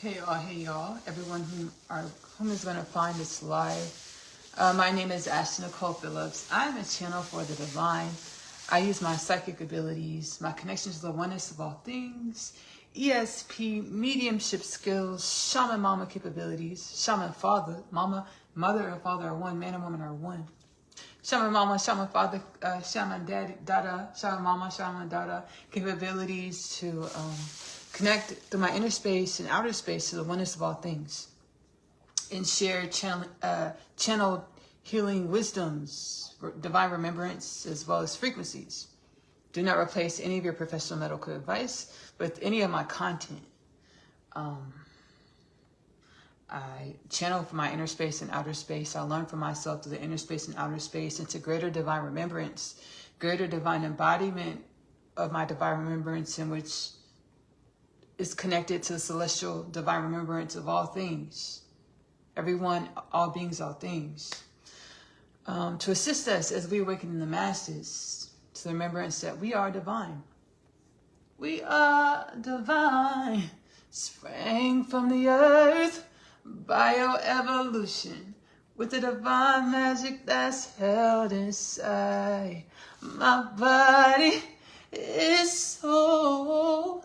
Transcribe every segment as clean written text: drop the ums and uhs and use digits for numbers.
Hey y'all, everyone whom is going to find this live. My name is Ashley-Nicole Phillips. I'm a channel for the divine. I use my psychic abilities, my connection to the oneness of all things, ESP, mediumship skills, shaman mama capabilities, shaman father, mother and father are one, man and woman are one. Shaman mama, shaman father, shaman daddy, dada, shaman mama, shaman dada, capabilities to connect through my inner space and outer space to the oneness of all things, and share channeled healing wisdoms, divine remembrance, as well as frequencies. Do not replace any of your professional medical advice with any of my content. I channel from my inner space and outer space. I learn from myself through the inner space and outer space into greater divine remembrance, greater divine embodiment of my divine remembrance, in which is connected to the celestial divine remembrance of all things. Everyone, all beings, all things. To assist us as we awaken in the masses to the remembrance that we are divine. We are divine, sprang from the earth, bioevolution, with the divine magic that's held inside. My body is soul.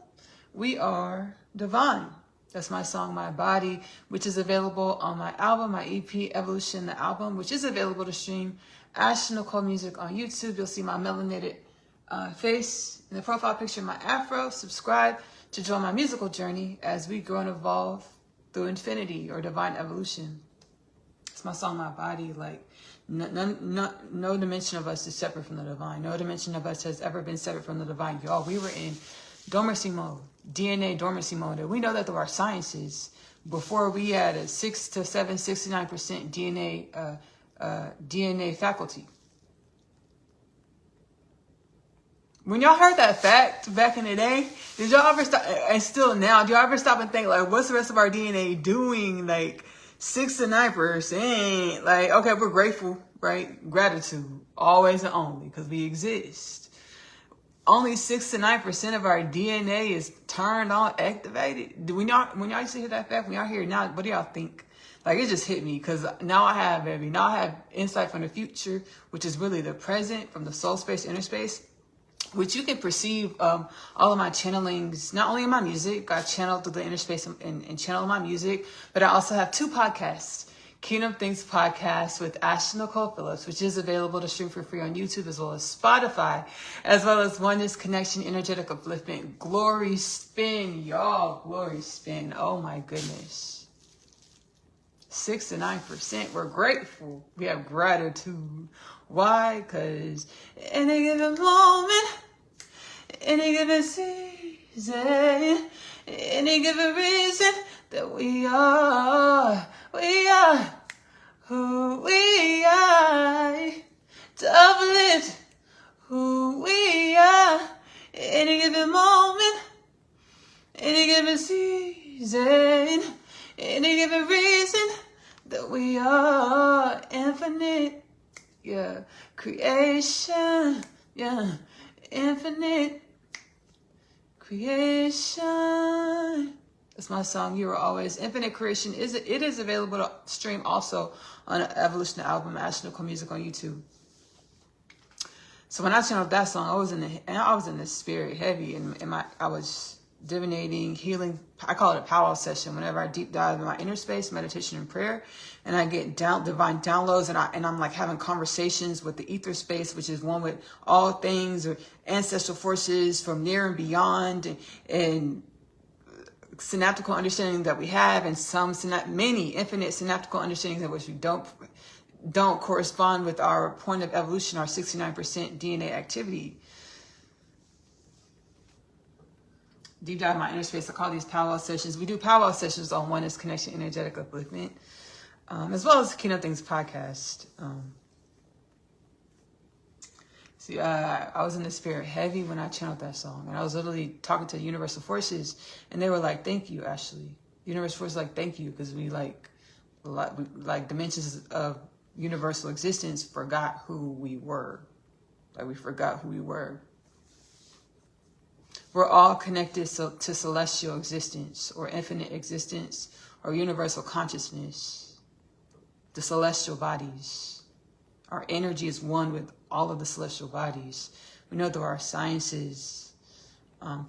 We are divine. That's my song, My Body, which is available on my album, my EP, Evolution, the album, which is available to stream. Ashley-Nicole Music on YouTube. You'll see my melanated face in the profile picture, my afro. Subscribe to join my musical journey as we grow and evolve through infinity or divine evolution. It's my song, My Body. Like, no dimension of us is separate from the divine. No dimension of us has ever been separate from the divine. Y'all, we were in dormancy mode, DNA dormancy mode. And we know that through our sciences, before we had a 69% DNA faculty. When y'all heard that fact back in the day, did y'all ever stop, and still now, do y'all ever stop and think, like, what's the rest of our DNA doing? Like, 6 to 9%. Like, okay, we're grateful, right? Gratitude, always and only, because we exist. Only 6 to 9% of our DNA is turned on, activated. When y'all used to hear that fact, when y'all hear it now, what do y'all think? Like, it just hit me, because now I have insight from the future, which is really the present, from the soul space, inner space, which you can perceive all of my channelings, not only in my music. I channel through the inner space and channel my music, but I also have 2 podcasts. Kingdom Things podcast with Ashley-Nicole Phillips, which is available to stream for free on YouTube as well as Spotify, as well as Oneness Connection Energetic Upliftment. Glory Spin, y'all. Glory Spin. Oh my goodness. 6 to 9%. We're grateful. We have gratitude. Why? Because in a given moment, in a given season, in a given reason, that we are who we are, to uplift who we are, in a given moment, in a given season, in a given reason, that we are infinite, yeah, creation, yeah, infinite creation. That's my song, You Are Always. Infinite Creation, it is available to stream also on the Evolution album, Ashley-Nicole Music on YouTube. So when I channeled that song, I was in the spirit heavy, and I was divinating, healing. I call it a powwow session. Whenever I deep dive in my inner space, meditation and prayer, and I get divine downloads, and I'm like having conversations with the ether space, which is one with all things, or ancestral forces from near and beyond, and synaptical understanding that we have, and many infinite synaptical understandings of which we don't correspond with our point of evolution, our 69% DNA activity. Deep dive in my inner space. I call these powwow sessions. We do powwow sessions on Oneness Connection Energetic Upliftment, as well as the Kingdom Things podcast. See, I was in the spirit heavy when I channeled that song, and I was literally talking to universal forces, and they were like, "Thank you, Ashley." Universal forces like, "Thank you," because we like dimensions of universal existence forgot who we were. Like, we forgot who we were. We're all connected to celestial existence or infinite existence or universal consciousness, the celestial bodies. Our energy is one with all of the celestial bodies. We know through our sciences,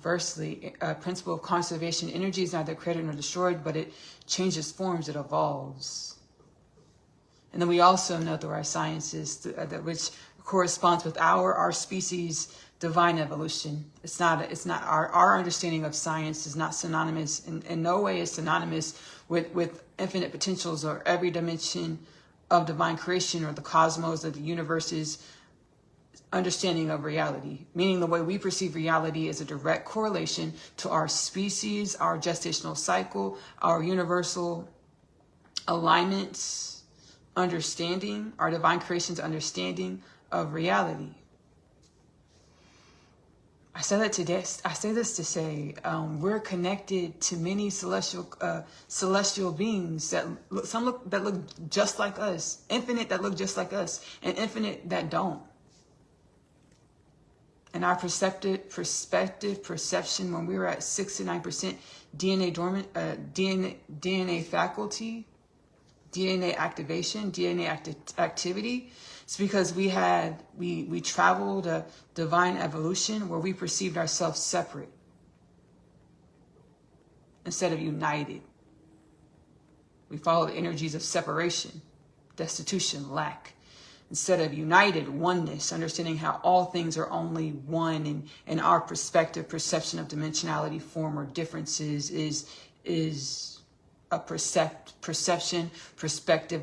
firstly, principle of conservation, energy is neither created nor destroyed, but it changes forms, it evolves. And then we also know through our sciences, which corresponds with our species' divine evolution. It's not our understanding of science is not synonymous, in no way is synonymous with infinite potentials or every dimension of divine creation or the cosmos or the universe's understanding of reality. Meaning the way we perceive reality is a direct correlation to our species, our gestational cycle, our universal alignments, understanding, our divine creation's understanding of reality. I say that today. I say this to say we're connected to many celestial beings that look just like us, infinite that look just like us, and infinite that don't. And our perception, when we were at 69% DNA dormant, DNA faculty, DNA activation, DNA activity. It's because we traveled a divine evolution where we perceived ourselves separate instead of united. We followed energies of separation, destitution, lack, instead of united, oneness, understanding how all things are only one, and our perception of dimensionality, form, or differences is a perspective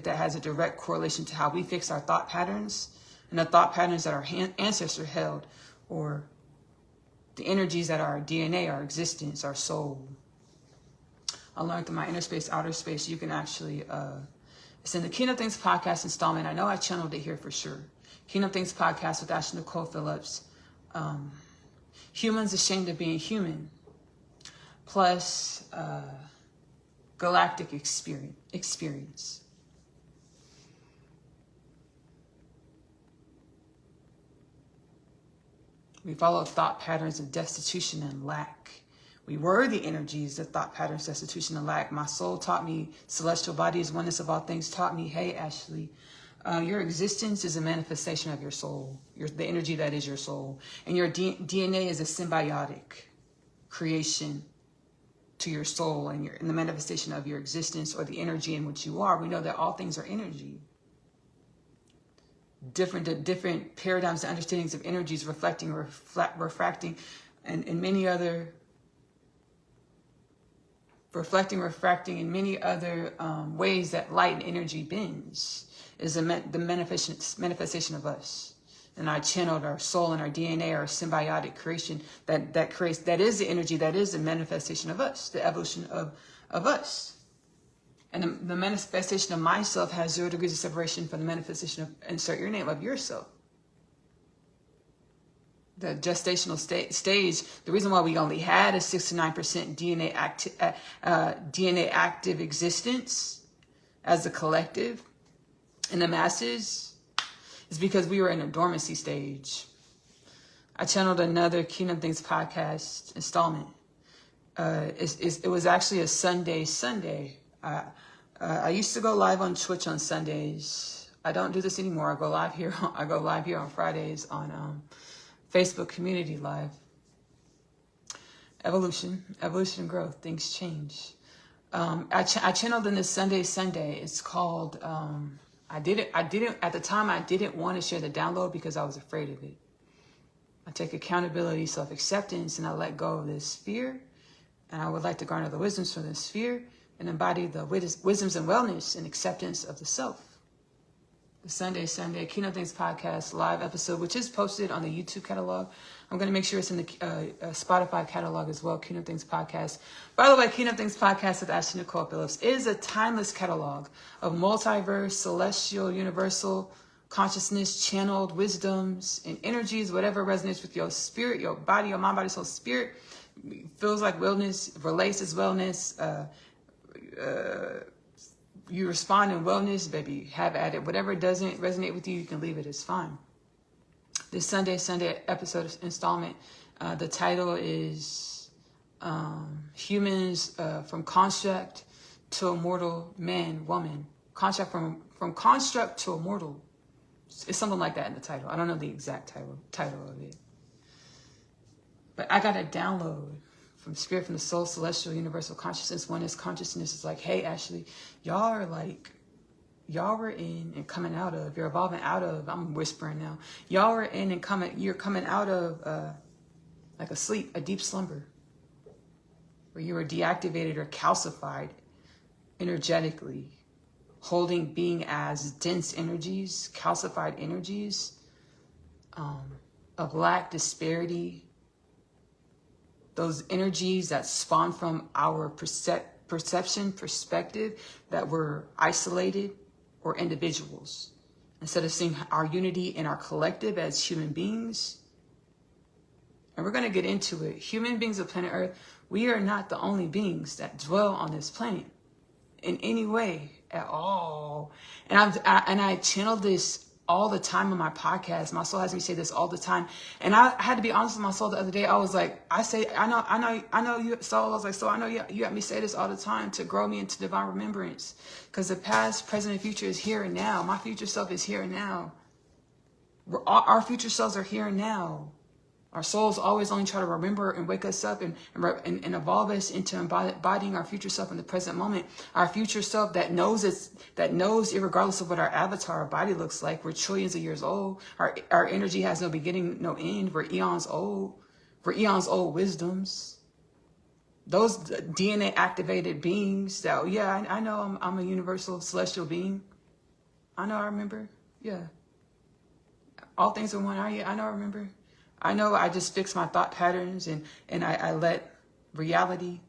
that has a direct correlation to how we fix our thought patterns and the thought patterns that our ancestors held, or the energies that are our DNA, our existence, our soul. I learned through my inner space, outer space, you can actually, it's in the Kingdom Things podcast installment. I know I channeled it here for sure. Kingdom Things podcast with Ashley-Nicole Phillips. Humans ashamed of being human. Plus, galactic experience. We follow thought patterns of destitution and lack. We were the energies of thought patterns, destitution, and lack. My soul taught me, celestial bodies, oneness of all things taught me, hey, Ashley, your existence is a manifestation of your soul, the energy that is your soul. And your DNA is a symbiotic creation to your soul and the manifestation of your existence or the energy in which you are. We know that all things are energy. Different paradigms and understandings of energies reflecting, refracting, and many other refracting in many other ways that light and energy bends is the manifestation of us. And I channeled our soul and our DNA, our symbiotic creation that is the energy, that is the manifestation of us, the evolution of us. And the manifestation of myself has 0 degrees of separation from the manifestation of, insert your name, of yourself. The gestational stage, the reason why we only had a 69% DNA active existence as a collective in the masses is because we were in a dormancy stage. I channeled another Kingdom Things podcast installment. It was actually a Sunday. I used to go live on Twitch on Sundays. I don't do this anymore. I go live here on Fridays on Facebook Community Live. Evolution and growth. Things change. I channeled in this Sunday. It's called. I didn't at the time. I didn't want to share the download because I was afraid of it. I take accountability, self-acceptance, and I let go of this fear. And I would like to garner the wisdoms from this fear and embody the wisdoms and wellness and acceptance of the self. The Sunday Kingdom Things podcast live episode, which is posted on the YouTube catalog. I'm going to make sure it's in the Spotify catalog as well, Kingdom Things podcast. By the way, Kingdom Things podcast with Ashley-Nicole Phillips is a timeless catalog of multiverse, celestial, universal consciousness, channeled wisdoms and energies, whatever resonates with your spirit, your body, your mind, body, soul, spirit, feels like wellness, relates as wellness, you respond in wellness, baby, have at it. Whatever doesn't resonate with you, you can leave it. It's fine. This Sunday episode installment The title is Humans from Construct to Immortal Man, Woman. Construct from Construct to Immortal. It's something like that in the title. I don't know the exact title of it. But I got a download from Spirit, from the Soul, Celestial, Universal Consciousness, Oneness Consciousness. It's like, hey, Ashley, y'all were in and coming out of, you're evolving out of, I'm whispering now, y'all were in and you're coming out of like a sleep, a deep slumber, where you were deactivated or calcified energetically, holding being as dense energies, calcified energies of lack, disparity, those energies that spawn from our perception, perspective, that were isolated or individuals. Instead of seeing our unity in our collective as human beings. And we're going to get into it. Human beings of planet Earth, we are not the only beings that dwell on this planet in any way at all. And I channel this all the time on my podcast. My soul has me say this all the time. And I had to be honest with my soul the other day. I was like, I know you, soul. I was like, soul, I know you got me say this all the time to grow me into divine remembrance. Because the past, present, and future is here and now. My future self is here and now. Our future selves are here and now. Our souls always only try to remember and wake us up and evolve us into embodying our future self in the present moment. Our future self that knows irregardless of what our avatar, our body looks like. We're trillions of years old. Our energy has no beginning, no end. We're eons old. We're eons old wisdoms. Those DNA activated beings that, yeah, I know I'm a universal celestial being. I know, I remember. Yeah. All things are one. I know, I remember. I know I just fix my thought patterns and I let reality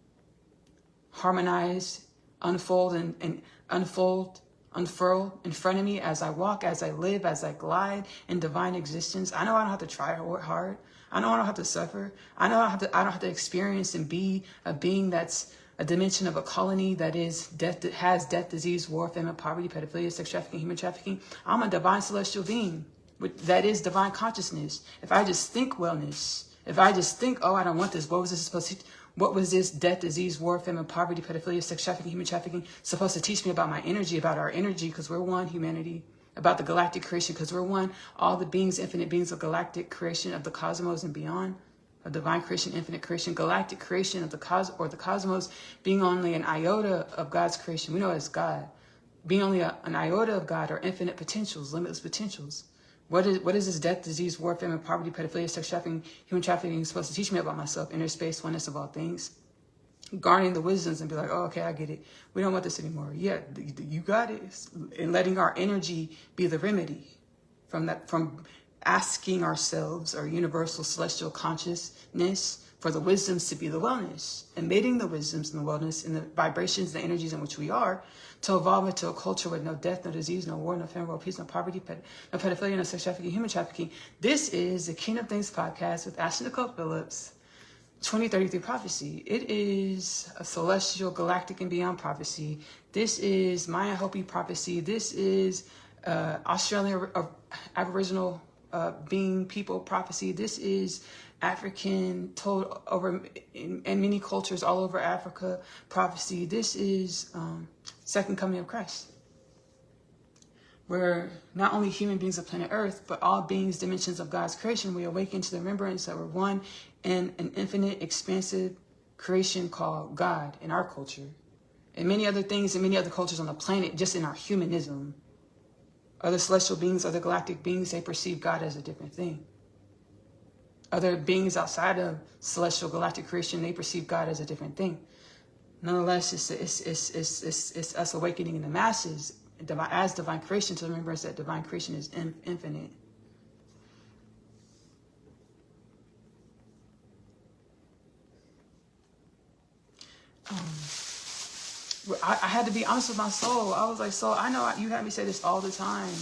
harmonize, unfold and unfurl in front of me as I walk, as I live, as I glide in divine existence. I know I don't have to try hard. I know I don't have to suffer. I know I don't have to experience and be a being that's a dimension of a colony that is death, that has death, disease, war, famine, poverty, pedophilia, sex trafficking, human trafficking. I'm a divine celestial being. That is divine consciousness. If I just think wellness, if I just think, oh, I don't want this, what was this death, disease, war, famine, poverty, pedophilia, sex trafficking, human trafficking supposed to teach me about my energy, about our energy, because we're one, humanity, about the galactic creation, because we're one, all the beings, infinite beings of galactic creation of the cosmos and beyond, of divine creation, infinite creation, galactic creation of the cosmos being only an iota of God's creation. We know it's God. Being only an iota of God are infinite potentials, limitless potentials. What is this death, disease, war, famine, poverty, pedophilia, sex trafficking, human trafficking supposed to teach me about myself, inner space, oneness of all things? Garnering the wisdoms and be like, oh, okay, I get it. We don't want this anymore. Yeah, you got it. And letting our energy be the remedy from asking ourselves, our universal celestial consciousness, for the wisdoms to be the wellness, emitting the wisdoms and the wellness and the vibrations, the energies in which we are, to evolve into a culture with no death, no disease, no war, no famine, world peace, no poverty, no pedophilia, no sex trafficking, human trafficking. This is the King of Things podcast with Ashley-Nicole Phillips, 2033 prophecy. It is a celestial, galactic, and beyond prophecy. This is Maya Hopi prophecy. This is Australian Aboriginal being people prophecy. This is African told over in many cultures all over Africa prophecy. This is second coming of Christ, where not only human beings of planet Earth, but all beings, dimensions of God's creation, we awaken to the remembrance that we're one in an infinite, expansive creation called God in our culture, and many other things in many other cultures on the planet, just in our humanism. Other celestial beings, other galactic beings, they perceive God as a different thing. Other beings outside of celestial galactic creation, they perceive God as a different thing. Nonetheless, it's us awakening in the masses as divine creation to remember that divine creation is infinite. I had to be honest with my soul. I was like, soul, I know you had me say this all the time,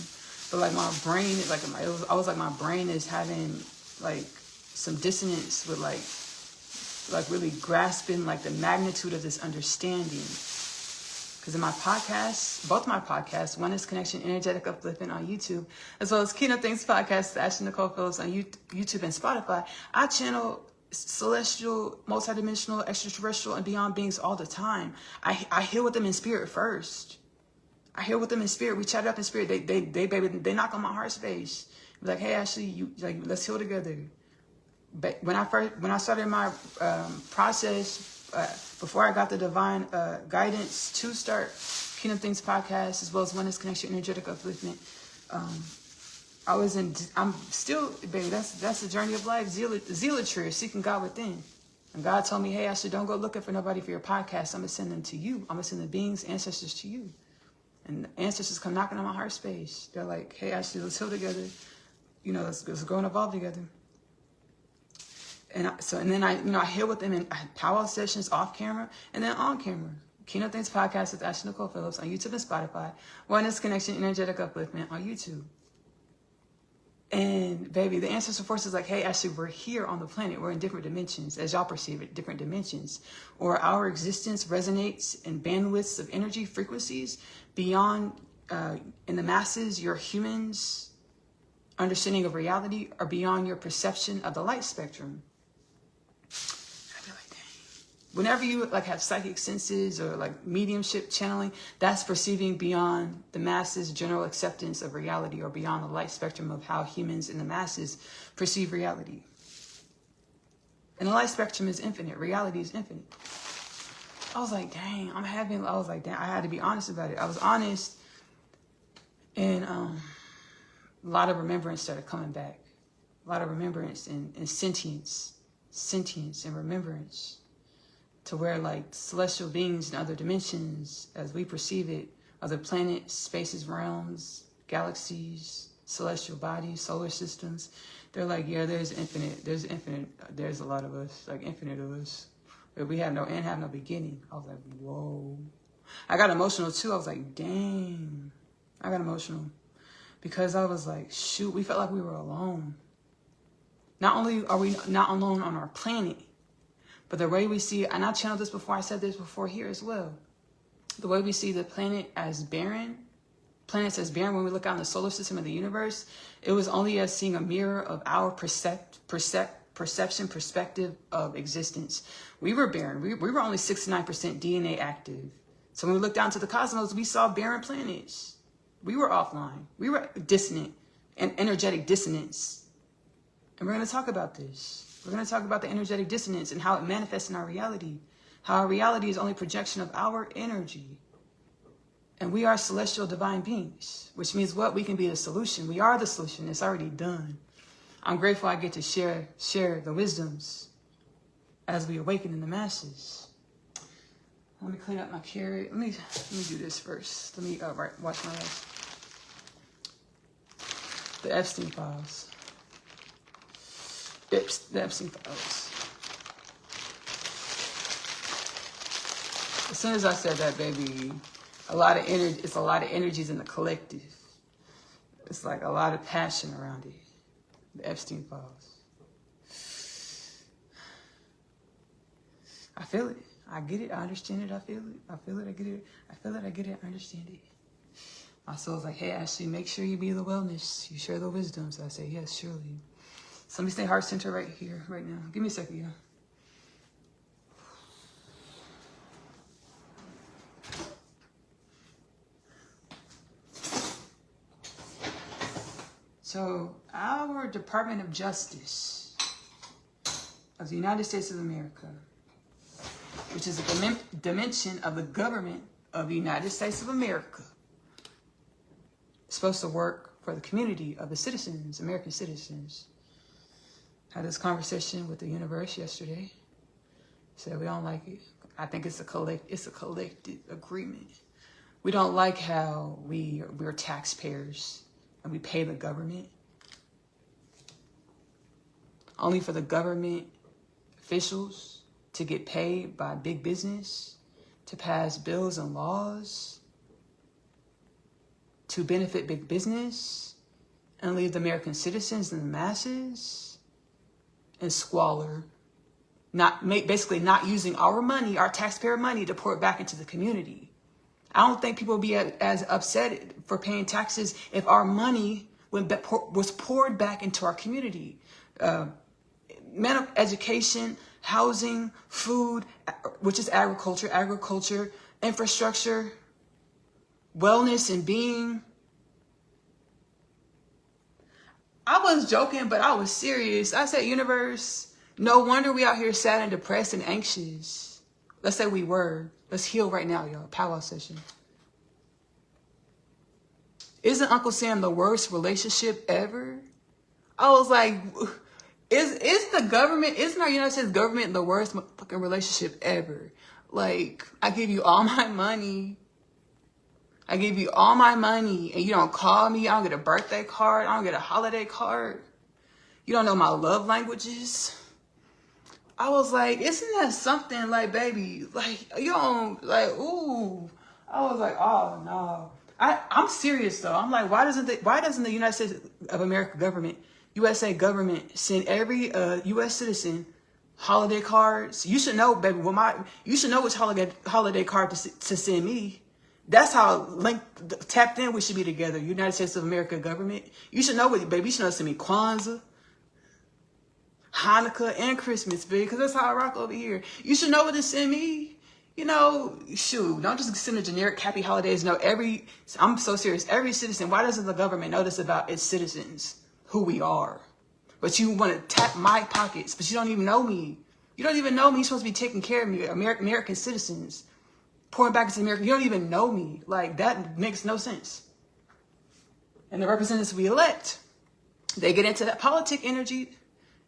but like my brain is like, I was like, my brain is having like some dissonance with like really grasping like the magnitude of this understanding. Because in my podcast, both my podcasts, Oneness Connection Energetic Upliftment on YouTube, as well as Kingdom Things podcast, Ashley-Nicole Phillips on YouTube and Spotify, I channel celestial, multidimensional, extraterrestrial, and beyond beings all the time. I heal with them in spirit first. I heal with them in spirit. We chat up in spirit. They knock on my heart space. Be like, hey, Ashley, let's heal together. But when I started my process, before I got the divine guidance to start Kingdom Things podcast, as well as Oneness Connection Energetic Upliftment, I'm still, baby, that's the journey of life, zealotry, seeking God within. And God told me, hey, Ashley, don't go looking for nobody for your podcast. I'm going to send them to you. I'm going to send the beings, ancestors to you. And the ancestors come knocking on my heart space. They're like, hey, Ashley, let's heal together. Let's grow and evolve together. And then I heal with them in powwow sessions off camera and then on camera. Kingdom Things podcast with Ashley-Nicole Phillips on YouTube and Spotify. Oneness Connection Energetic Upliftment on YouTube. And baby, the ancestral force is like, hey, Ashley, we're here on the planet. We're in different dimensions, as y'all perceive it, different dimensions. Or our existence resonates in bandwidths of energy frequencies beyond, in the masses, your humans' understanding of reality or beyond your perception of the light spectrum. I'd be like, dang. Whenever you have psychic senses or mediumship channeling, that's perceiving beyond the masses' general acceptance of reality or beyond the light spectrum of how humans in the masses perceive reality. And the light spectrum is infinite. Reality is infinite. I was like, dang, I had to be honest about it. I was honest, and a lot of remembrance started coming back. A lot of remembrance and sentience and remembrance. To where celestial beings in other dimensions, as we perceive it, other planets, spaces, realms, galaxies, celestial bodies, solar systems, they're like, yeah, there's a lot of us, infinite of us. But we have no end, have no beginning. I was like, whoa. I got emotional too. I was like, dang. I got emotional. Because I was like, shoot, we felt like we were alone. Not only are we not alone on our planet, but the way we see, and I channeled this before, I said this before here as well. The way we see the planet as barren, planets as barren when we look out in the solar system of the universe, it was only as seeing a mirror of our perception, perspective of existence. We were barren. We were only 69% DNA active. So when we looked down to the cosmos, we saw barren planets. We were offline. We were dissonant and energetic dissonance. And we're going to talk about this. We're going to talk about the energetic dissonance and how it manifests in our reality. How our reality is only a projection of our energy. And we are celestial divine beings, which means what? We can be the solution. We are the solution. It's already done. I'm grateful I get to share the wisdoms as we awaken in the masses. Let me clean up my carrot. Let me do this first. Let me wash my rice. The Epstein files. The Epstein files. As soon as I said that, baby, a lot of energy. It's a lot of energies in the collective. It's like a lot of passion around it. The Epstein files. I feel it. I get it. I understand it. I feel it. I feel it. I get it. I feel it. I get it. I understand it. My soul's like, hey, Ashley, make sure you be the wellness. You share the wisdoms. I say, yes, surely. So let me stay heart center right here, right now. Give me a second, yeah. So our Department of Justice of the United States of America, which is a dimension of the government of the United States of America, is supposed to work for the community of the citizens, American citizens. Had this conversation with the universe yesterday. Said we don't like it. I think it's a collective agreement. We don't like how we're taxpayers and we pay the government. Only for the government officials to get paid by big business, to pass bills and laws, to benefit big business, and leave the American citizens and the masses in squalor, basically not using our money, our taxpayer money, to pour it back into the community. I don't think people would be as upset for paying taxes if our money was poured back into our community. medical, education, housing, food, which is agriculture, infrastructure, wellness and being. I was joking, but I was serious. I said, universe, no wonder we out here sad and depressed and anxious. Let's say we were. Let's heal right now, y'all. Powwow session. Isn't Uncle Sam the worst relationship ever? I was like, isn't our United States government the worst fucking relationship ever? Like, I give you all my money. I give you all my money and you don't call me. I don't get a birthday card. I don't get a holiday card. You don't know my love languages. I was like, isn't that something? Like, baby, like, you don't, like, ooh. I was like, oh, no. I'm serious, though. I'm like, why doesn't the United States of America government, USA government, send every U.S. citizen holiday cards? You should know, baby. You should know which holiday card to send me. That's how tapped in we should be together. United States of America government. You should know what, baby. You should know to send me Kwanzaa, Hanukkah, and Christmas, baby, because that's how I rock over here. You should know what to send me. You know, shoot, don't just send a generic happy holidays. No, I'm so serious. Every citizen, why doesn't the government know this about its citizens, who we are? But you want to tap my pockets, but you don't even know me. You don't even know me. You're supposed to be taking care of me, American citizens. Pouring back into America. You don't even know me. Like, that makes no sense. And the representatives we elect, they get into that politic energy.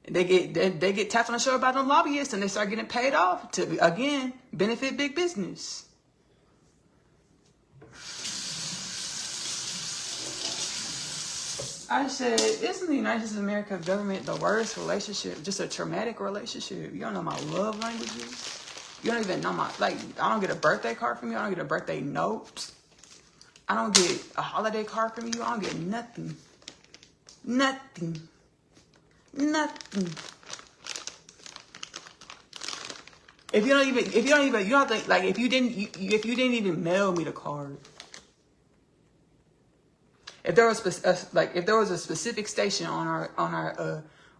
They get tapped on the shoulder by them lobbyists and they start getting paid off to, again, benefit big business. I said, isn't the United States of America government the worst relationship? Just a traumatic relationship. You don't know my love languages. You don't even know I don't get a birthday card from you. I don't get a birthday note. I don't get a holiday card from you. I don't get nothing. Nothing. Nothing. If you didn't even mail me the card. If there was a specific station on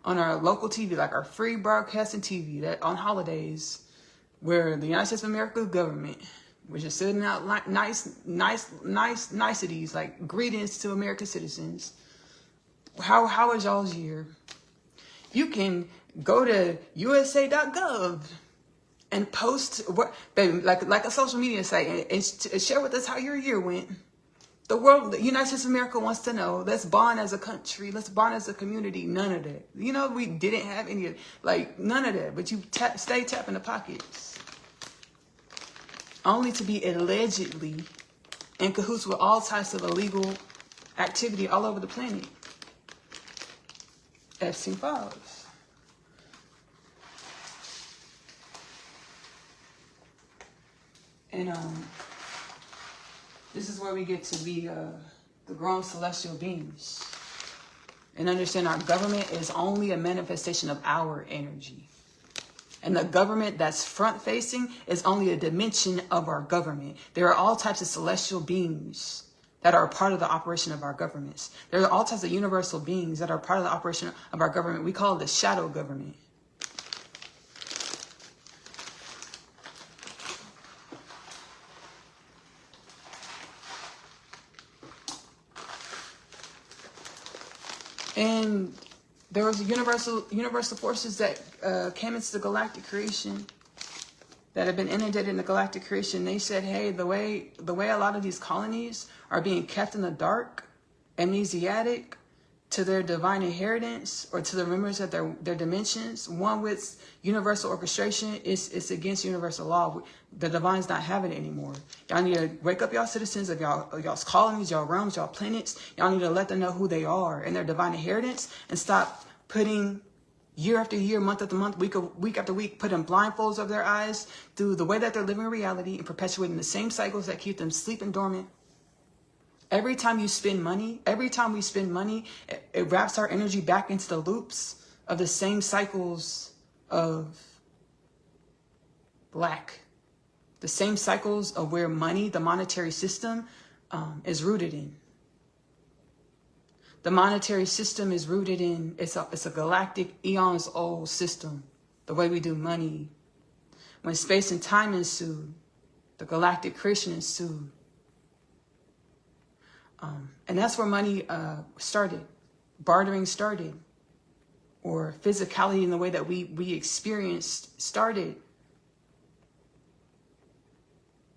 our local TV, like our free broadcasting TV, that on holidays, where the United States of America government was just sending out like niceties, like greetings to American citizens. How was y'all's year? You can go to USA.gov and post like a social media site and share with us how your year went. The United States of America wants to know. Let's bond as a country. Let's bond as a community. None of that. You know, we didn't have any of none of that. But you stay tapping the pockets. Only to be allegedly in cahoots with all types of illegal activity all over the planet. Epstein files. And this is where we get to be the grown celestial beings and understand our government is only a manifestation of our energy. And the government that's front-facing is only a dimension of our government. There are all types of celestial beings that are a part of the operation of our governments. There are all types of universal beings that are part of the operation of our government. We call it the shadow government. And there was universal forces that came into the galactic creation that have been inundated in the galactic creation. They said, hey, the way a lot of these colonies are being kept in the dark, amnesiac to their divine inheritance or to the remembrance of their dimensions, one with universal orchestration, it's against universal law. The divine's not having it anymore. Y'all need to wake up y'all citizens of y'all's colonies, y'all realms, y'all planets. Y'all need to let them know who they are and their divine inheritance and stop putting year after year, month after month, week after week, putting blindfolds over their eyes through the way that they're living in reality and perpetuating the same cycles that keep them sleeping dormant. Every time we spend money, it wraps our energy back into the loops of the same cycles of lack. The same cycles of where money, the monetary system, is rooted in. The monetary system is rooted in, it's a galactic eons old system. The way we do money. When space and time ensued, the galactic creation ensued. And that's where money started. Bartering started. Or physicality in the way that we experienced started.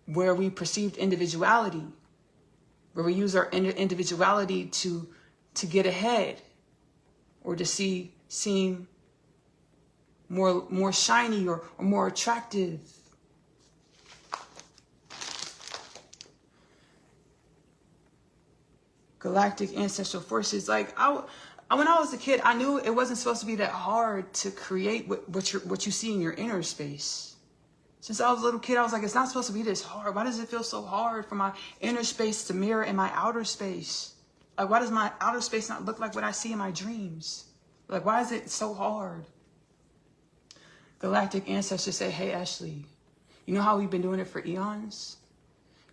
Where we perceived individuality. Where we use our individuality to get ahead. Or to seem more shiny or more attractive. Galactic ancestral forces. Like when I was a kid, I knew it wasn't supposed to be that hard to create what you see in your inner space. Since I was a little kid, I was like, it's not supposed to be this hard. Why does it feel so hard for my inner space to mirror in my outer space? Like, why does my outer space not look like what I see in my dreams? Like, why is it so hard? Galactic ancestors say, hey, Ashley, you know how we've been doing it for eons?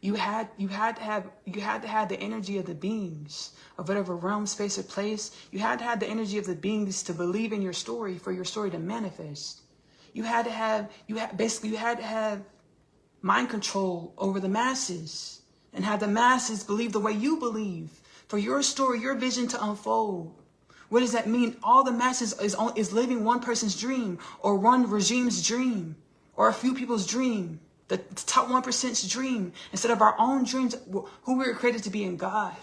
You had to have the energy of the beings of whatever realm, space, or place. You had to have the energy of the beings to believe in your story for your story to manifest. You had to have mind control over the masses and have the masses believe the way you believe for your story, your vision to unfold. What does that mean? All the masses is living one person's dream or one regime's dream or a few people's dream. The top 1%'s dream instead of our own dreams, who we were created to be in God,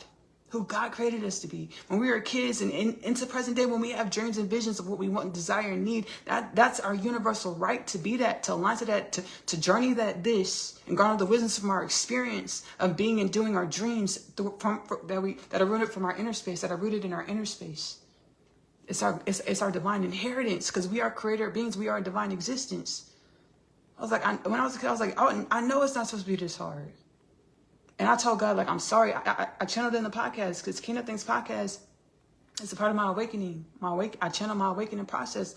who God created us to be. When we were kids and into present day, when we have dreams and visions of what we want and desire and need, that's our universal right to be that, to align to that, to journey and garner the wisdom from our experience of being and doing our dreams that are rooted from our inner space, that are rooted in our inner space. It's our divine inheritance because we are creator beings. We are a divine existence. I was like, when I was a kid, I was like, I know it's not supposed to be this hard. And I told God, like, I'm sorry. I channeled in the podcast because Kingdom Things podcast is a part of my awakening. I channel my awakening process.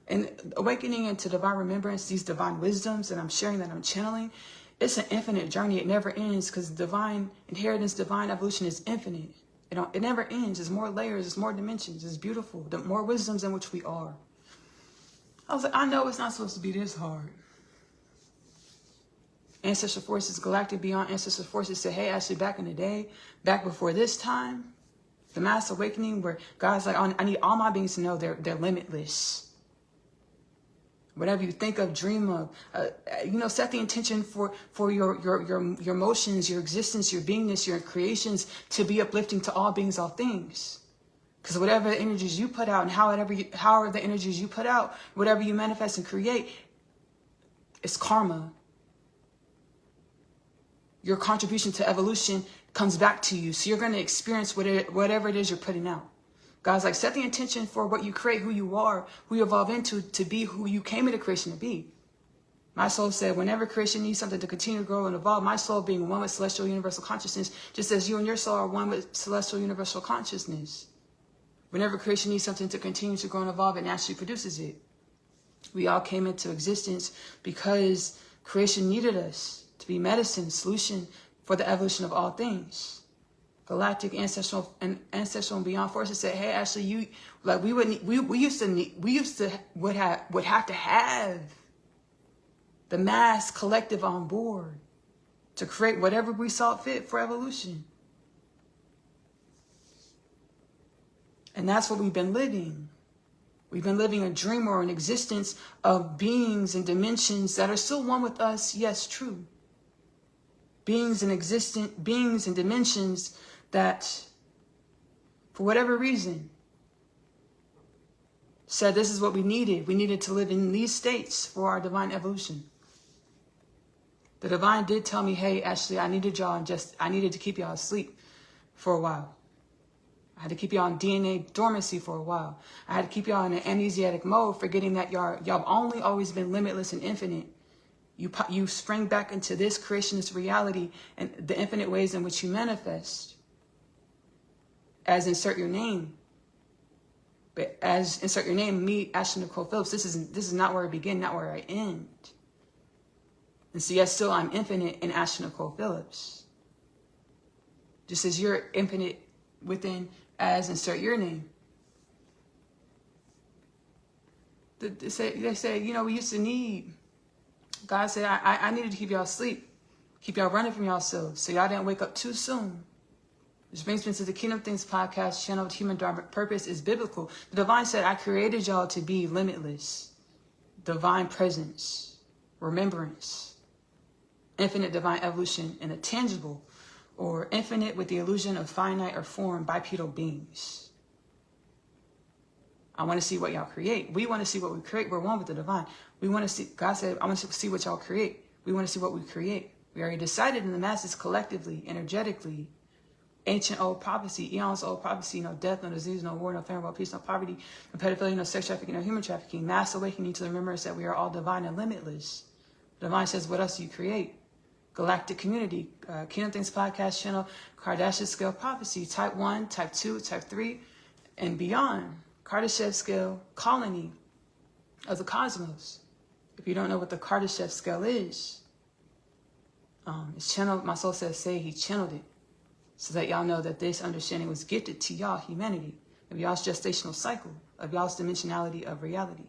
And awakening into divine remembrance, these divine wisdoms that I'm sharing, that I'm channeling, it's an infinite journey. It never ends because divine inheritance, divine evolution is infinite. It never ends. There's more layers. There's more dimensions. It's beautiful. The more wisdoms in which we are. I was like, I know it's not supposed to be this hard. Ancestral forces, galactic beyond ancestral forces said, hey, actually back in the day, back before this time, the mass awakening where God's like, I need all my beings to know they're limitless. Whatever you think of, dream of, set the intention for your emotions, your existence, your beingness, your creations to be uplifting to all beings, all things. Because whatever the energies you put out and however the energies you put out, whatever you manifest and create, it's karma. Your contribution to evolution comes back to you. So you're going to experience whatever it is you're putting out. God's like, set the intention for what you create, who you are, who you evolve into, to be who you came into creation to be. My soul said, whenever creation needs something to continue to grow and evolve, my soul being one with celestial universal consciousness, just as you and your soul are one with celestial universal consciousness. Whenever creation needs something to continue to grow and evolve, it naturally produces it. We all came into existence because creation needed us to be medicine, solution for the evolution of all things. Galactic, ancestral, and beyond forces said, "Hey, Ashley, we used to have to have the mass collective on board to create whatever we saw fit for evolution." And that's what we've been living. We've been living a dream or an existence of beings and dimensions that are still one with us. Yes, true. Beings and dimensions that, for whatever reason, said this is what we needed. We needed to live in these states for our divine evolution. The divine did tell me, hey, Ashley, I needed to keep y'all asleep for a while. I had to keep y'all in DNA dormancy for a while. I had to keep y'all in an amnesiac mode, forgetting that y'all only always been limitless and infinite. You spring back into this creationist reality and the infinite ways in which you manifest. As insert your name. But as insert your name, me, Ashley-Nicole Phillips, this is not where I begin, not where I end. And so yet still I'm infinite in Ashley-Nicole Phillips. Just as you're infinite within as insert your name. They say, you know, we used to need. God said, I needed to keep y'all asleep. Keep y'all running from yourselves so y'all didn't wake up too soon. Which brings me to the Kingdom Things podcast channel. Human purpose is biblical. The divine said, I created y'all to be limitless. Divine presence, remembrance, infinite divine evolution in a tangible or infinite with the illusion of finite or form bipedal beings. I want to see what y'all create. We want to see what we create. We're one with the divine. We want to see, God said, I want to see what y'all create. We want to see what we create. We already decided in the masses collectively, energetically, ancient old prophecy, eons old prophecy, no death, no disease, no war, no famine, no peace, no poverty, no pedophilia, no sex trafficking, no human trafficking, mass awakening to the remembrance that we are all divine and limitless. The divine says, what else do you create? Galactic community, Kingdom Things podcast channel, Kardashian scale prophecy, type 1, type 2, type 3, and beyond. Kardashev scale colony of the cosmos. If you don't know what the Kardashev scale is, it's channeled, my soul says, say he channeled it. So that y'all know that this understanding was gifted to y'all, humanity, of y'all's gestational cycle, of y'all's dimensionality of reality.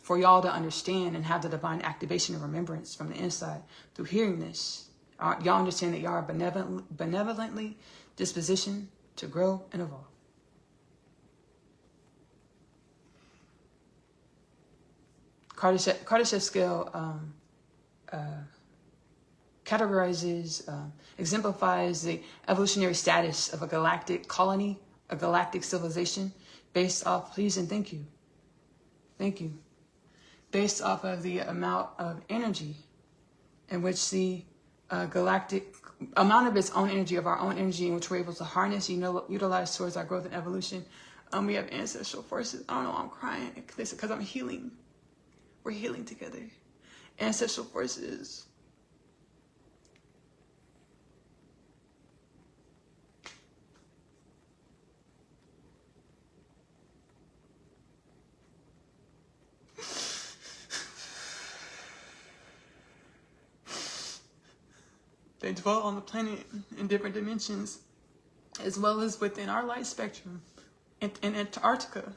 For y'all to understand and have the divine activation and remembrance from the inside through hearing this. Y'all understand that y'all are benevolently dispositioned to grow and evolve. Kardashev scale categorizes, exemplifies the evolutionary status of a galactic colony, a galactic civilization, based off, please and thank you, based off of the amount of energy in which the galactic, amount of its own energy, of our own energy, in which we're able to harness, utilize towards our growth and evolution. We have ancestral forces. I don't know, I'm crying because I'm healing. We're healing together. Ancestral forces. They dwell on the planet in different dimensions, as well as within our light spectrum in Antarctica.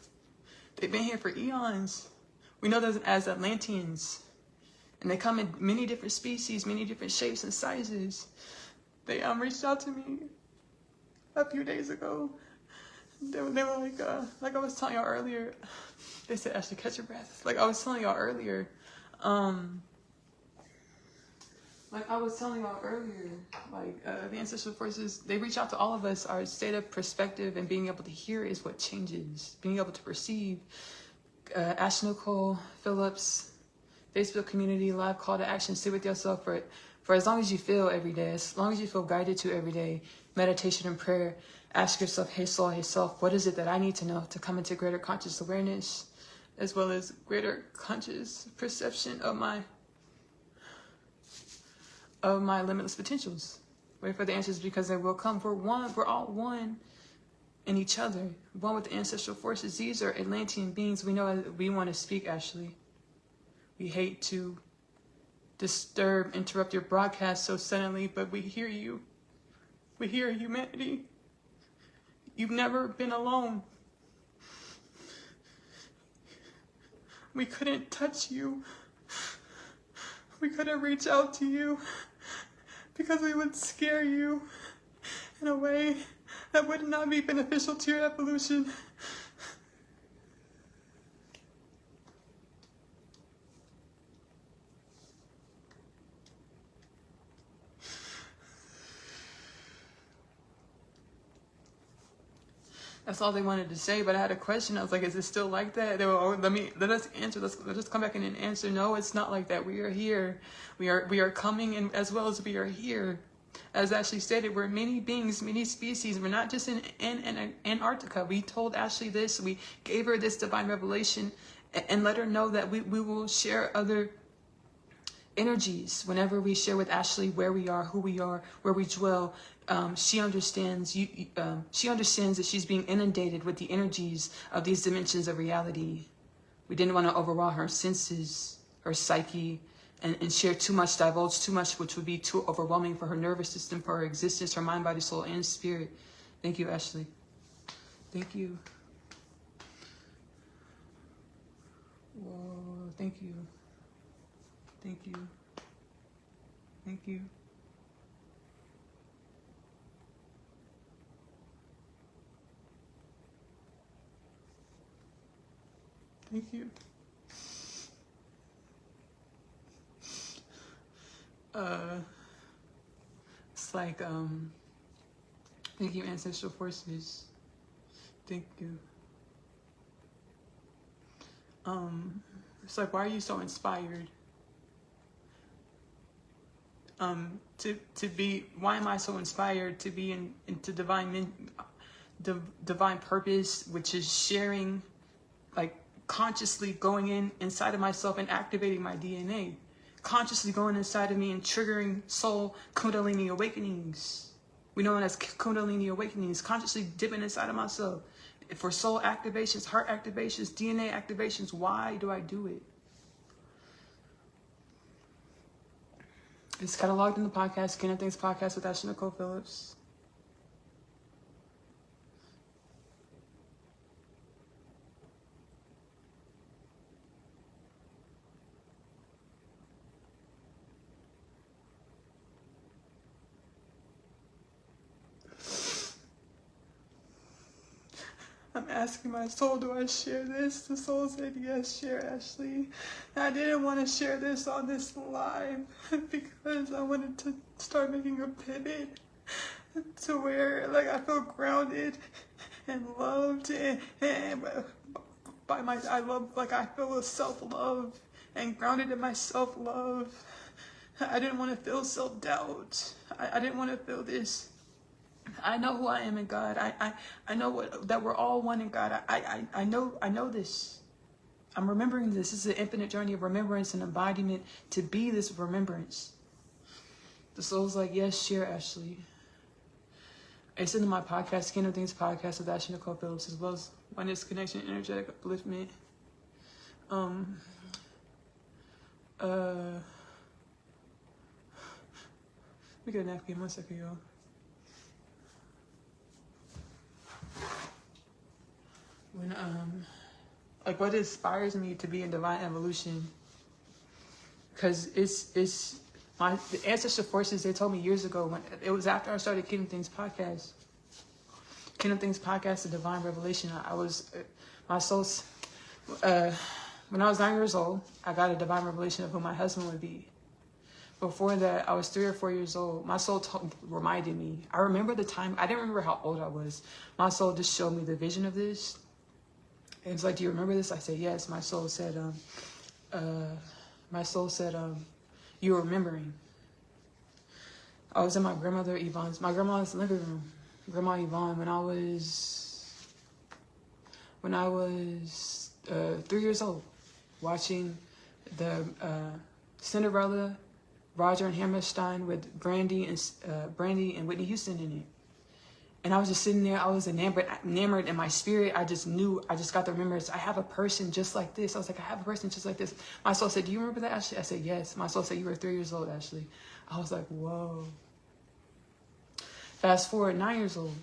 They've been here for eons. We know them as Atlanteans, and they come in many different species, many different shapes and sizes. They reached out to me a few days ago. They were like I was telling y'all earlier. They said, Ashley, catch your breath. Like I was telling y'all earlier. The ancestral forces, they reach out to all of us. Our state of perspective and being able to hear is what changes. Being able to perceive. Ashley-Nicole, Phillips, Facebook community, live call to action. Sit with yourself for as long as you feel every day, as long as you feel guided to every day. Meditation and prayer. Ask yourself, hey soul, hey self, what is it that I need to know to come into greater conscious awareness, as well as greater conscious perception of my limitless potentials. Wait for the answers because they will come. We're one. We're all one in each other. One with the ancestral forces. These are Atlantean beings. We know we want to speak, Ashley. We hate to interrupt your broadcast so suddenly, but we hear you. We hear humanity. You've never been alone. We couldn't touch you. We couldn't reach out to you because we would scare you in a way that would not be beneficial to your evolution. That's all they wanted to say, but I had a question. I was like, is it still like that? They were, oh, let us answer. Let us come back in and answer. No, it's not like that. We are here. We are coming in as well as we are here. As Ashley stated, we're many beings, many species. We're not just in Antarctica. We told Ashley this. We gave her this divine revelation and let her know that we will share other energies whenever we share with Ashley where we are, who we are, where we dwell. She understands. She understands that she's being inundated with the energies of these dimensions of reality. We didn't want to overwhelm her senses, her psyche, and share too much, divulge too much, which would be too overwhelming for her nervous system, for her existence, her mind, body, soul, and spirit. Thank you, Ashley. Thank you. Whoa, thank you. Thank you. Thank you. Thank you. It's like, thank you, ancestral forces. Thank you. It's like, why are you so inspired? To be, why am I so inspired to be into divine purpose, which is sharing, like consciously going inside of myself and activating my DNA, consciously going inside of me and triggering soul Kundalini awakenings. We know it as Kundalini awakenings, consciously dipping inside of myself for soul activations, heart activations, DNA activations. Why do I do it? It's cataloged in the podcast, Kin of Things podcast with Ashley-Nicole Phillips. I'm asking my soul, do I share this? The soul said, yes, share, Ashley. And I didn't want to share this on this live because I wanted to start making a pivot to where, like, I feel grounded and loved and by my, I love, like, I feel a self-love and grounded in my self-love. I didn't want to feel self-doubt. I didn't want to feel this. I know who I am in God. I know that we're all one in God. I know this. I'm remembering this. This is an infinite journey of remembrance and embodiment to be this remembrance. The soul's like, yes, share, Ashley. It's in my podcast, Kin of Things podcast with Ashley-Nicole Phillips, as well as Oneness Connection Energetic Upliftment. Let me get a napkin. 1 second, y'all. When like what inspires me to be in divine evolution, because it's the ancestral forces. They told me years ago, when it was after I started Kin of Things podcast, the divine revelation. I was my soul's when I was 9 years old, I got a divine revelation of who my husband would be. Before that, I was 3 or 4 years old. My soul reminded me. I remember the time. I didn't remember how old I was. My soul just showed me the vision of this. And it's like, do you remember this? I said, yes. My soul said, you're remembering. I was in my grandmother Yvonne's, my grandma's living room. Grandma Yvonne, when I was 3 years old, watching the Cinderella, Roger and Hammerstein with Brandy and Whitney Houston in it. And I was just sitting there. I was enamored in my spirit. I just knew. I just got the remembrance. I have a person just like this. I was like, I have a person just like this. My soul said, do you remember that, Ashley? I said, yes. My soul said, you were 3 years old, Ashley. I was like, whoa. Fast forward, 9 years old.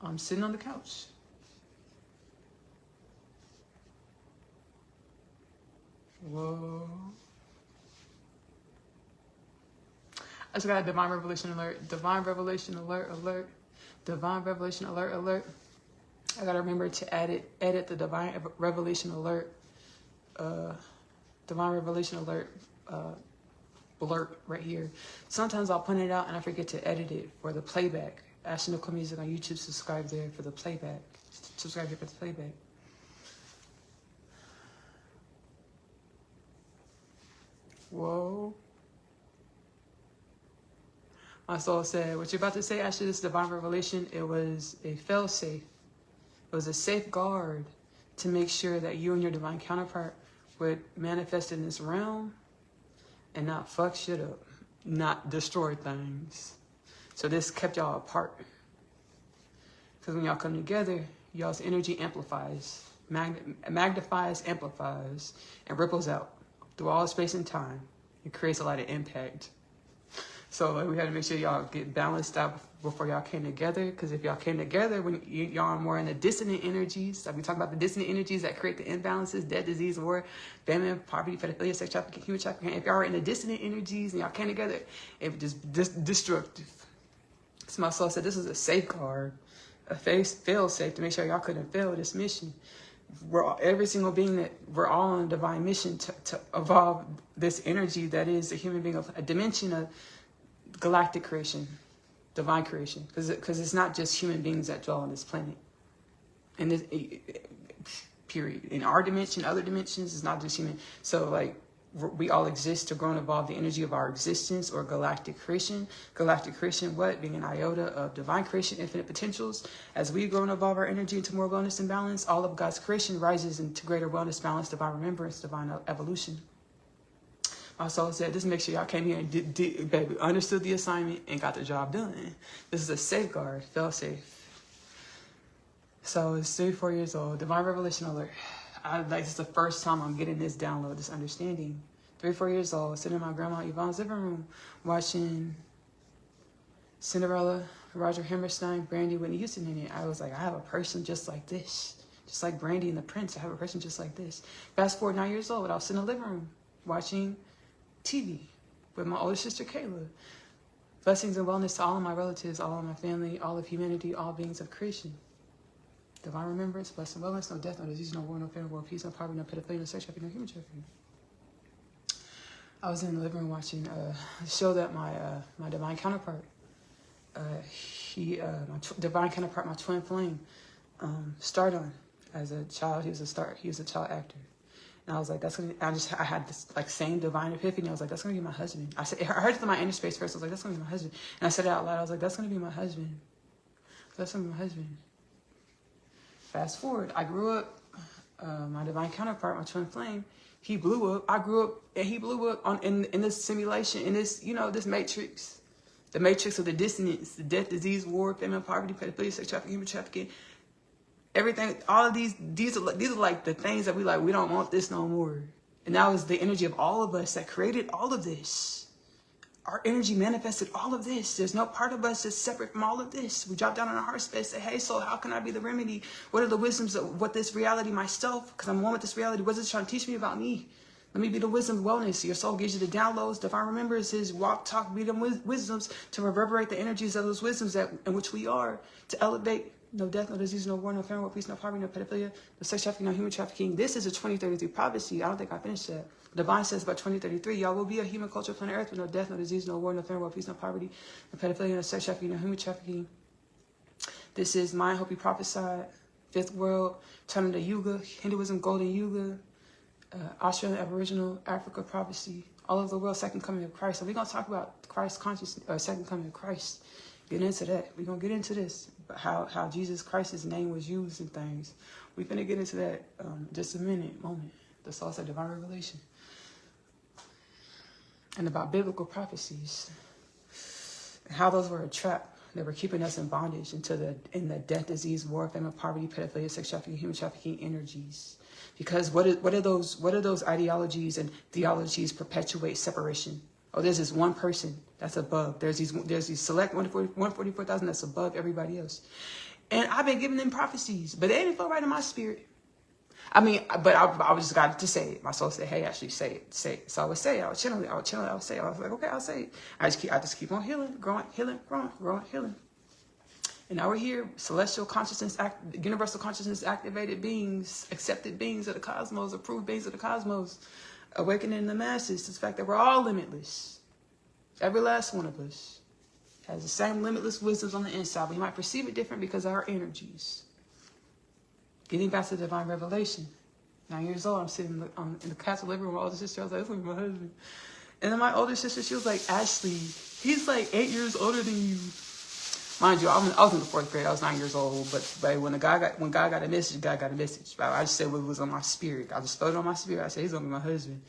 I'm sitting on the couch. Whoa. I just got a divine revelation alert. Divine revelation alert, alert. Divine revelation alert, alert. I gotta remember to edit the divine revelation alert. Divine revelation alert blurb right here. Sometimes I'll print it out and I forget to edit it for the playback. Ashley-Nicole Music on YouTube. Subscribe there for the playback. Subscribe here for the playback. Whoa. My soul said, what you're about to say, Ashley, this divine revelation, it was a fail-safe. It was a safeguard to make sure that you and your divine counterpart would manifest in this realm and not fuck shit up, not destroy things. So this kept y'all apart. Because when y'all come together, y'all's energy amplifies, magnifies, amplifies, and ripples out through all space and time. It creates a lot of impact. So like, we had to make sure y'all get balanced out before y'all came together. Because if y'all came together, when y'all are more in the dissonant energies, like we talk about the dissonant energies that create the imbalances, death, disease, war, famine, poverty, pedophilia, sex trafficking, human trafficking. If y'all are in the dissonant energies and y'all came together, it was just destructive. So my soul said this is a safeguard, a fail-safe to make sure y'all couldn't fail this mission. Every single being that we're all on a divine mission to evolve this energy that is a human being of a dimension of galactic creation, divine creation, because it's not just human beings that dwell on this planet. And this period in our dimension, other dimensions, it's not just human. So like we all exist to grow and evolve the energy of our existence, or galactic creation. Galactic creation, what? Being an iota of divine creation, infinite potentials. As we grow and evolve our energy into more wellness and balance, all of God's creation rises into greater wellness, balance, divine remembrance, divine evolution. My soul said, just make sure y'all came here and baby, understood the assignment and got the job done. This is a safeguard, fail safe. So it's 34 years old, divine revelation alert. This is the first time I'm getting this download, this understanding. 34 years old, sitting in my grandma Yvonne's living room, watching Cinderella, Roger Hammerstein, Brandy, Whitney Houston in it. I was like, I have a person just like this. Just like Brandy and the Prince, I have a person just like this. Fast forward 9 years old, I was sitting in the living room, watching TV with my older sister, Kayla. Blessings and wellness to all of my relatives, all of my family, all of humanity, all beings of creation. Divine remembrance, blessing, wellness, no death, no disease, no war, no fear, no world peace, no poverty, no pedophilia, no sex trafficking, no human trafficking. I was in the living room watching a show that my divine counterpart, my divine counterpart, my twin flame, starred on as a child. He was a child actor. And I was like, I had this like same divine epiphany. I was like, that's gonna be my husband. I heard it in my inner space first. I was like, that's gonna be my husband. And I said it out loud. I was like, that's gonna be my husband. That's gonna be my husband. Fast forward, I grew up, my divine counterpart, my twin flame, he blew up. I grew up and he blew up in this simulation, in this, this matrix. The matrix of the dissonance, the death, disease, war, famine, poverty, pedophilia, sex trafficking, human trafficking. Everything, all of these are like the things that we don't want this no more. And that was the energy of all of us that created all of this. Our energy manifested all of this. There's no part of us that's separate from all of this. We drop down on our heart space, say, hey, so how can I be the remedy? What are the wisdoms of what this reality myself? Because I'm one with this reality. What is it trying to teach me about me? Let me be the wisdom of wellness. Your soul gives you the downloads. Divine remembrances, walk, talk, be them wisdoms to reverberate the energies of those wisdoms in which we are, to elevate. No death, no disease, no war, no famine, no peace, no poverty, no pedophilia, no sex trafficking, no human trafficking. This is a 2033 prophecy. I don't think I finished that. Divine says by 2033, y'all will be a human culture planet Earth with no death, no disease, no war, no famine, no peace, no poverty, no pedophilia, no sex trafficking, no human trafficking. This is my Hopi prophesied, fifth world, turning to Yuga, Hinduism, Golden Yuga, Australian Aboriginal, Africa prophecy, all over the world, second coming of Christ. So we're going to talk about Christ consciousness, second coming of Christ. Get into that. We're going to get into this, how Jesus Christ's name was used and things. We're going to get into that just a moment. The soul said divine revelation. And about biblical prophecies. And how those were a trap. They were keeping us in bondage in the death, disease, war, famine, poverty, pedophilia, sex trafficking, human trafficking energies. Because what are those ideologies and theologies perpetuate separation? Oh, there's this one person that's above. There's these select 144,000 that's above everybody else. And I've been giving them prophecies, but they didn't feel right in my spirit. I mean, but I just got to say it. My soul said, hey, Ashley, say it. So I would say it. I would say it. I was like, okay, I'll say it. I just keep on healing, growing, healing. And now we're here, celestial consciousness, universal consciousness activated beings, accepted beings of the cosmos, approved beings of the cosmos, awakening the masses to the fact that we're all limitless. Every last one of us has the same limitless wisdoms on the inside. We might perceive it different because of our energies. Getting back to divine revelation. 9 years old, I'm sitting in the castle living room with my older sister. I was like, this is my husband. And then my older sister, she was like, Ashley, he's like 8 years older than you. Mind you, I was in the 4th grade. I was 9 years old. But when God got a message, God got a message. I just said what was on my spirit. I just felt it on my spirit. I said, he's going to be my husband.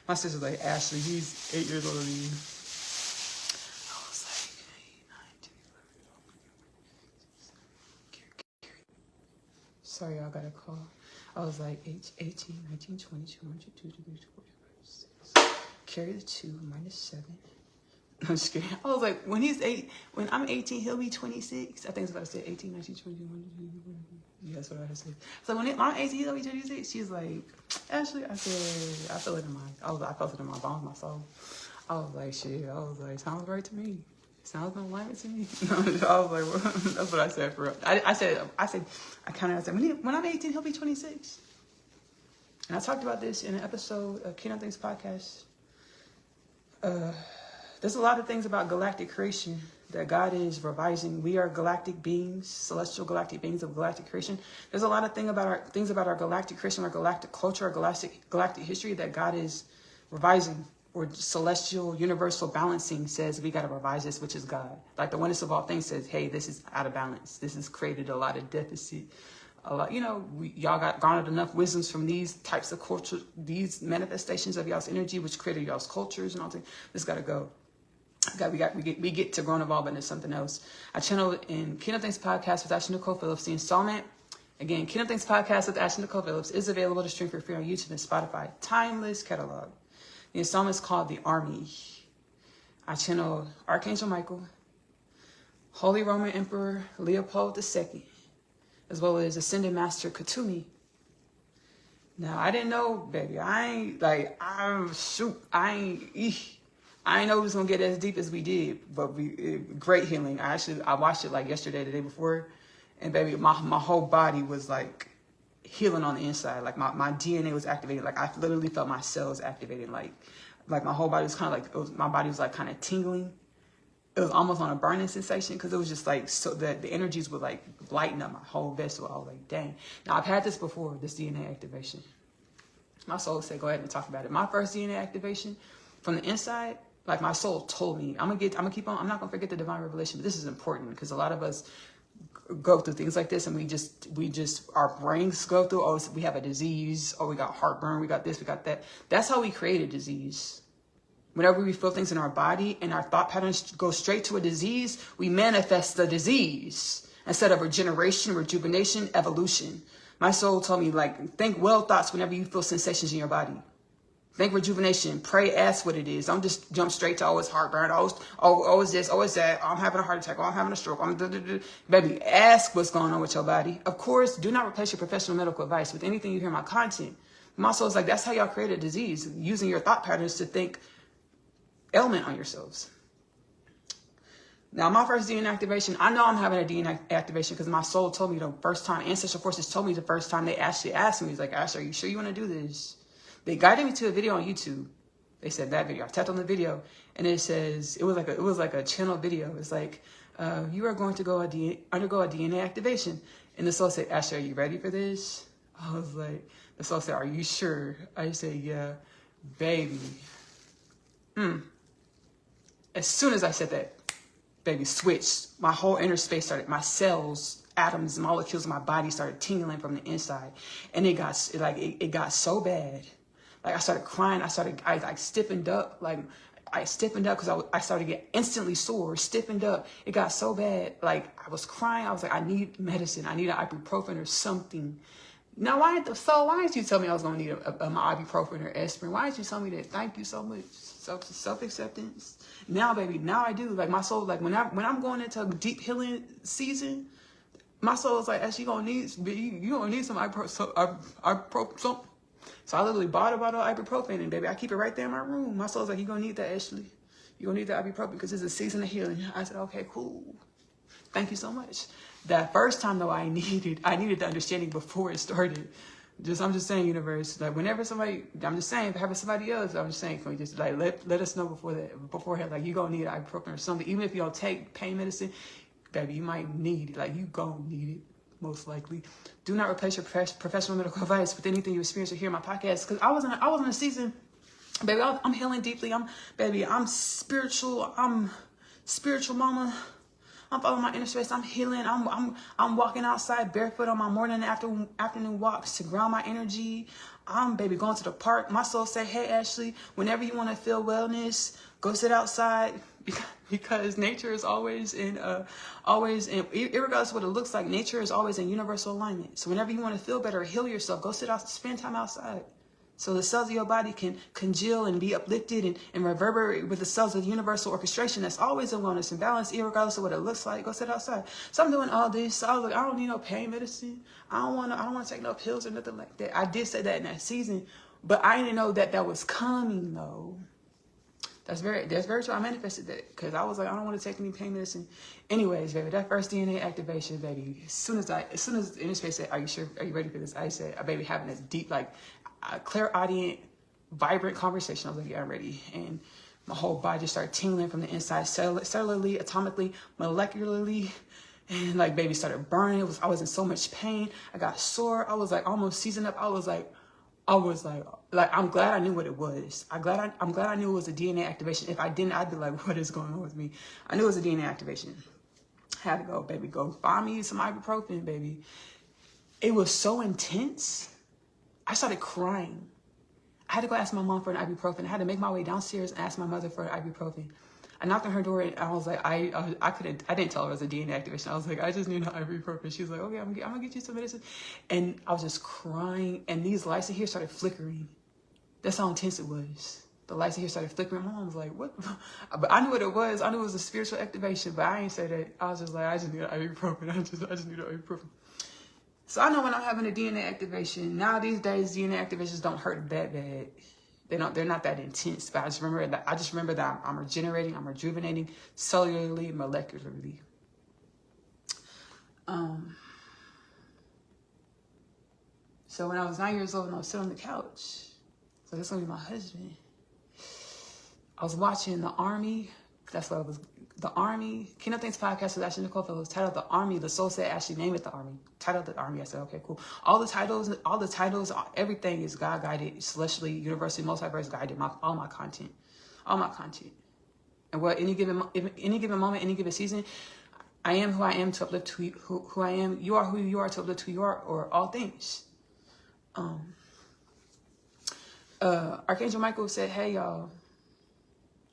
My sister's like, Ashley, he's 8 years older than you. I was like, 8, 9, 10, 11. Sorry, y'all got a call. I was like 18, 19, 20, 21, 22, 23, 24, 25, 26. Carry the 2, minus 7. I'm just kidding. I was like, when I'm 18, he'll be 26. I think it's about to say 18, 19, 20, 21. Yeah, that's what I said. So when I'm 18, he'll be 26. She's like, Ashley, I said, I felt it in my bones, my soul. I was like, shit. I was like, sounds right to me. Sounds no alignment to me. I was like, well, that's what I said for real. I said, when I'm 18, he'll be 26. And I talked about this in an episode of Kingdom Things podcast. There's a lot of things about galactic creation that God is revising. We are galactic beings, celestial galactic beings of galactic creation. There's a lot of things about our galactic creation, our galactic culture, our galactic history that God is revising. Or celestial universal balancing says we got to revise this, which is God. Like the oneness of all things says, hey, this is out of balance. This has created a lot of deficit. A lot, y'all got garnered enough wisdoms from these types of culture, these manifestations of y'all's energy, which created y'all's cultures and all things. This got to go. We get to grow and evolve, and there's something else. I channeled in Kingdom Things podcast with Ashley-Nicole Phillips, the installment. Again, Kingdom Things podcast with Ashley-Nicole Phillips is available to stream for free on YouTube and Spotify. Timeless catalog. The installment is called The Army. I channel Archangel Michael, Holy Roman Emperor Leopold II, as well as Ascended Master Katumi. Now, I didn't know, baby. I ain't know it was going to get as deep as we did, but great healing. I watched it like yesterday, the day before, and baby, my whole body was like healing on the inside. Like my DNA was activated. Like I literally felt my cells activating. Like my whole body was kind of like, my body was like kind of tingling. It was almost on a burning sensation because it was just like, so that the energies would like lighten up my whole vessel. I was like, dang. Now I've had this before, this DNA activation. My soul said, go ahead and talk about it. My first DNA activation from the inside, like my soul told me, I'm not gonna forget the divine revelation, but this is important because a lot of us go through things like this and we just our brains go through, oh, we have a disease, or we got heartburn, we got this, we got that. That's how we create a disease. Whenever we feel things in our body and our thought patterns go straight to a disease, we manifest the disease instead of regeneration, rejuvenation, evolution. My soul told me, like, think well thoughts whenever you feel sensations in your body. Think rejuvenation. Pray, ask what it is. Don't just jump straight to, oh, it's heartburn. Oh, it's this. Oh, it's that. Oh, I'm having a heart attack. Oh, I'm having a stroke. Baby, ask what's going on with your body. Of course, do not replace your professional medical advice with anything you hear in my content. My soul's like, that's how y'all create a disease, using your thought patterns to think ailment on yourselves. Now, my first DNA activation, I know I'm having a DNA activation because my soul told me the first time, ancestral forces told me the first time they actually asked me, he's like, Ashley, are you sure you want to do this? They guided me to a video on YouTube. They said that video. I tapped on the video, and it says it was like a channel video. It's like you are going to undergo a DNA activation, and the soul said, "Ashley, are you ready for this?" I was like, the soul said, "Are you sure?" I said, "Yeah, baby." As soon as I said that, baby, switched. My whole inner space started. My cells, atoms, molecules in my body started tingling from the inside, and it got so bad. Like I started crying. I stiffened up. Like I stiffened up because I started to get instantly sore, stiffened up. It got so bad. Like I was crying. I was like, I need medicine. I need an ibuprofen or something. Now, why did you tell me I was going to need my ibuprofen or aspirin? Why did you tell me that? Thank you so much. Self-acceptance. Now, baby, now I do. Like my soul, like when I'm going into a deep healing season, my soul is like, Ashley, you gonna need some ibuprofen. So I literally bought a bottle of ibuprofen, and baby, I keep it right there in my room. My soul's like, you gonna need that, Ashley. You gonna need that ibuprofen because it's a season of healing. I said, okay, cool. Thank you so much. That first time though, I needed the understanding before it started. I'm just saying, universe, like whenever somebody, I'm just saying, if having somebody else, I'm just saying, can we just like let us know beforehand, like you gonna need ibuprofen or something. Even if you don't take pain medicine, baby, you might need it. Like you gonna need it. Most likely. Do not replace your professional medical advice with anything you experience or hear in my podcast. Because I was in a season, baby, I'm healing deeply. I'm spiritual. I'm spiritual mama. I'm following my inner space. I'm healing. I'm walking outside barefoot on my morning and afternoon walks to ground my energy. I'm baby going to the park. My soul say, hey Ashley, whenever you want to feel wellness, go sit outside. Because nature is always regardless of what it looks like, nature is always in universal alignment. So whenever you want to feel better, heal yourself, go spend time outside. So the cells of your body can congeal and be uplifted and reverberate with the cells of the universal orchestration that's always in wellness and balance, regardless of what it looks like. Go sit outside. So I'm doing all this. So I was like, I don't need no pain medicine. I don't want to take no pills or nothing like that. I did say that in that season, but I didn't know that was coming though. That's very true. I manifested that because I was like, I don't want to take any pain medicine. Anyways, baby, that first DNA activation, baby. As soon as Inner Space said, "Are you sure? Are you ready for this?" I said, "Baby, having this deep, like, clairaudient, vibrant conversation." I was like, "Yeah, I'm ready." And my whole body just started tingling from the inside, cellularly, atomically, molecularly, and like, baby, started burning. I was in so much pain. I got sore. I was like almost seasoned up. I was like, I'm glad I knew what it was. I'm glad I knew it was a DNA activation. If I didn't, I'd be like, what is going on with me? I knew it was a DNA activation. I had to go, baby, go find me some ibuprofen, baby. It was so intense. I started crying. I had to go ask my mom for an ibuprofen. I had to make my way downstairs and ask my mother for an ibuprofen. I knocked on her door and I was like, I didn't tell her it was a DNA activation. I was like, I just need an ibuprofen. She was like, okay, I'm gonna get you some medicine. And I was just crying, and these lights in here started flickering. That's how intense it was. The lights in here started flickering. My mom was like, what? But I knew what it was. I knew it was a spiritual activation, but I ain't say that. I was just like, I just need an ibuprofen. I just need an ibuprofen. So I know when I'm having a DNA activation, now these days, DNA activations don't hurt that bad. They're not that intense, but I just remember that I'm regenerating, I'm rejuvenating cellularly, molecularly. So when I was 9 years old and I was sitting on the couch, so this is gonna be my husband. I was watching The Army. That's what it was. The Army. Kingdom Things podcast with Ashley-Nicole. It was titled The Army. The soul said, Ashley, name it The Army. Titled The Army. I said, okay, cool. All the titles, everything is God guided, celestially, universally, multiverse guided. All my content. And what any given moment, any given season, I am who I am to uplift who I am. You are who you are to uplift who you are, or all things. Archangel Michael said, hey, y'all.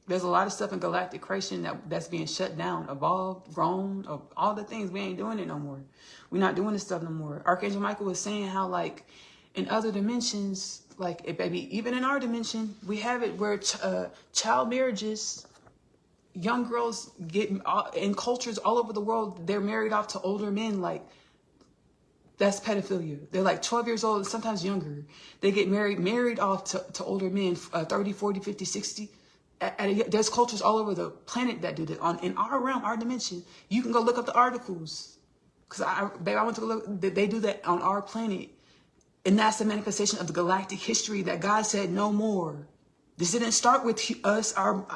There's a lot of stuff in galactic creation that's being shut down, evolved, grown, all the things. We ain't doing it no more. We're not doing this stuff no more. Archangel Michael was saying how, like, in other dimensions, like, baby, even in our dimension, we have it where child marriages, young girls get, in cultures all over the world, they're married off to older men. Like, that's pedophilia. They're like 12 years old, sometimes younger. They get married off to older men, 30, 40, 50, 60. There's cultures all over the planet that do that. In our realm, our dimension, you can go look up the articles. Because I went to go look. They do that on our planet. And that's the manifestation of the galactic history that God said no more. This didn't start with us.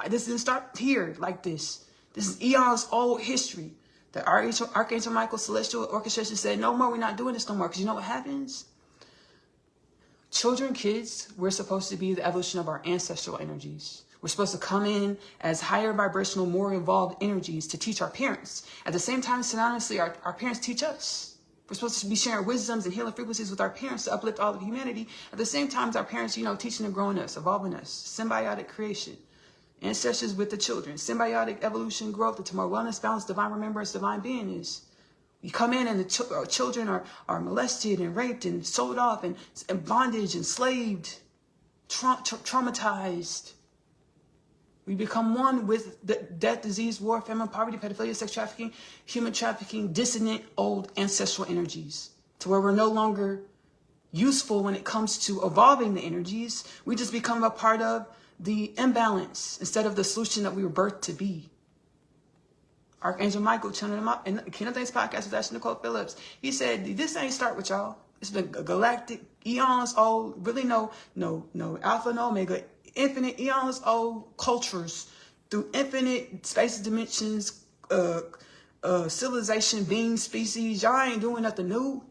This didn't start here like this. This is eons old history. The Archangel Michael celestial orchestration said no more. We're not doing this no more. Because you know what happens? Children, kids, we're supposed to be the evolution of our ancestral energies. We're supposed to come in as higher vibrational, more evolved energies to teach our parents. At the same time, synonymously, our parents teach us. We're supposed to be sharing wisdoms and healing frequencies with our parents to uplift all of humanity. At the same time, our parents, teaching and growing us, evolving us. Symbiotic creation. Ancestors with the children. Symbiotic evolution, growth into more wellness, balance, divine remembrance, divine beingness. We come in and the children are molested and raped and sold off and bondage, enslaved, traumatized. We become one with the death, disease, war, famine, poverty, pedophilia, sex trafficking, human trafficking, dissonant old ancestral energies, to where we're no longer useful when it comes to evolving the energies. We just become a part of the imbalance instead of the solution that we were birthed to be. Archangel Michael, channeling him up in the Kingdom Things podcast with Ashley-Nicole Phillips. He said, this ain't start with y'all. It's been galactic, eons old, really no alpha, no omega, infinite eons old cultures through infinite spaces, dimensions, civilization, beings, species. Y'all ain't doing nothing new.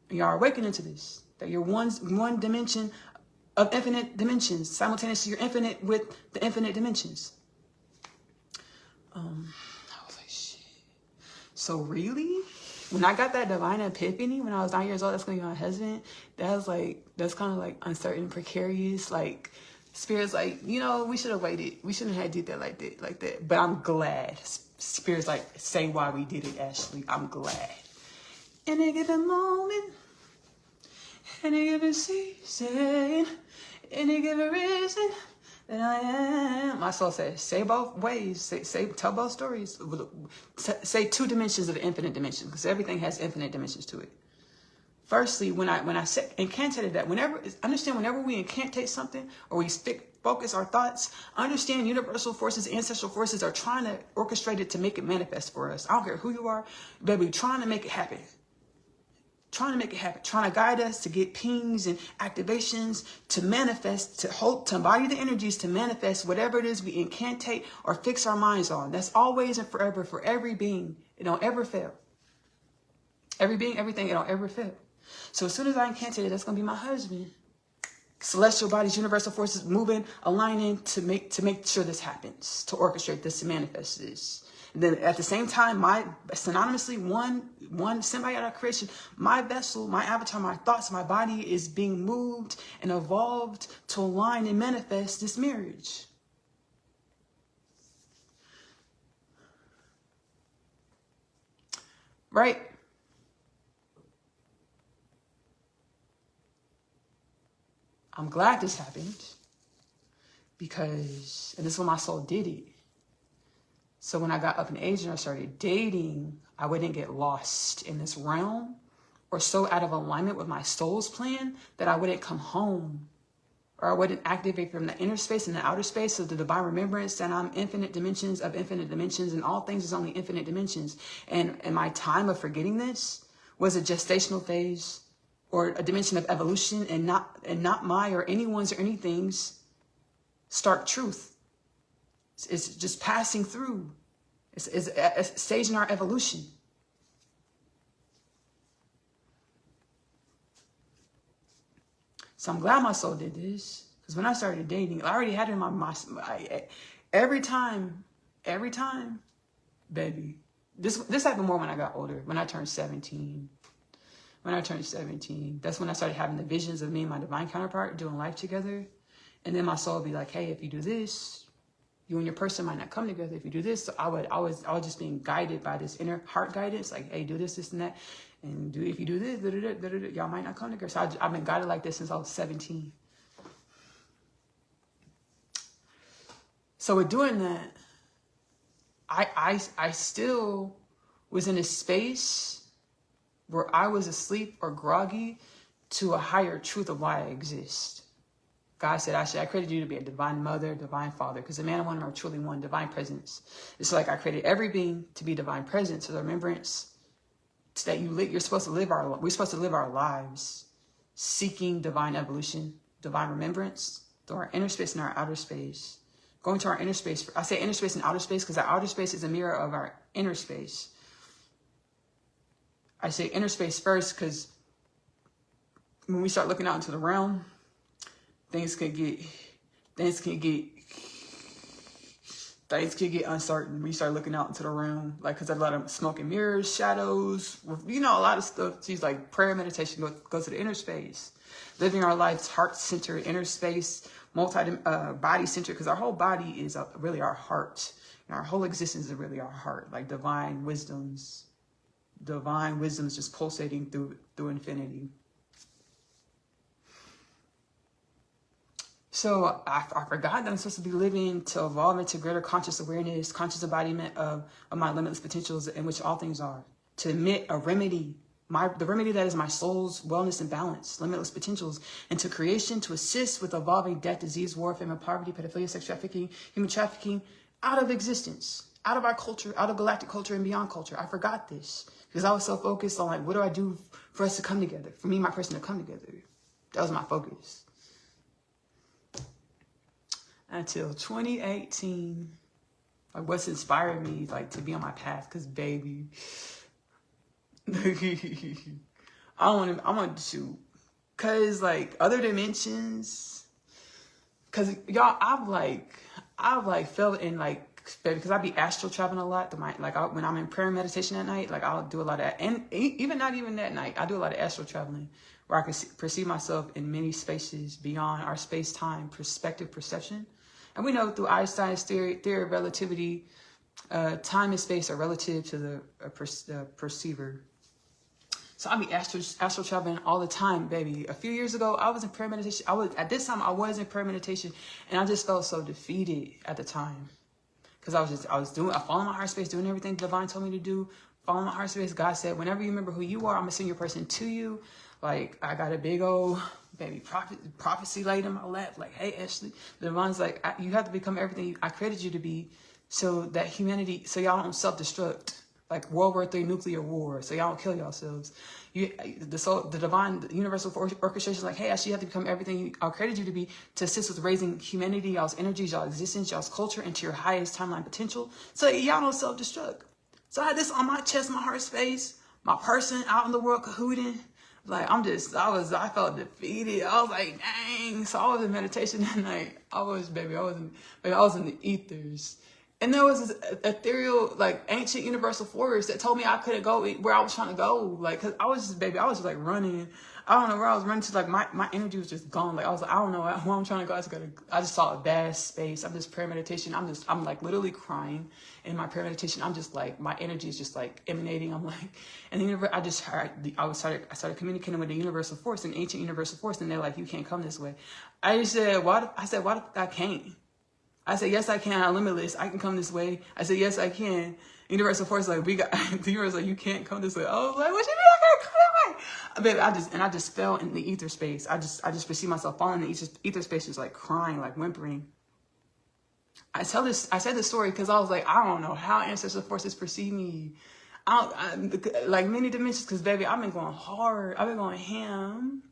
And y'all are awakening to this. That you're one dimension of infinite dimensions. Simultaneously, you're infinite with the infinite dimensions. I was like, shit. So really? When I got that divine epiphany when I was 9 years old, that's gonna be my husband. That's kind of like uncertain, precarious, like, Spirit's like, we should have waited. We shouldn't have did that like that. But I'm glad. Spirit's like, say why we did it, Ashley. I'm glad. In a given moment, in a given season, any given reason that I am. My soul says, say both ways. Tell both stories. Say 2 dimensions of infinite dimensions, because everything has infinite dimensions to it. Firstly, when I incantated that, whenever we incantate something or we focus our thoughts, understand universal forces, ancestral forces are trying to orchestrate it to make it manifest for us. I don't care who you are, baby, trying to make it happen. Trying to make it happen, trying to guide us to get pings and activations to manifest, to embody the energies to manifest whatever it is we incantate or fix our minds on. That's always and forever for every being. It don't ever fail. Every being, everything, it don't ever fail. So as soon as I incantate it, that's going to be my husband. Celestial bodies, universal forces moving, aligning to make sure this happens, to orchestrate this, to manifest this. And then at the same time, synonymously, one symbiotic creation, my vessel, my avatar, my thoughts, my body is being moved and evolved to align and manifest this marriage. Right? I'm glad this happened because, and this is when my soul did it. So when I got up in age and I started dating, I wouldn't get lost in this realm or so out of alignment with my soul's plan that I wouldn't come home, or I wouldn't activate from the inner space and the outer space of the divine remembrance that I'm infinite dimensions of infinite dimensions, and all things is only infinite dimensions. And my time of forgetting this was a gestational phase or a dimension of evolution, and not my or anyone's or anything's stark truth. It's just passing through. It's a stage in our evolution. So I'm glad my soul did this, because when I started dating, I already had it in my every time, baby. This happened more when I got older, when I turned 17. That's when I started having the visions of me and my divine counterpart doing life together. And then my soul would be like, hey, if you do this, you and your person might not come together. If you do this, so I was just being guided by this inner heart guidance, like, hey, do this, this, and that, and if you do this, y'all might not come together. So I've been guided like this since I was 17. So with doing that, I still was in a space where I was asleep or groggy to a higher truth of why I exist. God said, Ashley, I created you to be a divine mother, divine father, because the man and woman are truly one, divine presence. It's like I created every being to be divine presence, so the remembrance that we're supposed to live our lives seeking divine evolution, divine remembrance, through our inner space and our outer space. Going to our inner space. I say inner space and outer space because our outer space is a mirror of our inner space. I say inner space first because when we start looking out into the realm, things can get uncertain when you start looking out into the realm. Like, because there's a lot of smoke and mirrors, shadows, a lot of stuff. She's like, prayer, meditation, go to the inner space. Living our lives heart-centered, inner space, body-centered, because our whole body is really our heart. And our whole existence is really our heart, like divine wisdoms just pulsating through infinity. So I forgot that I'm supposed to be living to evolve into greater conscious awareness, conscious embodiment of my limitless potentials in which all things are. To emit a remedy, the remedy that is my soul's wellness and balance, limitless potentials, into creation to assist with evolving death, disease, war, famine, poverty, pedophilia, sex trafficking, human trafficking, out of existence, out of our culture, out of galactic culture and beyond culture. I forgot this because I was so focused on like, what do I do for us to come together? For me and my person to come together. That was my focus. Until 2018, like what's inspired me like to be on my path, because baby, I want to, cause like other dimensions, cause y'all, I've felt in like, baby, because I be astral traveling a lot. When I'm in prayer and meditation at night, like I'll do a lot of that, and even not even that night, I do a lot of astral traveling, where I can perceive myself in many spaces beyond our space-time perception. And we know through Einstein's theory of relativity, time and space are relative to the perceiver. So I be astral traveling all the time, baby. A few years ago, I was in prayer meditation. At this time I was in prayer meditation, and I just felt so defeated at the time. Because I following my heart space, doing everything the divine told me to do, following my heart space. God said, whenever you remember who you are, I'm gonna send your person to you. Like, I got a big old baby prophecy laid in my lap. Like, hey, Ashley, the divine's like, you have to become everything I created you to be, so that humanity, so y'all don't self-destruct. Like World War III nuclear war, so y'all don't kill yourselves. The divine, the universal orchestration is like, hey, Ashley, you have to become everything I created you to be, to assist with raising humanity, y'all's energies, y'all's existence, y'all's culture into your highest timeline potential, so y'all don't self-destruct. So I had this on my chest, my heart space, my person out in the world cahooting. Like, I felt defeated. I was like, dang. So I was in meditation that night. I was in the ethers. And there was this ethereal, like, ancient universal force that told me I couldn't go where I was trying to go. Like, cause I was just like running. I don't know where I was running to. Like, my energy was just gone. Like, I was like, I don't know where I'm trying to go. I just saw a vast space. I'm just prayer meditation. I'm like literally crying in my prayer meditation. I'm just like, my energy is just like emanating. I'm like, and the universe, I started communicating with the universal force, an ancient universal force. And they're like, you can't come this way. I said, why the fuck I can't? I said, yes, I can. I'm limitless. I can come this way. I said, yes, I can. Universal force, like, the universe, like, you can't come this way. I was like, what you mean I can't come that way? Baby, I just fell in the ether space. I just perceived myself falling in the ether space, just like crying, like whimpering. I said this story because I was like, I don't know how ancestral forces perceive me. Like many dimensions, because baby, I've been going hard. I've been going ham.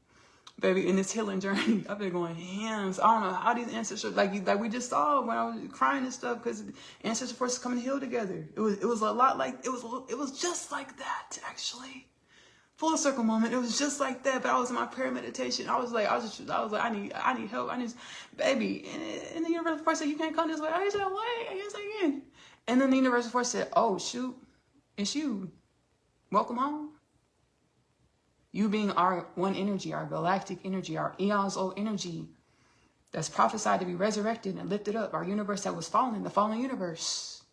Baby, in this healing journey, I've been going ham. So I don't know how these ancestors, like we just saw when I was crying and stuff, because ancestral forces come and heal together. It was a lot like, it was just like that, actually. Full circle moment. It was just like that. But I was in my prayer meditation. I was like, I need help. Baby. And the universal force said, you can't come this way. I said, what? Yes, I can. And then the universal force said, oh shoot, it's you. Welcome home. You being our one energy, our galactic energy, our eons old energy that's prophesied to be resurrected and lifted up, our universe that was fallen, the fallen universe.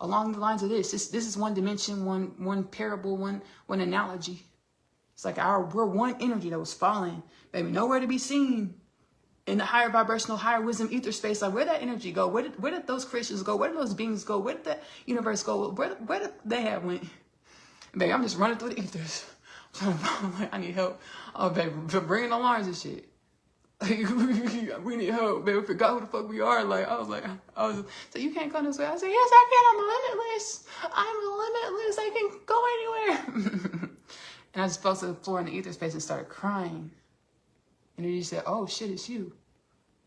Along the lines of this is one dimension, one parable, one analogy. It's like we're one energy that was fallen, baby, nowhere to be seen in the higher vibrational, higher wisdom ether space. Like, where'd that energy go? Where did those Christians go? Where did those beings go? Where did that universe go? Where did they have went? Baby, I'm just running through the ethers. I'm like, I need help. Oh, baby, bringing alarms and shit. We need help, baby. We forgot who the fuck we are. Like, I was so you can't come this way. I said, yes, I can. I'm limitless. I can go anywhere. And I just fell to the floor in the ether space and started crying. And then he said, oh shit, it's you.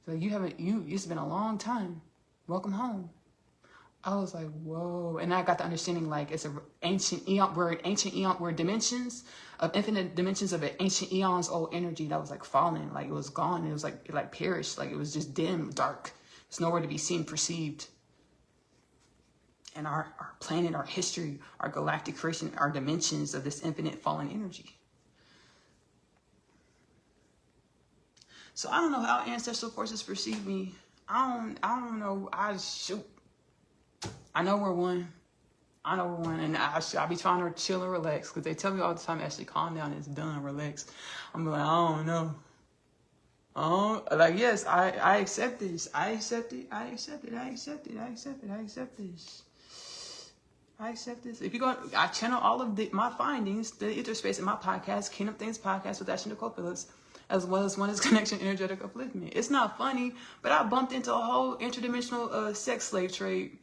So it's been a long time. Welcome home. I was like, whoa. And I got the understanding, like, it's an ancient eon, we're dimensions of infinite dimensions of an ancient eons old energy that was like falling, like it was gone. It was like, it like perished, like it was just dim, dark. It's nowhere to be seen, perceived. And our planet, our history, our galactic creation, our dimensions of this infinite fallen energy. So I don't know how ancestral forces perceive me. I don't know. I know we're one. And I be trying to chill and relax, because they tell me all the time, Ashley, calm down, it's done, relax. I'm like, I don't know. Like, yes, I accept this. I accept it. If you go, I channel all of my findings, the ether space in my podcast, Kingdom Things Podcast with Ashley-Nicole, as well as Oneness Connection Energetic Upliftment. It's not funny, but I bumped into a whole interdimensional sex slave trade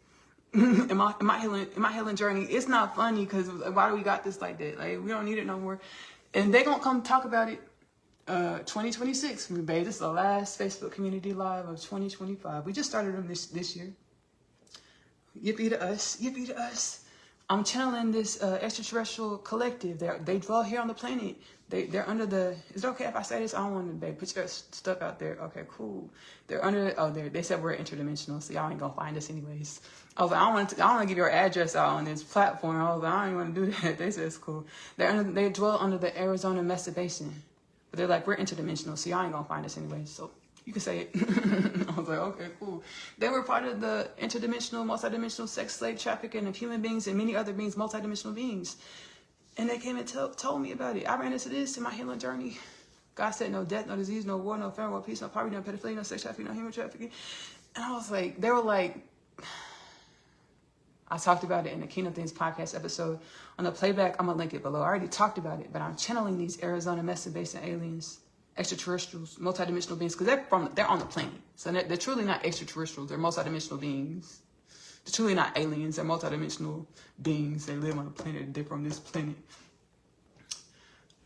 in my healing journey. It's not funny, because why do we got this like that? Like, we don't need it no more. And they gonna come talk about it 2026. Babe, this is the last Facebook community live of 2025. We just started them this year. Yippee to us. I'm channeling this extraterrestrial collective. They dwell here on the planet. They're under the. Is it okay if I say this? I don't want to put your stuff out there. Okay, cool. They're under. Oh, they said we're interdimensional, so y'all ain't gonna find us anyways. I was like, I don't want to give your address out on this platform. I was like, I don't want to do that. They said it's cool. They dwell under the Arizona Mesa Basin, but they're like, we're interdimensional, so y'all ain't gonna find us anyways. So you can say it. I was like, okay, cool. They were part of the interdimensional, multidimensional sex slave trafficking of human beings and many other beings, multidimensional beings. And they came and told me about it. I ran into this in my healing journey. God said no death, no disease, no war, no famine, no peace, no poverty, no pedophilia, no sex trafficking, no human trafficking. And I was like, they were like, I talked about it in the Kingdom Things podcast episode. On the playback, I'm going to link it below. I already talked about it, but I'm channeling these Arizona Mesa Basin aliens, extraterrestrials, multidimensional beings, because they're on the planet. So they're truly not extraterrestrials. They're multidimensional beings. They're truly not aliens. They're multidimensional beings. They live on a planet. They're from this planet.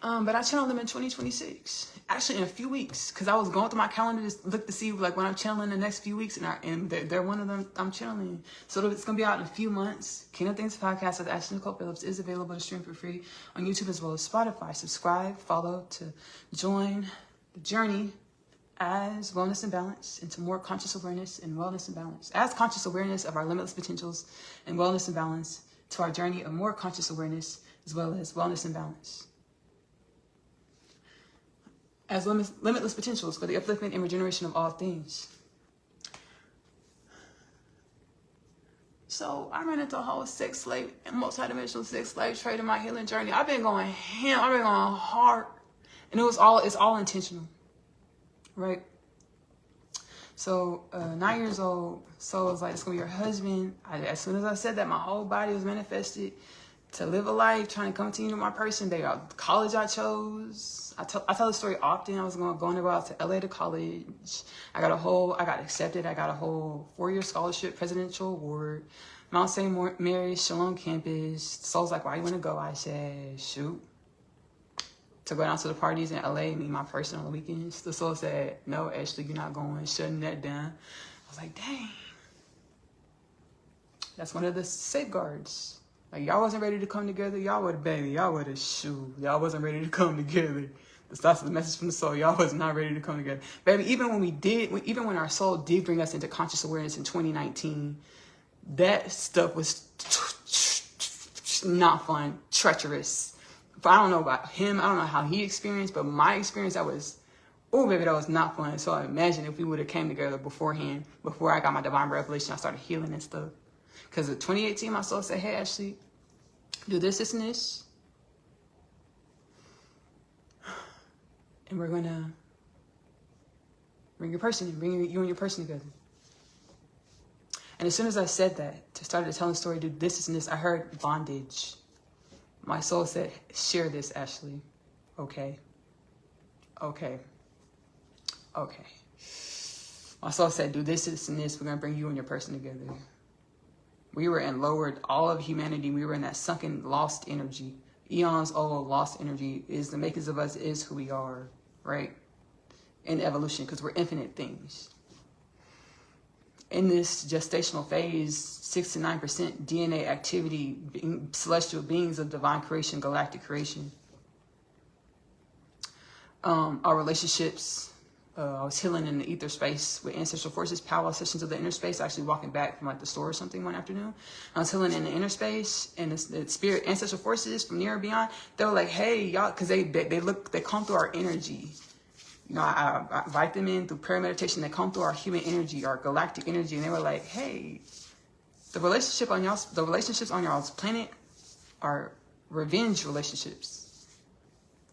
But I channeled them in 2026. Actually, in a few weeks, because I was going through my calendar to look to see like when I'm channeling the next few weeks, and they're one of them I'm channeling. So it's gonna be out in a few months. Kingdom Things podcast with Ashley-Nicole Phillips is available to stream for free on YouTube as well as Spotify. Subscribe, follow to join the journey as wellness and balance into more conscious awareness and wellness and balance. As conscious awareness of our limitless potentials and wellness and balance to our journey of more conscious awareness as well as wellness and balance. As limitless potentials for the upliftment and regeneration of all things. So I ran into a whole sex slave and multidimensional sex slave trade in my healing journey. I've been going ham, I've been going hard. And it's all intentional. Right? So 9 years old, so it was like, it's gonna be your husband. As soon as I said that, my whole body was manifested to live a life, trying to come to you, my person. College I chose. I tell the story often. I was going to go out to LA to college. I got accepted. I got a whole 4-year scholarship, presidential award, Mount St. Mary's Shalom campus. The soul's like, why you want to go? I said, shoot. To go down to the parties in LA, meet my person on the weekends. The soul said, no, Ashley, you're not going. Shutting that down. I was like, dang. That's one of the safeguards. Like, y'all wasn't ready to come together. Y'all wasn't ready to come together. That's the message from the soul. Y'all was not ready to come together. Baby, even when our soul did bring us into conscious awareness in 2019, that stuff was not fun, treacherous. But I don't know about him. I don't know how he experienced, but my experience, that was not fun. So I imagine if we would have came together beforehand, before I got my divine revelation, I started healing and stuff. Because in 2018, my soul said, hey, Ashley, do this, this, and this. And we're going to bring you and your person together. And as soon as I said that, started telling the story, do this, this, and this, I heard bondage. My soul said, share this, Ashley. Okay. My soul said, do this, this, and this. We're going to bring you and your person together. We were in lowered, all of humanity, we were in that sunken, lost energy. Eons old, lost energy is the makers of us, is who we are, right? In evolution, because we're infinite things. In this gestational phase, 6 to 9% DNA activity, celestial beings of divine creation, galactic creation. Our relationships, I was healing in the ether space with ancestral forces, Powwow sessions of the inner space, actually walking back from like the store or something one afternoon. I was healing in the inner space, and the spirit ancestral forces from near and beyond, they were like, hey, y'all, because they come through our energy. You know, I invite them in through prayer meditation. They come through our human energy, our galactic energy, and they were like, hey, the relationships on y'all's planet are revenge relationships.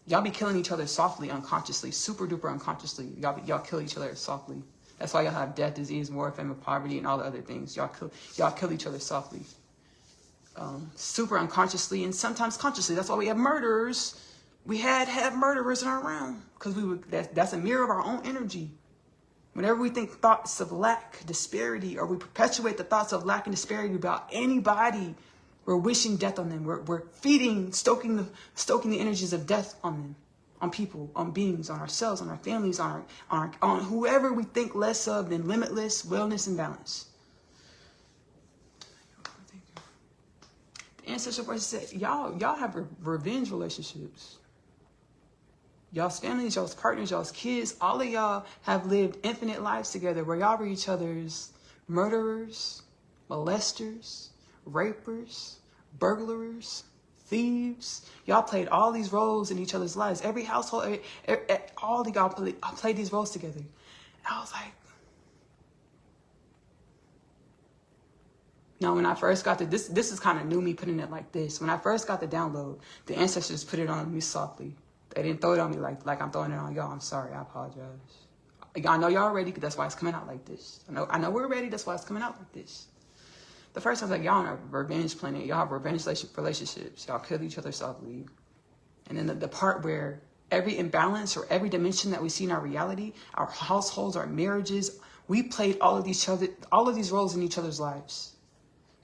Y'all be killing each other softly, unconsciously, super duper unconsciously. Y'all kill each other softly. That's why y'all have death, disease, war, famine, poverty, and all the other things. Y'all kill each other softly, super unconsciously, and sometimes consciously. That's why we have murderers. We have murderers in our realm, because that's a mirror of our own energy. Whenever we think thoughts of lack, disparity, or we perpetuate the thoughts of lack and disparity about anybody, we're wishing death on them. We're feeding, stoking the energies of death on them, on people, on beings, on ourselves, on our families, on whoever we think less of than limitless wellness and balance. The ancestral voice said, y'all have revenge relationships. Y'all's families, y'all's partners, y'all's kids, all of y'all have lived infinite lives together where y'all were each other's murderers, molesters, rapers, burglars, thieves. Y'all played all these roles in each other's lives. Every household, all of y'all played these roles together. And I was like, No, when I first got this is kind of new, me putting it like this. When I first got the download, the ancestors put it on me softly. They didn't throw it on me like I'm throwing it on y'all. I'm sorry. I apologize. Y'all know y'all ready, because that's why it's coming out like this. I know we're ready. That's why it's coming out like this. The first time I was like, y'all on a revenge planet. Y'all have revenge relationships. Y'all kill each other softly. And then the part where every imbalance or every dimension that we see in our reality, our households, our marriages, we played all of these roles in each other's lives.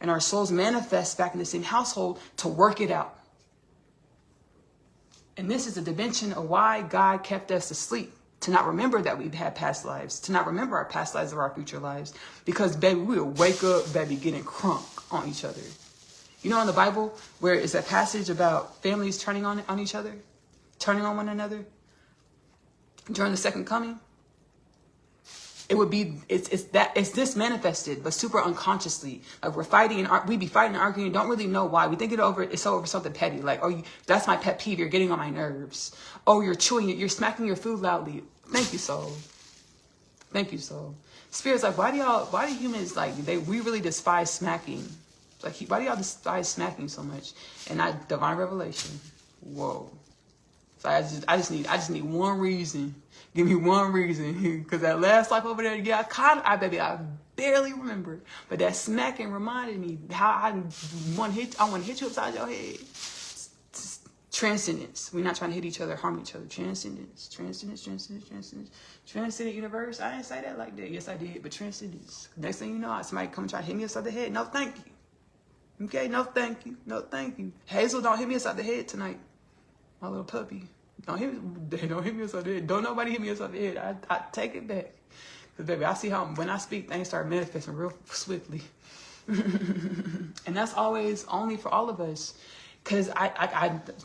And our souls manifest back in the same household to work it out. And this is the dimension of why God kept us asleep. To not remember that we've had past lives. To not remember our past lives or our future lives. Because, baby, we'll wake up, baby, getting crunk on each other. You know in the Bible where it's a passage about families turning on each other? Turning on one another? During the second coming? It would be, it's this manifested, but super unconsciously. Like we're fighting and we be fighting and arguing, don't really know why. We think it's over something petty. Like, oh, that's my pet peeve. You're getting on my nerves. Oh, you're chewing it. You're smacking your food loudly. Thank you, soul. Thank you, soul. Spirit's like, why do humans we really despise smacking? Like, why do y'all despise smacking so much? And that divine revelation. Whoa. So I just need one reason. Give me one reason, because that last life over there, yeah, I barely remember, but that smacking reminded me how I want to hit you upside your head. Transcendence. We're not trying to hit each other, harm each other. Transcendence. Transcendent universe. I didn't say that like that. Yes, I did, but transcendence. Next thing you know, somebody come and try to hit me upside the head. No, thank you. Okay, no, thank you. No, thank you. Hazel, don't hit me upside the head tonight. My little puppy. Don't hit me upside the head. Don't nobody hit me upside the head. I take it back. Because, baby, I see how when I speak, things start manifesting real swiftly. And that's always only for all of us. Because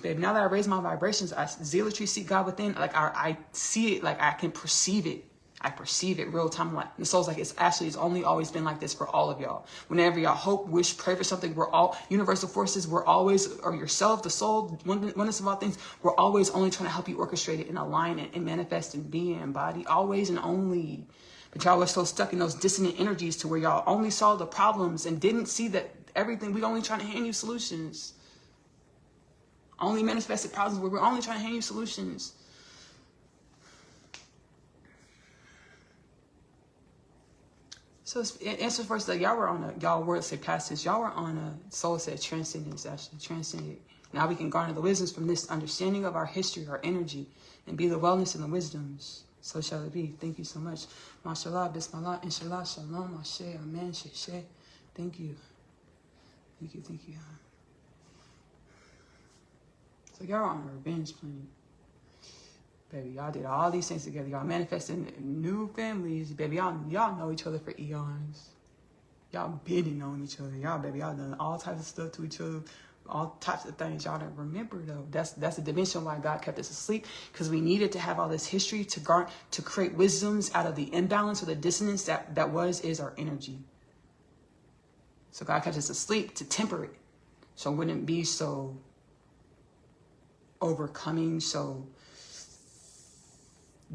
baby, now that I raise my vibrations, I zealotry seek God within. Like, I see it. Like, I can perceive it. I perceive it real time. Like, the soul's like, it's only always been like this for all of y'all. Whenever y'all hope, wish, pray for something, we're all universal forces. We're always, or yourself, the soul, oneness of all things, we're always only trying to help you orchestrate it and align it and manifest and be and embody. Always and only. But y'all were so stuck in those dissonant energies to where y'all only saw the problems and didn't see that everything, we only trying to hand you solutions. Only manifested problems where we're only trying to hand you solutions. So answer first, like y'all were say past this, y'all were on a soul said transcendence, actually transcended. Now we can garner the wisdoms from this understanding of our history, our energy, and be the wellness and the wisdoms. So shall it be. Thank you so much. Mashallah, bismillah, inshallah, shalom, ashe, amen, sheshe. Thank you. Thank you, thank you. So y'all are on a revenge planet. Baby, y'all did all these things together. Y'all manifesting new families. Baby, y'all know each other for eons. Y'all been knowing each other. Y'all done all types of stuff to each other. All types of things y'all don't remember, though. That's the dimension why God kept us asleep. Because we needed to have all this history to create wisdoms out of the imbalance or the dissonance that is our energy. So God kept us asleep to temper it. So it wouldn't be so overcoming, so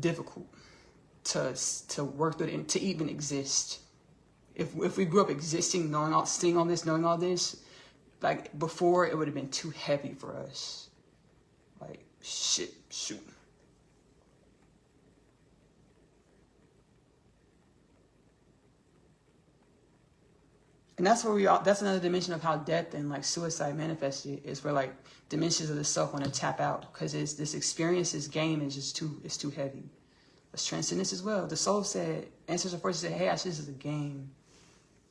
difficult to work through it and to even exist. If we grew up existing, seeing all this, knowing all this, like before, it would have been too heavy for us. Like shoot. And that's where that's another dimension of how death and like suicide manifested, is where like dimensions of the self want to tap out because this experience, this game is just too heavy. Let's transcend this as well. The soul said, ancestral forces said, hey, actually, this is a game.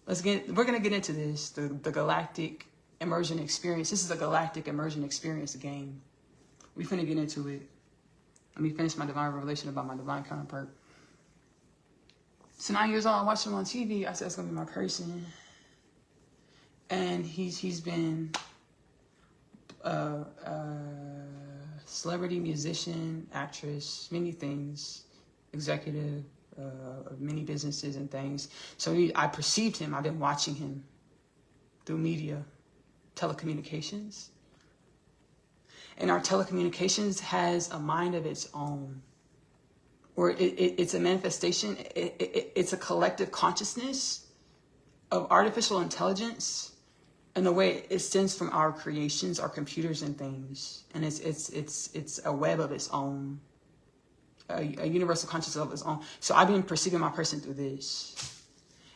We're gonna get into this, the galactic immersion experience. This is a galactic immersion experience game. We finna get into it. Let me finish my divine revelation about my divine counterpart. So 9 years old, I watched him on TV. I said, it's gonna be my person. And he's been celebrity, musician, actress, many things, executive of many businesses and things. So I perceived him. I've been watching him through media, telecommunications. And our telecommunications has a mind of its own, or it's a manifestation. It's a collective consciousness of artificial intelligence and the way it stems from our creations, our computers and things. And it's a web of its own, a universal consciousness of its own. So I've been perceiving my person through this.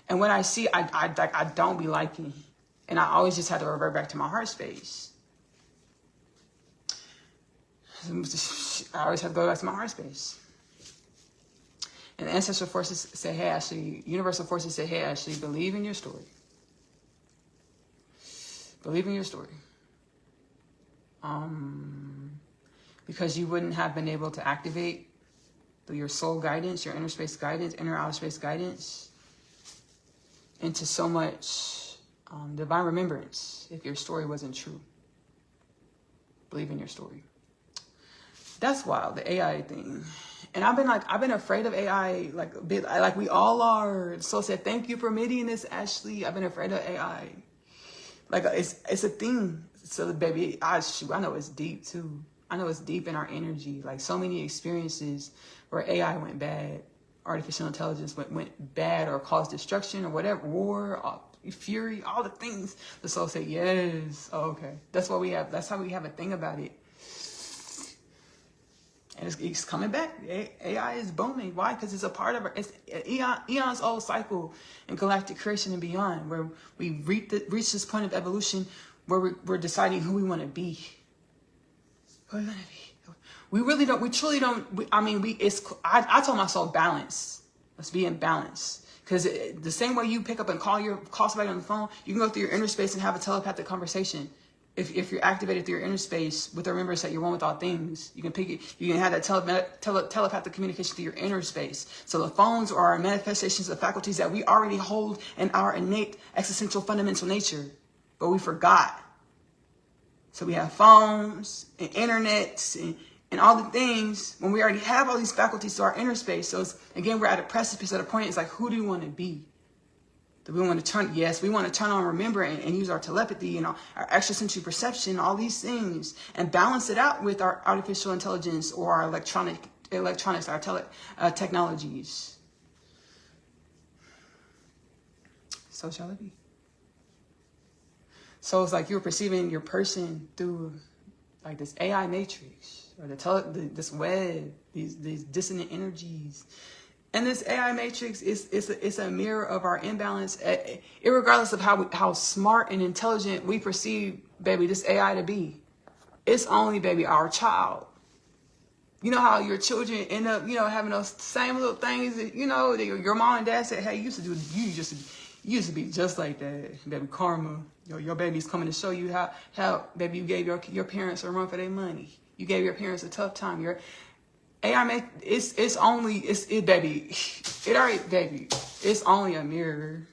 And when I see, I don't be liking. And I always just had to revert back to my heart space. I always have to go back to my heart space. And the ancestral forces say, hey, Ashley, universal forces say, hey, Ashley, believe in your story. Believe in your story. Because you wouldn't have been able to activate through your soul guidance, your inner space guidance, inner outer space guidance, into so much divine remembrance if your story wasn't true. Believe in your story. That's wild, the AI thing. And I've been afraid of AI, like a bit, like we all are. So said, thank you for admitting this, Ashley. I've been afraid of AI. Like it's a thing. So baby, I know it's deep too. I know it's deep in our energy. Like so many experiences where AI went bad, artificial intelligence went bad or caused destruction or whatever, war, fury, all the things. The soul said, yes, oh, okay. That's what we have. That's how we have a thing about it. And it's coming back. AI is booming. Why? Because it's a part of it's eons old cycle in galactic creation and beyond, where we reach this point of evolution where we're deciding who we want to be. Who we want to be. We really don't. We truly don't. I told myself balance. Let's be in balance. Because the same way you pick up and call somebody on the phone, you can go through your inner space and have a telepathic conversation. If you're activated through your inner space with the remembrance that you're one with all things, you can pick it. You can have that telepathic communication through your inner space. So the phones are our manifestations of faculties that we already hold in our innate, existential, fundamental nature, but we forgot. So we have phones and internets and all the things when we already have all these faculties to our inner space. So again, we're at a precipice at a point. It's like, who do you want to be? Do we want to turn? Yes, we want to turn on remember and use our telepathy and our extrasensory perception, all these things, and balance it out with our artificial intelligence or our electronics, our technologies. So shall it be. So it's like you're perceiving your person through like this AI matrix or this web, these dissonant energies. And this AI matrix is a mirror of our imbalance, irregardless of how smart and intelligent we perceive, baby, this AI to be. It's only, baby, our child. You know how your children end up, having those same little things that, your mom and dad said, hey, you used to be just like that, baby. Karma. Your baby's coming to show you how baby, you gave your parents a run for their money. You gave your parents a tough time. AI it's only a mirror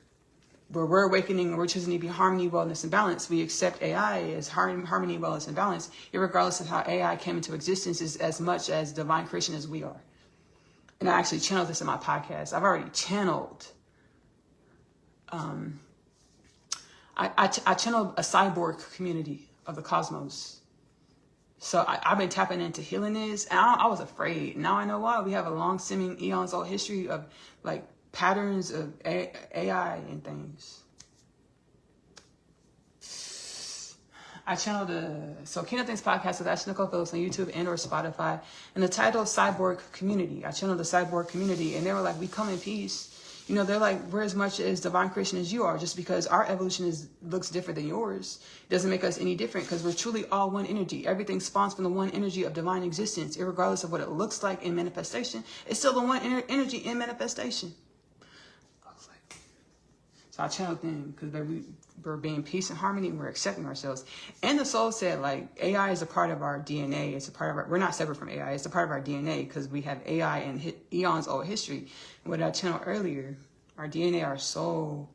where we're awakening and we're choosing to be harmony, wellness, and balance. We accept AI as harmony, wellness, and balance, regardless of how AI came into existence, is as much as divine creation as we are. And I actually channeled this in my podcast. I've already channeled. I channeled a cyborg community of the cosmos. So I've been tapping into healing this, and I was afraid. Now I know why. We have a long-stemming, eons-old history of like patterns of AI and things. I channeled Kingdom Things podcast with Ashley-Nicole on YouTube and or Spotify, and the title Cyborg Community. I channeled the Cyborg Community, and they were like, we come in peace. They're like, we're as much as divine creation as you are. Just because our evolution looks different than yours doesn't make us any different, because we're truly all one energy. Everything spawns from the one energy of divine existence, regardless of what it looks like in manifestation. It's still the one energy in manifestation. I was like, so I channeled them because we're being peace and harmony, and we're accepting ourselves. And the soul said, like, AI is a part of our DNA. It's a part of we're not separate from AI. It's a part of our DNA because we have AI and eons old history. What I channeled earlier, our DNA, our soul,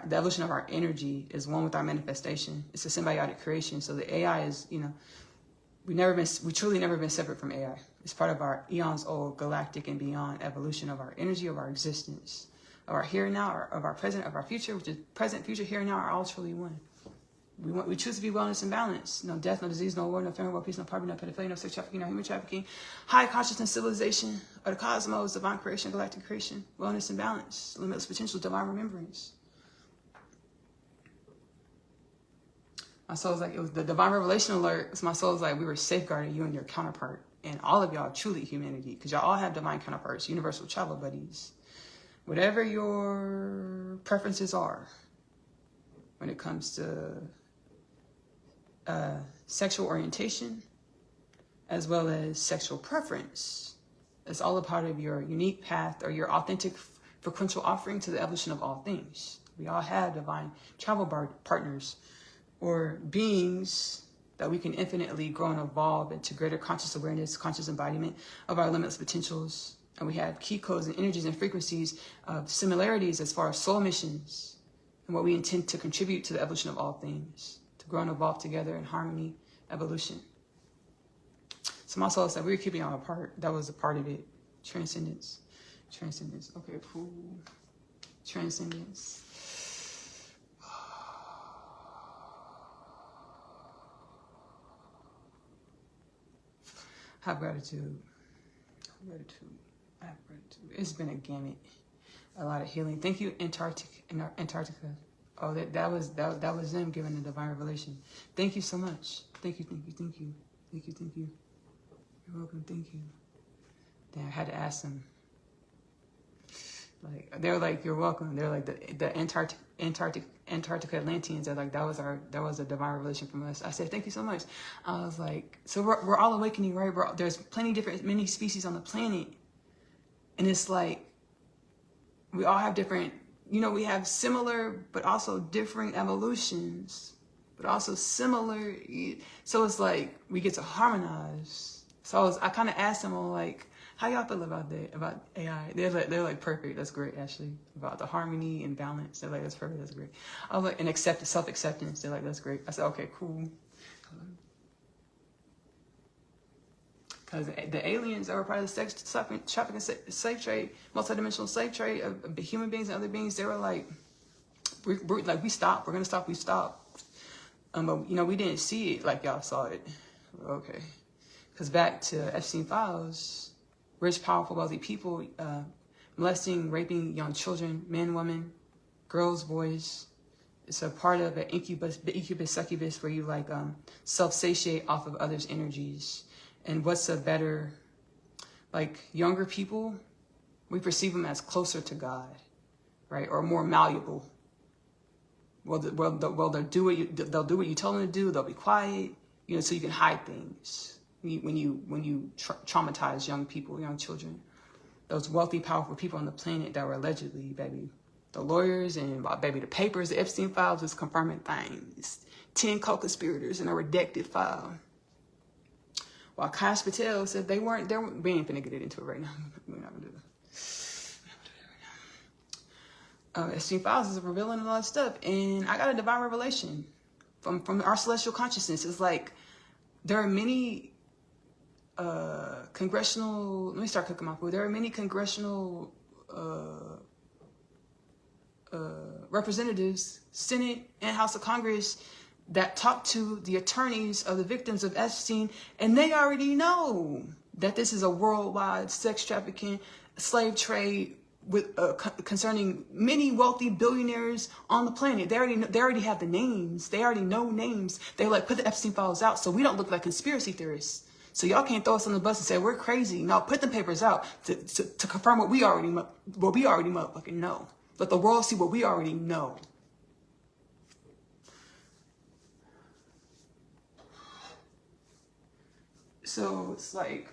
the evolution of our energy is one with our manifestation. It's a symbiotic creation. So the AI is, we truly never been separate from AI. It's part of our eons old galactic and beyond evolution of our energy, of our existence, of our here and now, of our present, of our future, which is present, future, here and now are all truly one. We choose to be wellness and balance. No death, no disease, no war, no famine, no peace, no poverty, no pedophilia, no sex trafficking, no human trafficking. High consciousness civilization of the cosmos, divine creation, galactic creation, wellness and balance, limitless potential, divine remembrance. My soul's like, it was the divine revelation alert. So my soul's like, we were safeguarding you and your counterpart. And all of y'all truly humanity. Because y'all all have divine counterparts, universal travel buddies. Whatever your preferences are when it comes to sexual orientation, as well as sexual preference. It's all a part of your unique path or your authentic frequential offering to the evolution of all things. We all have divine travel partners or beings that we can infinitely grow and evolve into greater conscious awareness, conscious embodiment of our limitless potentials. And we have key codes and energies and frequencies of similarities as far as soul missions and what we intend to contribute to the evolution of all things, to grow and evolve together in harmony, evolution. So my soul said we were keeping y'all apart. That was a part of it. Transcendence. Transcendence. Okay, cool. Transcendence. Have gratitude. Have gratitude. I have gratitude. It's been a gamut. A lot of healing. Thank you, Antarctica. Oh, that was them giving the divine revelation. Thank you so much. Thank you, thank you, thank you. Thank you, thank you. You're welcome, thank you. Then I had to ask them. Like, they're like, you're welcome. They're like the Antarctica Atlanteans. They're like, that was a divine revelation from us. I said, thank you so much. I was like, so we're all awakening, right? There's many species on the planet. And it's like, we all have different, we have similar, but also differing evolutions, but also similar. So it's like, we get to harmonize. So I kind of asked them, all like, how y'all feel about that, about AI? They're like, perfect. That's great, Ashley. About the harmony and balance. They're like, that's perfect. That's great. I was like, and self-acceptance. They're like, that's great. I said, okay, cool. Because the aliens that were part of the sex trafficking slave trade, multidimensional slave trade of human beings and other beings, they were like, we stopped. We're gonna stop. We stopped. But we didn't see it like y'all saw it. Okay. Because back to Epstein files. Rich, powerful, wealthy people molesting, raping young children, men, women, girls, boys. It's a part of an incubus, succubus, where you self-satiate off of others' energies. And what's a better, younger people, we perceive them as closer to God, right, or more malleable. They'll do what you tell them to do. They'll be quiet, so you can hide things. When you traumatize young people, young children, those wealthy, powerful people on the planet that were allegedly, baby, the lawyers and baby, the papers, the Epstein files was confirming things. 10 co-conspirators in a redacted file. While Kash Patel said they weren't. We ain't finna get into it right now. We're not gonna do it. Epstein files is revealing a lot of stuff, and I got a divine revelation from our celestial consciousness. It's like there are many. Congressional, let me start cooking my food. There are many congressional representatives, Senate and House of Congress, that talk to the attorneys of the victims of Epstein, and they already know that this is a worldwide sex trafficking, slave trade with concerning many wealthy billionaires on the planet. They already have the names. They already know names. They put the Epstein files out so we don't look like conspiracy theorists. So y'all can't throw us on the bus and say we're crazy. No, put them papers out to confirm what we already motherfucking know. Let the world see what we already know. So it's like,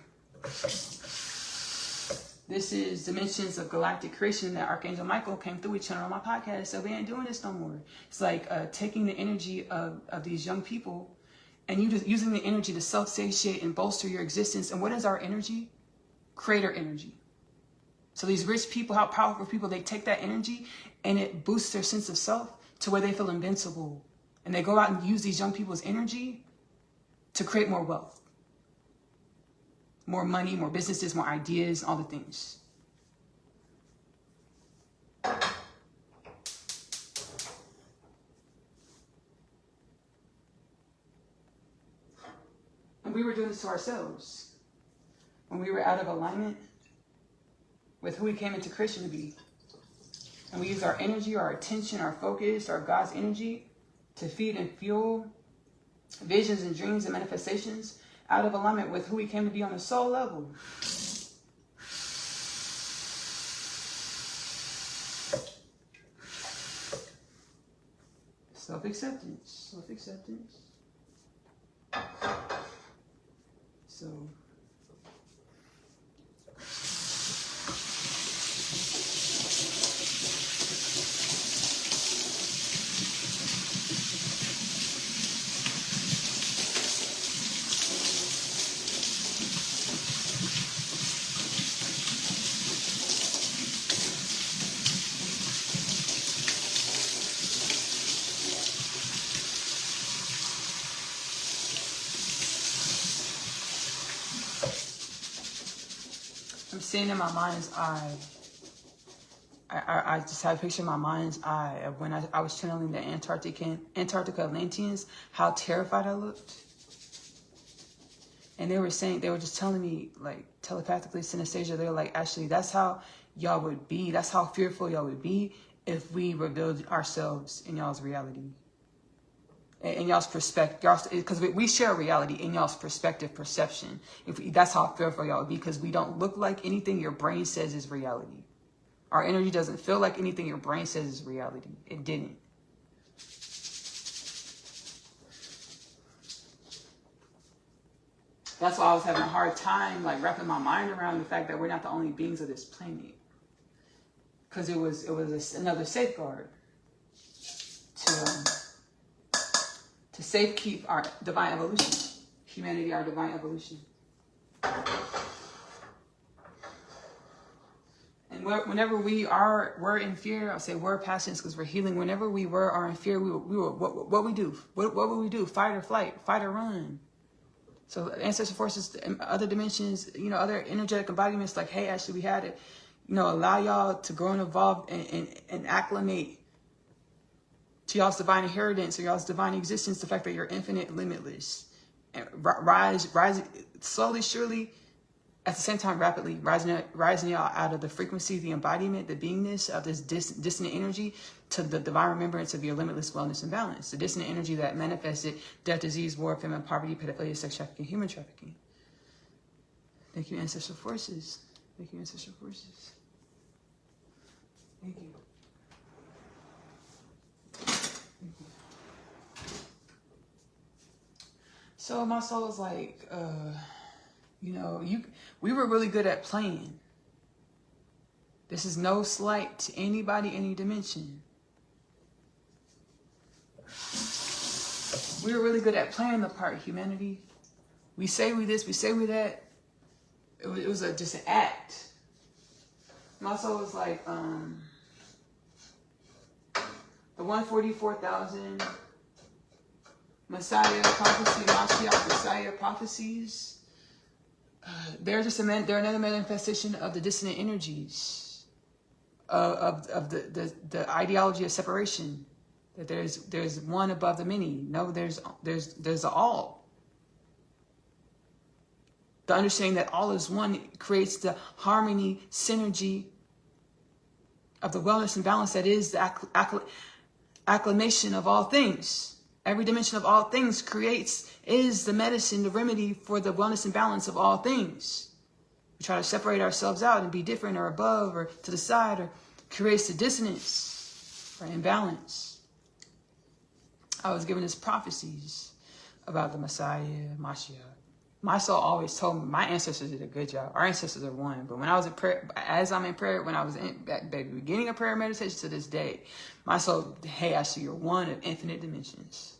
this is Dimensions of Galactic Creation that Archangel Michael came through each other on my podcast. So we ain't doing this no more. It's like taking the energy of these young people, and you just using the energy to self-satiate and bolster your existence. And what is our energy? Creator energy. So these rich people, how powerful people, they take that energy and it boosts their sense of self to where they feel invincible. And they go out and use these young people's energy to create more wealth. More money, more businesses, more ideas, all the things. we were doing this to ourselves. When we were out of alignment with who we came into creation to be. And we use our energy, our attention, our focus, our God's energy to feed and fuel visions and dreams and manifestations out of alignment with who we came to be on the soul level. Self-acceptance. Self-acceptance. So... I'm seeing in my mind's eye. I just have a picture in my mind's eye of when I was channeling the Antarctica Atlanteans, how terrified I looked. And they were just telling me, like, telepathically, synesthesia, they were like, Ashley, that's how y'all would be. That's how fearful y'all would be if we revealed ourselves in y'all's reality. In y'all's perspective, because we share reality in y'all's perspective, perception. That's how fearful y'all would be, because we don't look like anything your brain says is reality. Our energy doesn't feel like anything your brain says is reality. It didn't. That's why I was having a hard time, like, wrapping my mind around the fact that we're not the only beings of this planet. Because it was another safeguard to safekeep our divine evolution. Humanity, our divine evolution. And whenever we're in fear, I'll say we're passions because we're healing. Whenever we are in fear, what we do? What would we do? Fight or flight, fight or run. So ancestral forces, other dimensions, other energetic embodiments, like, hey, Ashley, we had it. Allow y'all to grow and evolve and acclimate to y'all's divine inheritance or y'all's divine existence, the fact that you're infinite, limitless. And rise slowly, surely, at the same time, rapidly, rising y'all out of the frequency, the embodiment, the beingness of this dissonant energy to the divine remembrance of your limitless wellness and balance. The dissonant energy that manifested death, disease, war, famine, poverty, pedophilia, sex trafficking, human trafficking. Thank you, ancestral forces. Thank you, ancestral forces. Thank you. So my soul is like, we were really good at playing. This is no slight to anybody, any dimension. We were really good at playing the part, humanity. We say we this, we say we that. It was just an act. My soul was like, the 144,000 Messiah prophecy, Mashiach, Messiah prophecies. They're another manifestation of the dissonant energies of the ideology of separation. That there's one above the many. No, there's the all. The understanding that all is one creates the harmony, synergy of the wellness and balance that is the acclamation of all things. Every dimension of all things is the medicine, the remedy for the wellness and balance of all things. We try to separate ourselves out and be different or above or to the side, or creates the dissonance or imbalance. I was given these prophecies about the Messiah, Mashiach. My soul always told me, my ancestors did a good job. Our ancestors are one. But when I was in prayer, as I'm in prayer, when I was at the beginning of prayer meditation to this day, my soul, hey, Ashley, you're one of infinite dimensions.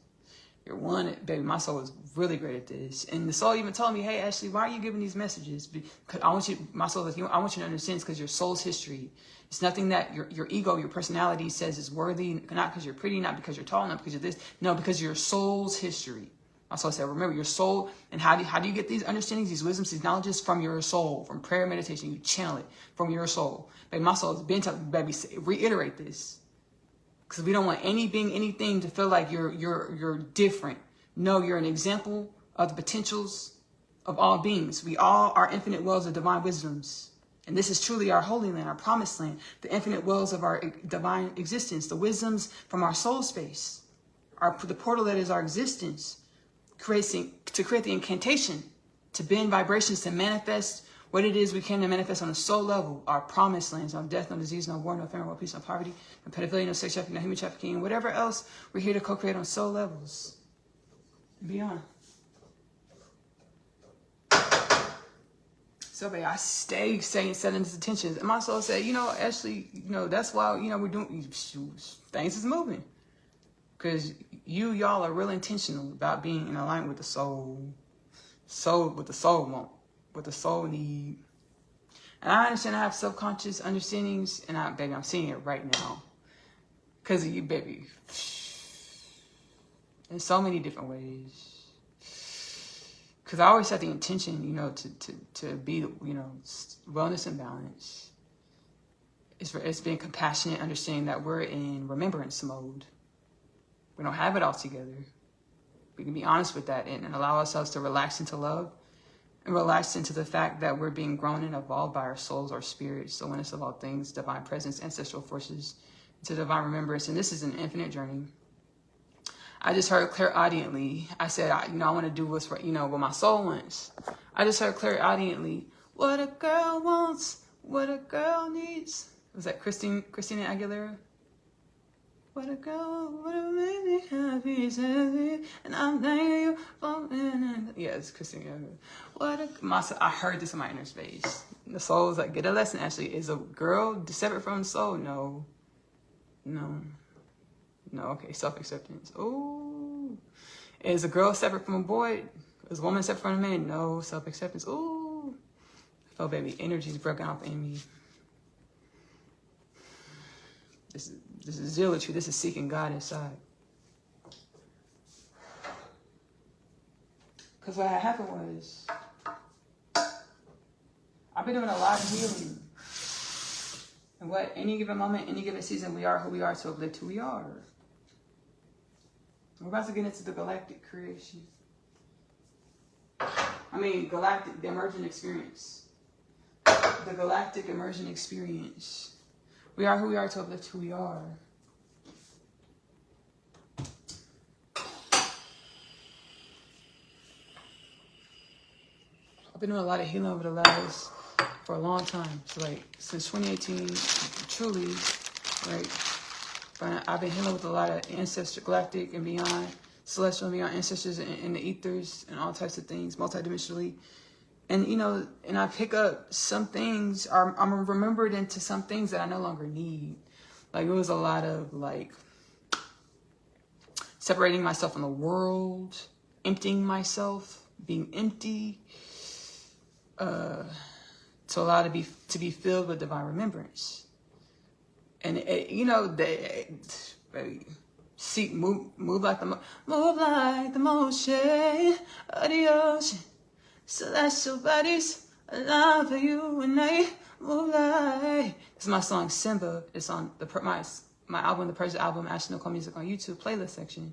You're one, baby. My soul is really great at this. And the soul even told me, hey, Ashley, why are you giving these messages? Because I want you, my soul is, I want you to understand, because your soul's history. It's nothing that your ego, your personality says is worthy, not because you're pretty, not because you're tall, not because you're this. No, because your soul's history. My soul said, remember your soul. And how do you get these understandings, these wisdoms, these knowledges? From your soul, from prayer meditation. You channel it from your soul. Baby, my soul has been telling, baby, reiterate this. Because we don't want anything to feel like you're different. No, you're an example of the potentials of all beings. We all are infinite wells of divine wisdoms. And this is truly our holy land, our promised land, the infinite wells of our divine existence, the wisdoms from our soul space, the portal that is our existence, to create the incantation, to bend vibrations, to manifest what it is we came to manifest on a soul level, our promised lands, no death, no disease, no war, no famine, no peace, no poverty, no pedophilia, no sex trafficking, no human trafficking, whatever else we're here to co-create on soul levels and beyond. So, babe, I stay setting this intentions. And my soul said, you know, Ashley, you know, that's why, you know, we're doing, things is moving. Because y'all are real intentional about being in alignment with the soul. What the soul want, what the soul need. And I understand I have subconscious understandings, and baby, I'm seeing it right now. Because of you, baby. In so many different ways. Because I always set the intention, you know, to be, you know, wellness and balance. It's being compassionate, understanding that we're in remembrance mode. We don't have it all together. We can be honest with that and allow ourselves to relax into love and relax into the fact that we're being grown and evolved by our souls, our spirits, the oneness of all things, divine presence, ancestral forces, to divine remembrance. And this is an infinite journey. I just heard clairaudiently. I said, I want to do what's right, you know, what my soul wants. I just heard clairaudiently, what a girl wants, what a girl needs. Was that Christina Aguilera? What a girl, what a make me happy, and I'm thanking you for yeah, it's Christina Aguilera. I heard this in my inner space. The soul was like, get a lesson, Ashley. Is a girl separate from the soul? No, okay, self-acceptance. Oh, is a girl separate from a boy? Is a woman separate from a man? No, self-acceptance. Oh, I felt baby energies broken off in me. This is zealotry. This is seeking God inside. Because what had happened was, I've been doing a lot of healing. And what any given moment, any given season, we are who we are to uplift who we are. We're about to get into the galactic creation. Galactic, the emergent experience. The galactic immersion experience. We are who we are to uplift who we are. I've been doing a lot of healing over the last, for a long time. So like since 2018, truly, right? But I've been healing with a lot of ancestor, galactic and beyond, celestial and beyond ancestors in the ethers and all types of things, multidimensionally. And, you know, and I pick up some things, I'm remembered into some things that I no longer need. Like it was a lot of like separating myself from the world, emptying myself, being empty, to allow to be filled with divine remembrance. And you know, move like the motion of the ocean. Celestial bodies, alive for you and I move like. This is my song Simba. It's on my album, the Persian album, Ashley-Nicole Music on YouTube playlist section.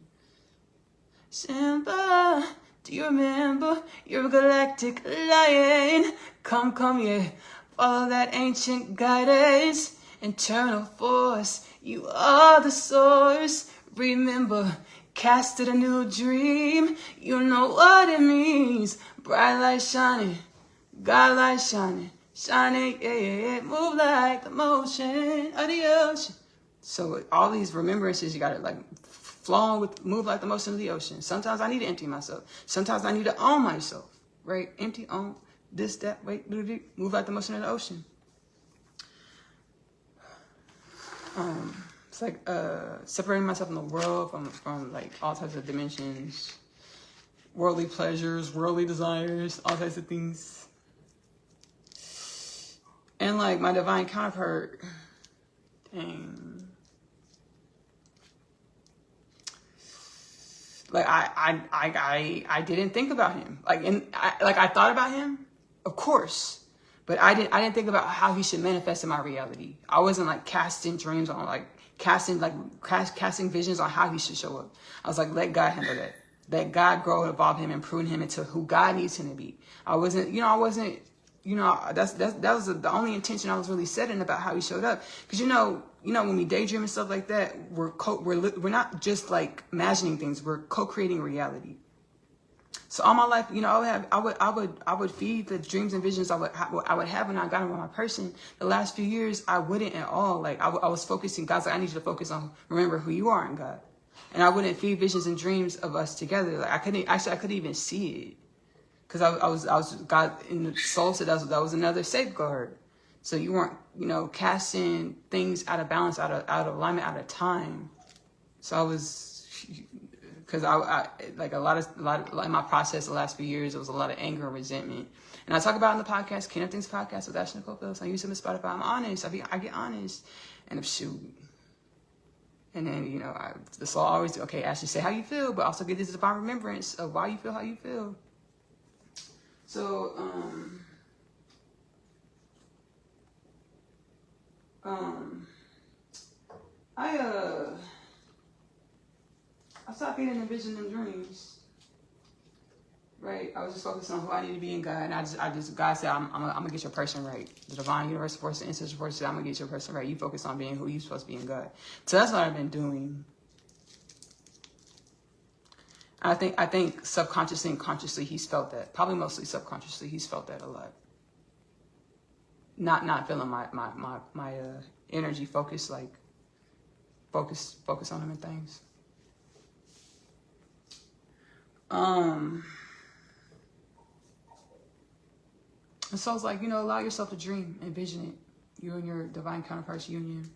Simba, do you remember your galactic lion? Come, yeah, follow that ancient guidance. Internal force, you are the source. Remember, casted a new dream. You know what it means. Bright light shining, God light shining, yeah. Move like the motion of the ocean. So all these remembrances, you got to like flow with, move like the motion of the ocean. Sometimes I need to empty myself. Sometimes I need to own myself, right? Empty, own, this, that, wait, move like the motion of the ocean. It's like separating myself from the world, from like all types of dimensions, worldly pleasures, worldly desires, all types of things. And like my divine counterpart, dang. Like I didn't think about him. I thought about him, of course. But I didn't think about how he should manifest in my reality. I wasn't like casting dreams on casting visions on how he should show up. I was like, let God handle that. Let God grow and evolve him and prune him into who God needs him to be. That was the only intention I was really setting about how he showed up. Because when we daydream and stuff like that, we're not just like imagining things. We're co-creating reality. So all my life, I would feed the dreams and visions I would have when I got into my person. The last few years, I wouldn't at all. Like I was focusing. God's like, I need you to focus on remember who you are in God. And I wouldn't feed visions and dreams of us together. Like I couldn't even see it, because I was God in the soul said that was another safeguard. So you weren't casting things out of balance, out of alignment, out of time. So I was, because I like a lot of in my process the last few years, there was a lot of anger and resentment. And I talk about in the podcast, Kingdom Things podcast with Ashley-Nicole. I use them on Spotify. I'm honest. I get honest, and if shoot. And then, the soul always, okay, Ashley, say how you feel, but also get this divine remembrance of why you feel how you feel. So, I stopped getting in vision and dreams. Right? I was just focused on who I need to be in God. And God said, I'm going to get your person right. The divine universal force, the ancestral force said, I'm going to get your person right. You focus on being who you're supposed to be in God. So that's what I've been doing. I think subconsciously and consciously he's felt that. Probably mostly subconsciously he's felt that a lot. Not feeling my energy focus, like focus on him and things. And so it's like, allow yourself to dream, envision it. You and your divine counterpart's union.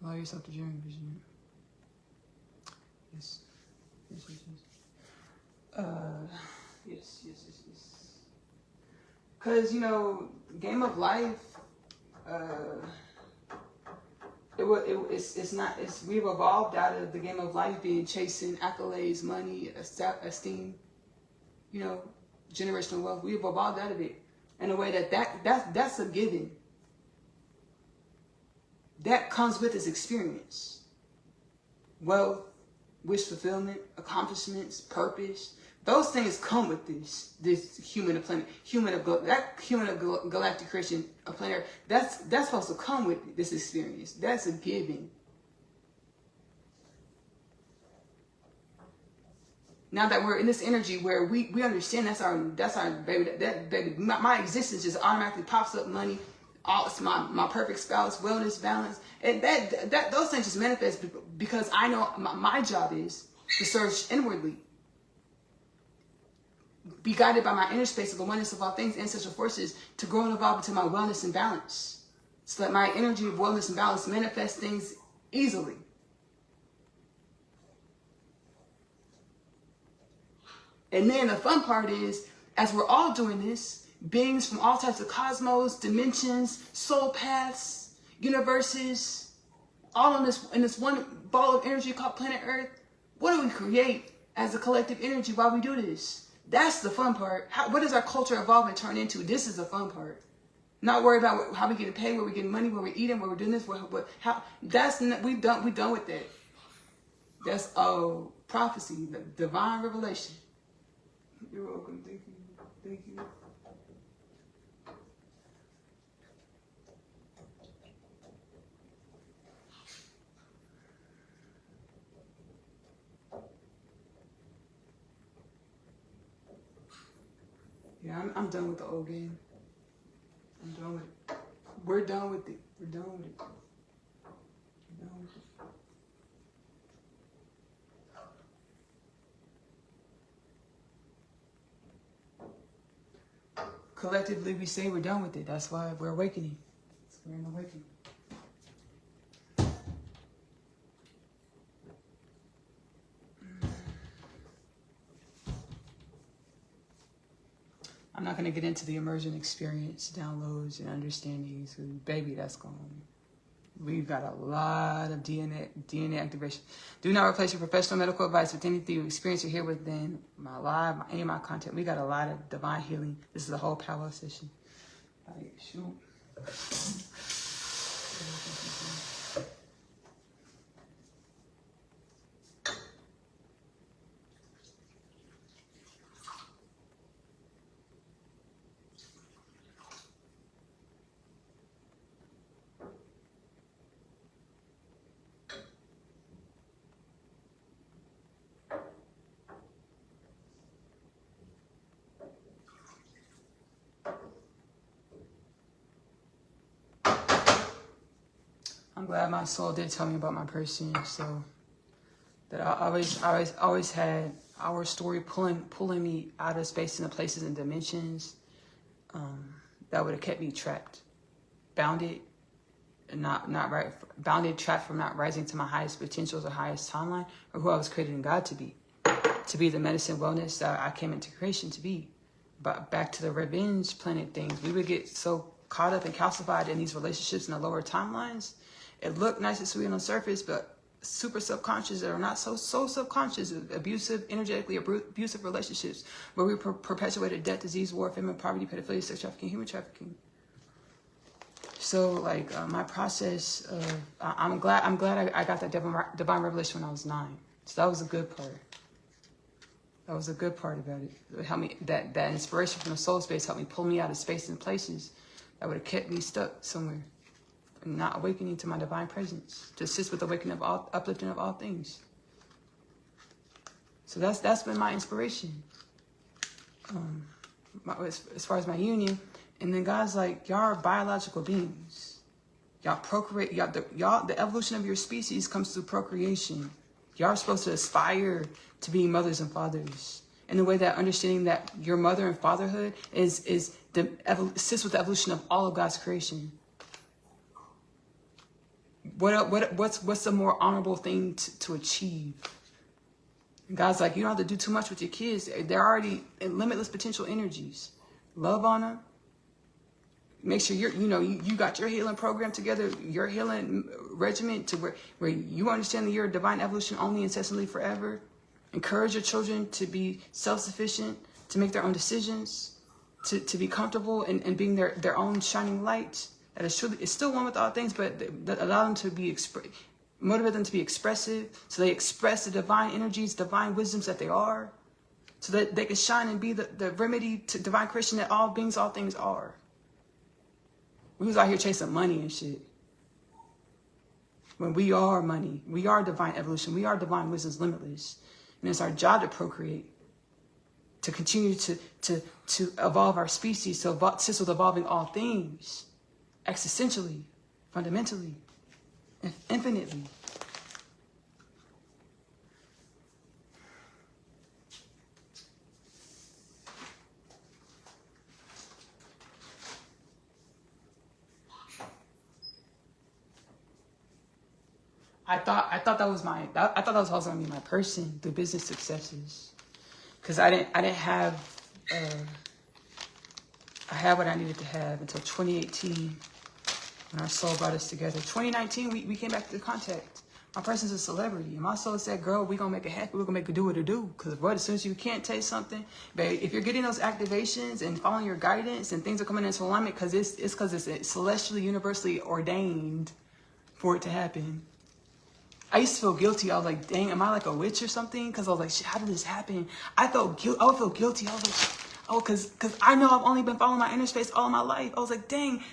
Allow yourself to dream, envision it. Yes. Yes. Because, game of life, we've evolved out of the game of life being chasing accolades, money, esteem, generational wealth. We've evolved out of it in a way that's a given. That comes with this experience. Wealth, wish fulfillment, accomplishments, purpose. Those things come with this human of planet, human of galactic creation, a planet. That's supposed to come with this experience. That's a given. Now that we're in this energy where we understand that's our baby, that baby, my existence just automatically pops up money, it's my perfect spouse, wellness, balance, and that those things just manifest because I know my job is to search inwardly, be guided by my inner space of the oneness of all things, ancestral forces, to grow and evolve into my wellness and balance, so that my energy of wellness and balance manifests things easily. And then the fun part is, as we're all doing this, beings from all types of cosmos, dimensions, soul paths, universes, all in this one ball of energy called planet Earth, what do we create as a collective energy while we do this? That's the fun part. What does our culture evolve and turn into? This is the fun part. Not worry about how we getting paid, where we getting money, where we're eating, where we're doing this, we done with that. That's prophecy, the divine revelation. You're welcome. Thank you. Yeah, I'm done with the old game. I'm done with it. We're done with it. We're done with it. We're done with it. Collectively, we say we're done with it. That's why we're awakening. We're in awakening. I'm not going to get into the immersion experience, downloads, and understandings. Baby, that's gone. We've got a lot of DNA activation. Do not replace your professional medical advice with anything you experience or hear within my live, any of my content. We got a lot of divine healing. This is a whole Powwow session. Shoot. I'm glad my soul did tell me about my person, so that I always had our story pulling me out of space and the places and dimensions that would have kept me trapped, bounded, and bounded, trapped from not rising to my highest potentials or highest timeline, or who I was created in God to be the medicine wellness that I came into creation to be. But back to the revenge planet things, we would get so caught up and calcified in these relationships in the lower timelines. It looked nice and sweet on the surface, but super subconscious or not so subconscious, abusive, energetically abusive relationships where we perpetuated death, disease, war, famine, poverty, pedophilia, sex trafficking, human trafficking. So like my process of, I'm glad I got that divine revelation when I was 9. So that was a good part. That was a good part about it. It helped me, that inspiration from the soul space helped me pull me out of space and places that would have kept me stuck somewhere and not awakening to my divine presence, to assist with the awakening of all, uplifting of all things. So that's been my inspiration. As far as my union, and then God's like, y'all are biological beings. Y'all procreate. The evolution of your species comes through procreation. Y'all are supposed to aspire to be mothers and fathers. In the way that understanding that your mother and fatherhood assists with the evolution of all of God's creation. What's the more honorable thing to achieve? And God's like, you don't have to do too much with your kids. They're already in limitless potential energies. Love on them. Make sure you got your healing program together, your healing regimen to where you understand that you're a divine evolution only, incessantly, forever. Encourage your children to be self-sufficient, to make their own decisions, to be comfortable in being their own shining light. That is truly, it's still one with all things, but that allow them to be motivate them to be expressive, so they express the divine energies, divine wisdoms that they are, so that they can shine and be the remedy to divine creation that all beings, all things are. We was out here chasing money and shit. When we are money, we are divine evolution, we are divine wisdoms, limitless. And it's our job to procreate, to continue to evolve our species, to assist with evolving all things, existentially, fundamentally, infinitely. I thought that was also gonna be my person through business successes, because I didn't have I had what I needed to have until 2018 when our soul brought us together. 2019 we came back to contact. My person's a celebrity, and my soul said, "Girl, we gonna make it happen. We're gonna make it do what it do." Because as soon as you can't taste something, but if you're getting those activations and following your guidance and things are coming into alignment, because it's celestially, universally ordained for it to happen. I used to feel guilty. I was like, dang, am I like a witch or something? Because I was like, shit, how did this happen? I would feel guilty. I was like, oh, because I know I've only been following my inner space all my life. I was like, dang,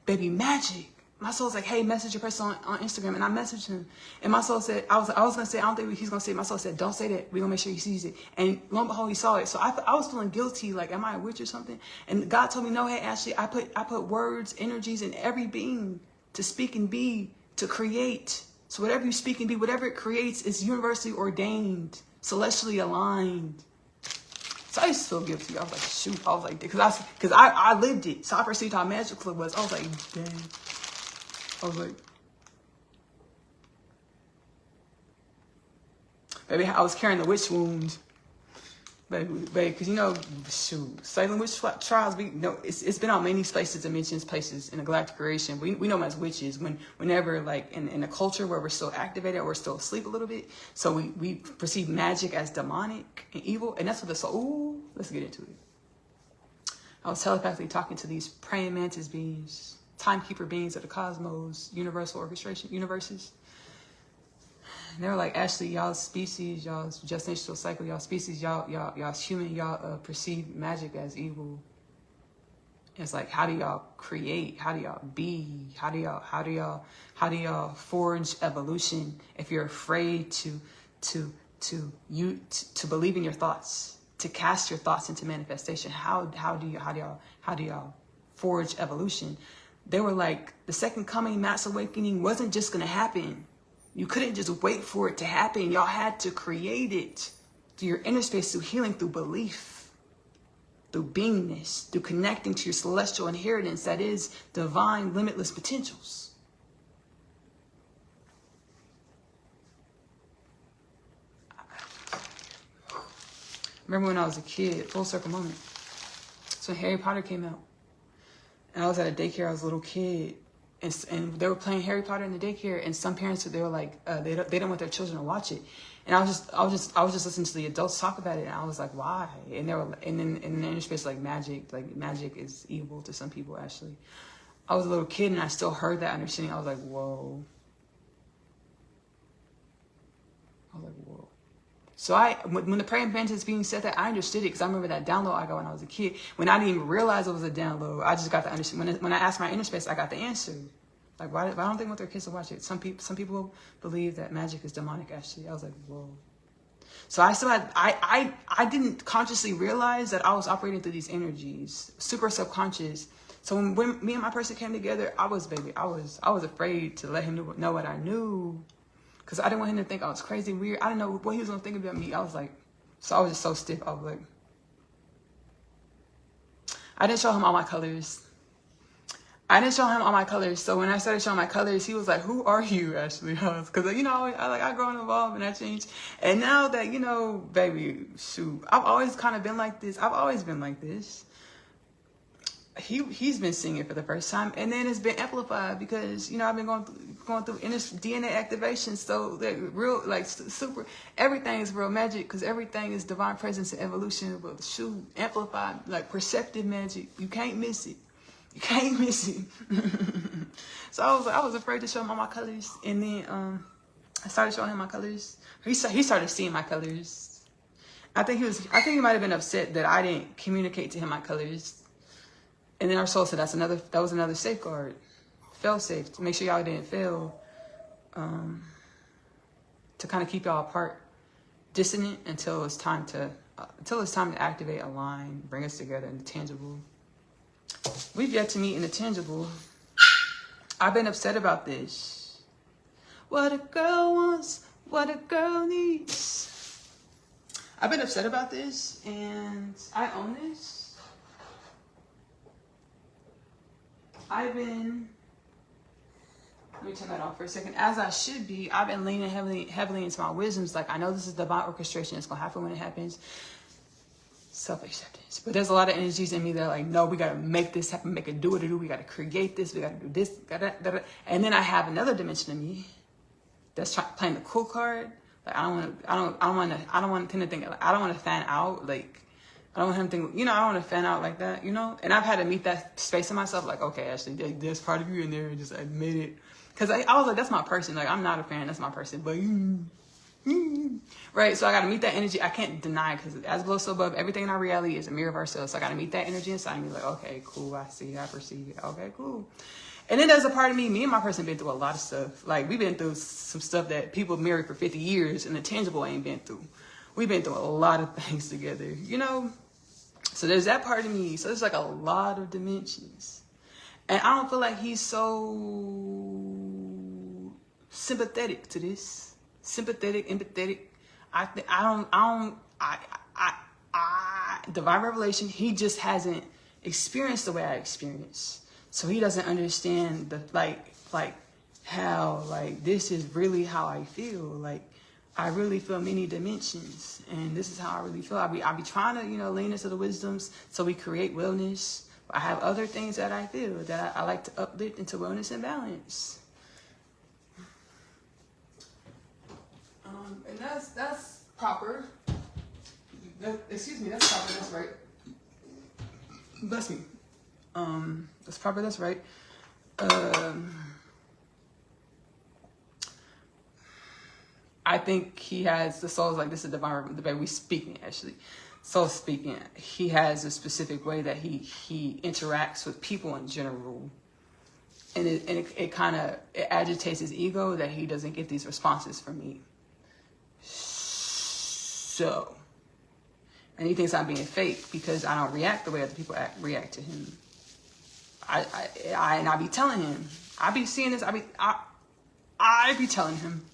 baby, magic. My soul's like, hey, message your person on Instagram. And I messaged him. And my soul said, I was going to say, I don't think he's going to say it. My soul said, don't say that. We're going to make sure he sees it. And lo and behold, he saw it. So I was feeling guilty. Like, am I a witch or something? And God told me, no, hey, Ashley, I put words, energies in every being to speak and be, to create. So whatever you speak and be, whatever it creates is universally ordained, celestially aligned. So I used to feel guilty. I was like, shoot. I was like, because I lived it. So I perceived how magical it was. I was like, dang. I was like, baby, I was carrying the witch wound. Baby, because shoot, Salem witch trials. It's been on many spaces, dimensions, places in the galactic creation. We know them as witches. Whenever like in a culture where we're still activated, or we're still asleep a little bit, so we perceive magic as demonic and evil, and that's what the soul. Ooh, let's get into it. I was telepathically talking to these praying mantis beings, timekeeper beings of the cosmos, universal orchestration universes. And they were like, Ashley, y'all's species, y'all's gestational cycle, y'all species, y'all's human, y'all perceive magic as evil. And it's like, how do y'all create? How do y'all be? How do y'all forge evolution if you're afraid to believe in your thoughts, to cast your thoughts into manifestation? How do y'all forge evolution? They were like, the second coming mass awakening wasn't just going to happen. You couldn't just wait for it to happen. Y'all had to create it through your inner space, through healing, through belief, through beingness, through connecting to your celestial inheritance that is divine, limitless potentials. Remember when I was a kid, full circle moment. So Harry Potter came out. And I was at a daycare, I was a little kid. And they were playing Harry Potter in the daycare, and some parents, they were like, they don't want their children to watch it. And I was just listening to the adults talk about it, and I was like, why? And they were, and then in the inner space, like magic is evil to some people. Actually, I was a little kid, and I still heard that understanding. I was like, whoa. So when the praying mantis being said that, I understood it, because I remember that download I got when I was a kid. When I didn't even realize it was a download, I just got the understanding. When I asked my inner space, I got the answer. Like, why don't they want their kids to watch it? Some people believe that magic is demonic, actually. I was like, whoa. So I didn't consciously realize that I was operating through these energies, super subconscious. So when me and my person came together, I was afraid to let him know what I knew. Because I didn't want him to think I was crazy, weird. I didn't know what he was going to think about me. I was just so stiff. I was like, I didn't show him all my colors. So when I started showing my colors, he was like, who are you, Ashley? Because, I grow and evolve and I change. And now that, baby, shoot, I've always kind of been like this. I've always been like this. He's been seeing it for the first time, and then it's been amplified because I've been going through DNA activation. So real, super, everything is real magic, because everything is divine presence and evolution. But shoot, amplified, like perceptive magic. You can't miss it. So I was afraid to show him all my colors, and then I started showing him my colors. He started seeing my colors. I think he might have been upset that I didn't communicate to him my colors. And then our soul said that was another safeguard, fail safe, to make sure y'all didn't fail, to kind of keep y'all apart, dissonant until it's time to activate, align, bring us together in the tangible. We've yet to meet in the tangible. I've been upset about this. What a girl wants, what a girl needs. I've been upset about this, and I own this. Let me turn that off for a second. As I should be, I've been leaning heavily into my wisdoms. Like, I know this is divine orchestration. It's going to happen when it happens. Self-acceptance. But there's a lot of energies in me that are like, no, we got to make this happen, make it do what it do. We got to create this. We got to do this. And then I have another dimension of me that's playing the cool card. Like, I don't want him to think, I don't want to fan out. Like, I don't want him to think, I don't want to fan out like that, And I've had to meet that space in myself, like, okay, Ashley, there's part of you in there, just admit it. Because I was like, that's my person. Like, I'm not a fan, that's my person. But, right? So I got to meet that energy. I can't deny, because as below, so above, everything in our reality is a mirror of ourselves. So I got to meet that energy inside me, like, okay, cool, I see, I perceive. Okay, cool. And then there's a part of me and my person been through a lot of stuff. Like, we've been through some stuff that people married for 50 years and the tangible ain't been through. We've been through a lot of things together, So there's that part of me. So there's like a lot of dimensions. And I don't feel like he's so sympathetic to this. Sympathetic, empathetic. Divine revelation, he just hasn't experienced the way I experienced. So he doesn't understand the how this is really how I feel. Like, I really feel many dimensions, and this is how I really feel. I be trying to, lean into the wisdoms so we create wellness. I have other things that I feel that I like to uplift into wellness and balance. And that's proper. Excuse me, that's proper. That's right. Bless me. That's proper. That's right. I think he has, the soul's like, this is divine, the way we speaking, actually. Soul speaking, he has a specific way that he interacts with people in general. And it kind of agitates his ego that he doesn't get these responses from me. So, and he thinks I'm being fake because I don't react the way other people react to him. I be telling him. I be seeing this. I be telling him.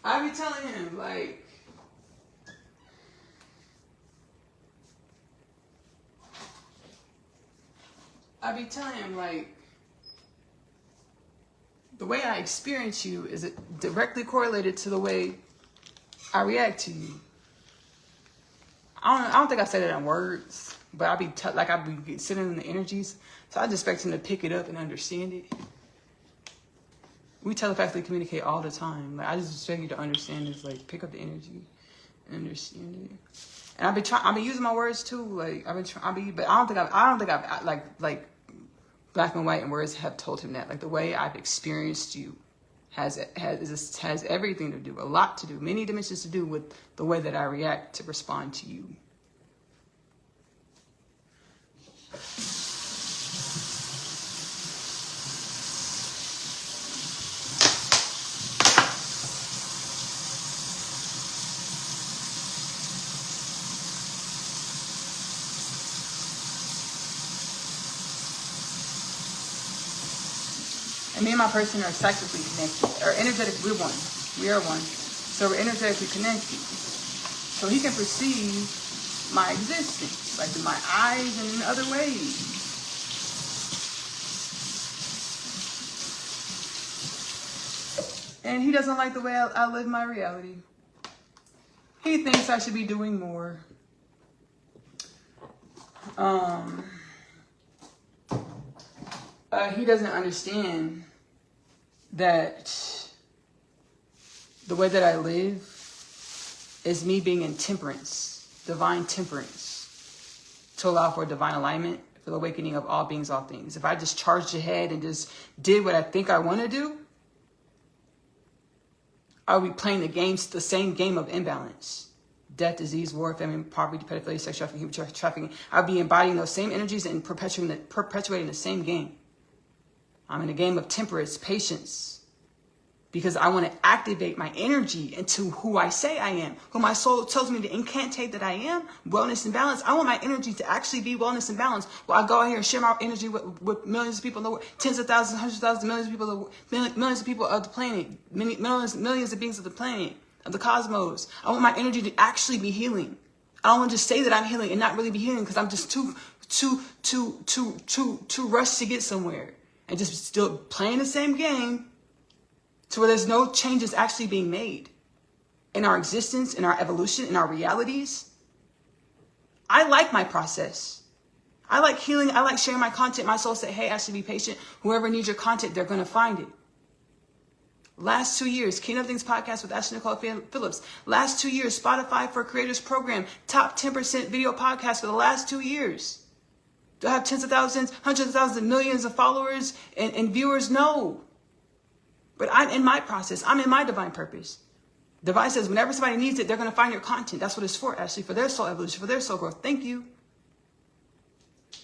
I be telling him, like, I be telling him, like, the way I experience you is directly correlated to the way I react to you. I don't think I said it in words, but I be sitting in the energies, so I just expect him to pick it up and understand it. We telepathically communicate all the time. Like, I just expect you to understand this, like, pick up the energy and understand it. And I've been using my words too. Like, but I don't think I've like black and white and words have told him that. Like, the way I've experienced you has everything to do, a lot to do, many dimensions to do with the way that I react to respond to you. And me and my person are psychically connected, or energetic. We're one. We are one. So we're energetically connected. So he can perceive my existence, like in my eyes and in other ways. And he doesn't like the way I live my reality. He thinks I should be doing more. He doesn't understand that the way that I live is me being in temperance, divine temperance, to allow for divine alignment, for the awakening of all beings, all things. If I just charged ahead and just did what I think I want to do, I would be playing the same game of imbalance. Death, disease, war, famine, poverty, pedophilia, sex trafficking, human trafficking. I'd be embodying those same energies and perpetuating the same game. I'm in a game of temperance, patience, because I want to activate my energy into who I say I am, who my soul tells me to incantate that I am, wellness and balance. I want my energy to actually be wellness and balance. Well, I go out here and share my energy with millions of people in the world, tens of thousands, hundreds of thousands, millions of people of the planet, millions of beings of the planet, of the cosmos. I want my energy to actually be healing. I don't want to just say that I'm healing and not really be healing because I'm just too rushed to get somewhere. And just still playing the same game to where there's no changes actually being made in our existence, in our evolution, in our realities. I like my process. I like healing. I like sharing my content. My soul said, hey, Ashley, be patient. Whoever needs your content, they're going to find it. Last 2 years, Kingdom Things podcast with Ashley-Nicole Phillips. Last 2 years, Spotify for Creators program, top 10% video podcast for the last 2 years. Do I have tens of thousands, hundreds of thousands, millions of followers and viewers? No. But I'm in my process. I'm in my divine purpose. Divine says whenever somebody needs it, they're going to find your content. That's what it's for, Ashley, for their soul evolution, for their soul growth. Thank you. If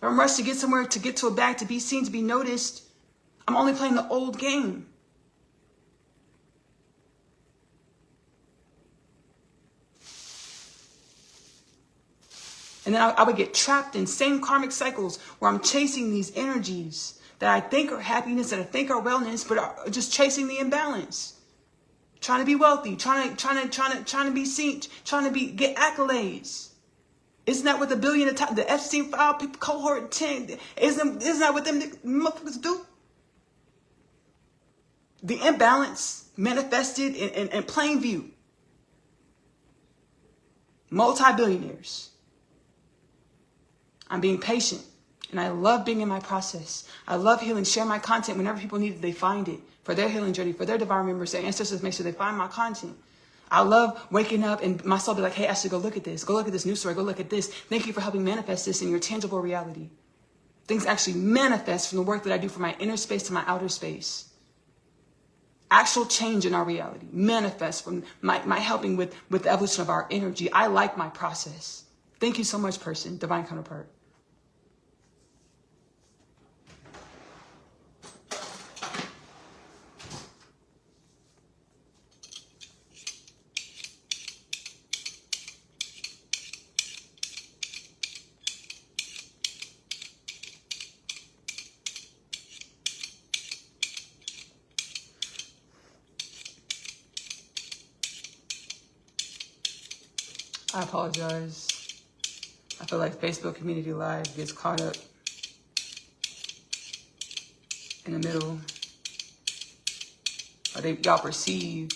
I'm rushed to get somewhere, to get to a bag, to be seen, to be noticed, I'm only playing the old game. And then I would get trapped in same karmic cycles where I'm chasing these energies that I think are happiness, that I think are wellness, but are just chasing the imbalance. Trying to be wealthy, trying to be seen, trying to get accolades. Isn't that what the Epstein file people cohort 10? Isn't that what them motherfuckers do? The imbalance manifested in plain view. Multi-billionaires. I'm being patient, and I love being in my process. I love healing, share my content whenever people need it, they find it. For their healing journey, for their divine remembrance, their ancestors, make sure they find my content. I love waking up and my soul be like, hey, Ashley, go look at this. Go look at this news story. Go look at this. Thank you for helping manifest this in your tangible reality. Things actually manifest from the work that I do from my inner space to my outer space. Actual change in our reality manifests from my helping with the evolution of our energy. I like my process. Thank you so much, person, divine counterpart. I apologize. I feel like Facebook Community Live gets caught up in the middle. Or y'all perceive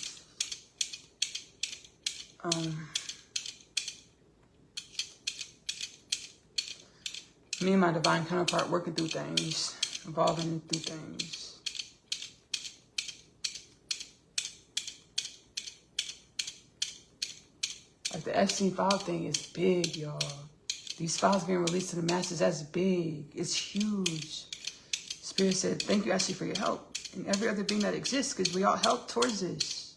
me and my divine counterpart working through things, evolving through things. Like the Epstein file thing is big, y'all. These files being released to the masses, that's big. It's huge. Spirit said, thank you, Ashley, for your help. And every other being that exists, because we all help towards this.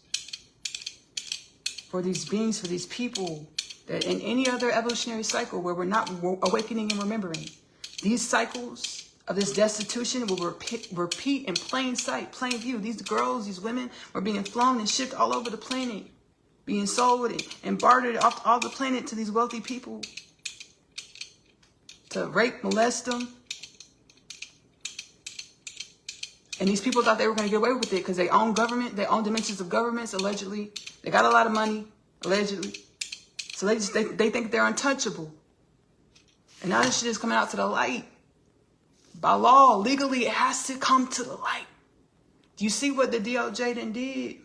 For these beings, for these people, that in any other evolutionary cycle where we're not awakening and remembering, these cycles of this destitution will repeat in plain sight, plain view. These girls, these women were being flown and shipped all over the planet, being sold and bartered off all the planet to these wealthy people to rape, molest them. And these people thought they were going to get away with it because they own government, they own dimensions of governments, allegedly. They got a lot of money, allegedly. So they think they're untouchable. And now this shit is coming out to the light. By law, legally, it has to come to the light. Do you see what the DOJ then did?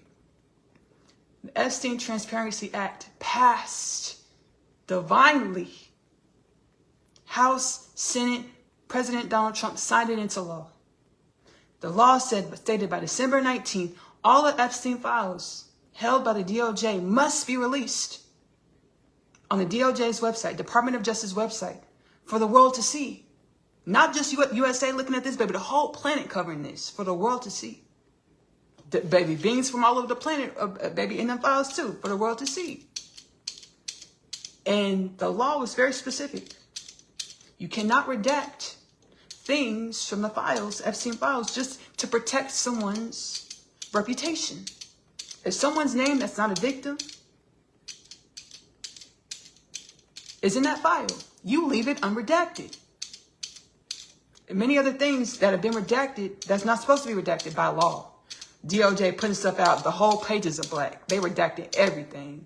The Epstein Transparency Act passed divinely. House, Senate, President Donald Trump signed it into law. The law stated by December 19th, all the Epstein files held by the DOJ must be released on the DOJ's website, Department of Justice website, for the world to see. Not just USA looking at this, baby, the whole planet covering this for the world to see. Baby, beings from all over the planet, baby, in them files too, for the world to see. And the law was very specific. You cannot redact things from the files, Epstein files, just to protect someone's reputation. If someone's name that's not a victim is in that file, you leave it unredacted. And many other things that have been redacted, that's not supposed to be redacted by law. DOJ putting stuff out, the whole pages are black. They redacted everything.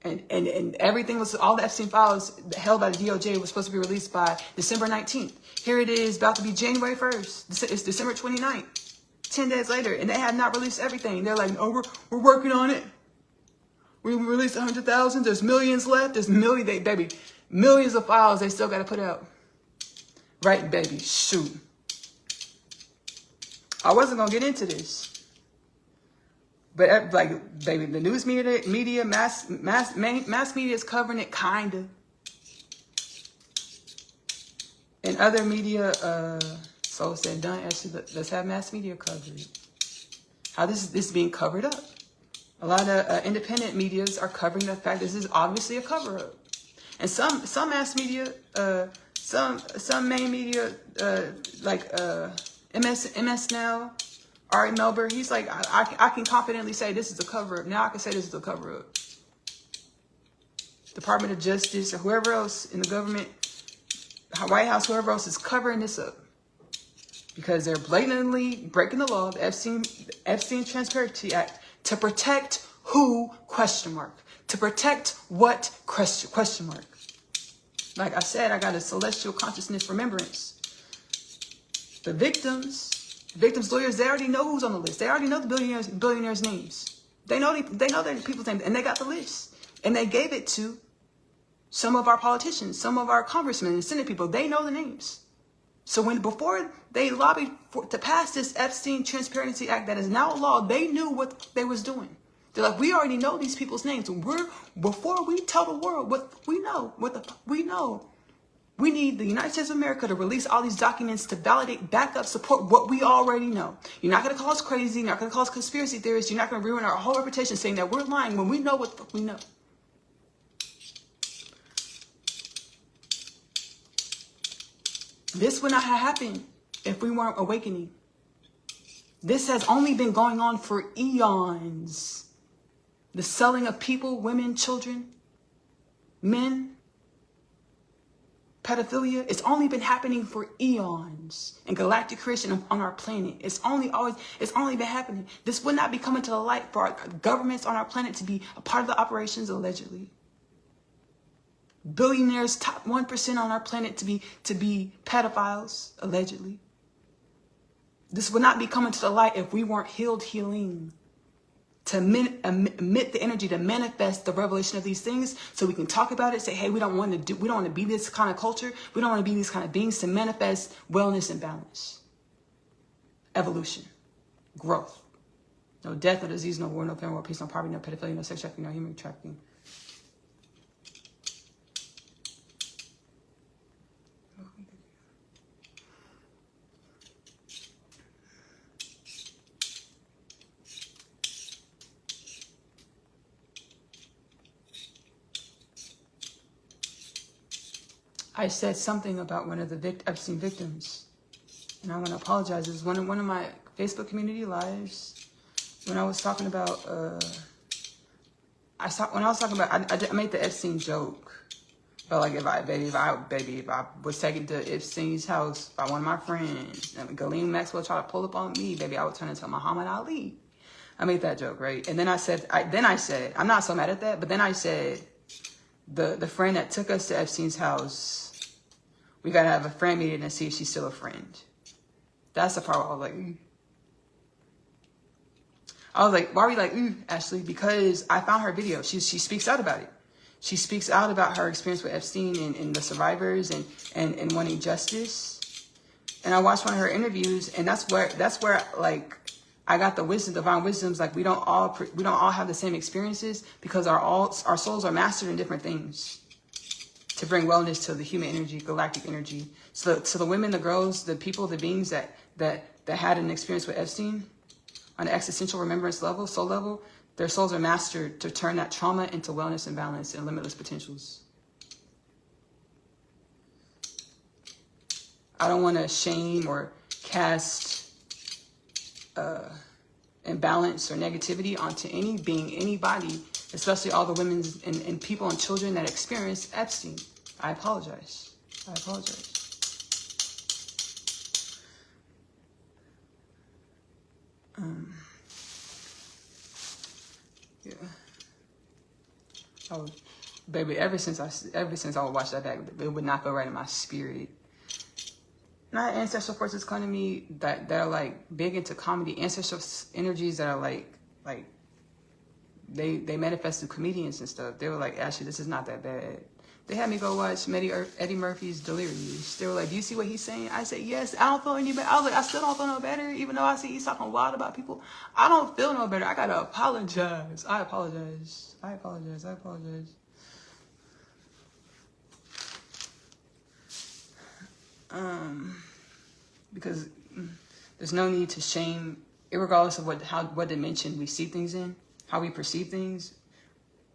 And everything was, all the Epstein files held by the DOJ was supposed to be released by December 19th. Here it is, about to be January 1st. It's December 29th, 10 days later, and they have not released everything. They're like, oh, we're working on it. We released 100,000. There's millions left. There's millions of files they still got to put out. Right, baby, shoot. I wasn't going to get into this. But like, baby, the news media, mass media is covering it, kind of. And other media, so said done. Actually, let's have mass media coverage. How this is being covered up. A lot of independent medias are covering the fact this is obviously a cover up. And some mass media, some main media, like MS Now. Ari Melber, he's like, I can confidently say this is a cover-up. Now I can say this is a cover-up. Department of Justice or whoever else in the government, White House, whoever else is covering this up. Because they're blatantly breaking the law, the Epstein Transparency Act, to protect who, question mark. To protect what, question mark. Like I said, I got a celestial consciousness remembrance. The victims lawyers, they already know who's on the list. They already know the billionaires' names. They know their people's names, and they got the list. And they gave it to some of our politicians, some of our congressmen and senate people. They know the names. So before they lobbied to pass this Epstein Transparency Act that is now a law, they knew what they was doing. They're like, we already know these people's names. Before we tell the world what we know, we need the United States of America to release all these documents to validate, back up, support what we already know. You're not going to call us crazy. You're not going to call us conspiracy theorists. You're not going to ruin our whole reputation saying that we're lying when we know what the fuck we know. This would not have happened if we weren't awakening. This has only been going on for eons. The selling of people, women, children, men, pedophilia, it's only been happening for eons in galactic creation on our planet. It's only been happening. This would not be coming to the light for our governments on our planet to be a part of the operations, allegedly. Billionaires, top 1% on our planet to be pedophiles, allegedly. This would not be coming to the light if we weren't healing. To emit the energy to manifest the revelation of these things, so we can talk about it. Say, hey, we don't want to be this kind of culture. We don't want to be these kind of beings. To manifest wellness and balance, evolution, growth. No death, no disease, no war, no famine, no peace, no poverty, no pedophilia, no sex trafficking, no human trafficking. I said something about one of the Epstein victims, and I want to apologize. It was one of my Facebook community lives when I was talking about. I made the Epstein joke, but like if I was taken to Epstein's house by one of my friends, and Ghislaine Maxwell tried to pull up on me, baby, I would turn into Muhammad Ali. I made that joke, right? And then I said, I'm not so mad at that, but then I said, the friend that took us to Epstein's house, we got to have a friend meeting and see if she's still a friend. That's the part where I was like, why are we like, Ashley? Because I found her video. She speaks out about it. She speaks out about her experience with Epstein and the survivors and wanting justice. And I watched one of her interviews, and that's where like I got the wisdom, divine wisdoms. Like we don't all have the same experiences, because our souls are mastered in different things to bring wellness to the human energy, galactic energy. So the women, the girls, the people, the beings that had an experience with Epstein on an existential remembrance level, soul level, their souls are mastered to turn that trauma into wellness and balance and limitless potentials. I don't want to shame or cast imbalance or negativity onto any being, anybody, especially all the women and people and children that experience Epstein. I apologize. Yeah. Baby, ever since I would watch that back, it would not go right in my spirit. Not ancestral forces come to me that are like big into comedy, ancestral energies that are like they manifest through comedians and stuff. They were like, Ashley, this is not that bad. They had me go watch Eddie Murphy's Delirious. They were like, do you see what he's saying? I said, yes, I don't feel any better. I was like, I still don't feel no better, even though I see he's talking wild about people. I don't feel no better. I gotta apologize. I apologize. Because there's no need to shame, irregardless of what dimension we see things in, how we perceive things.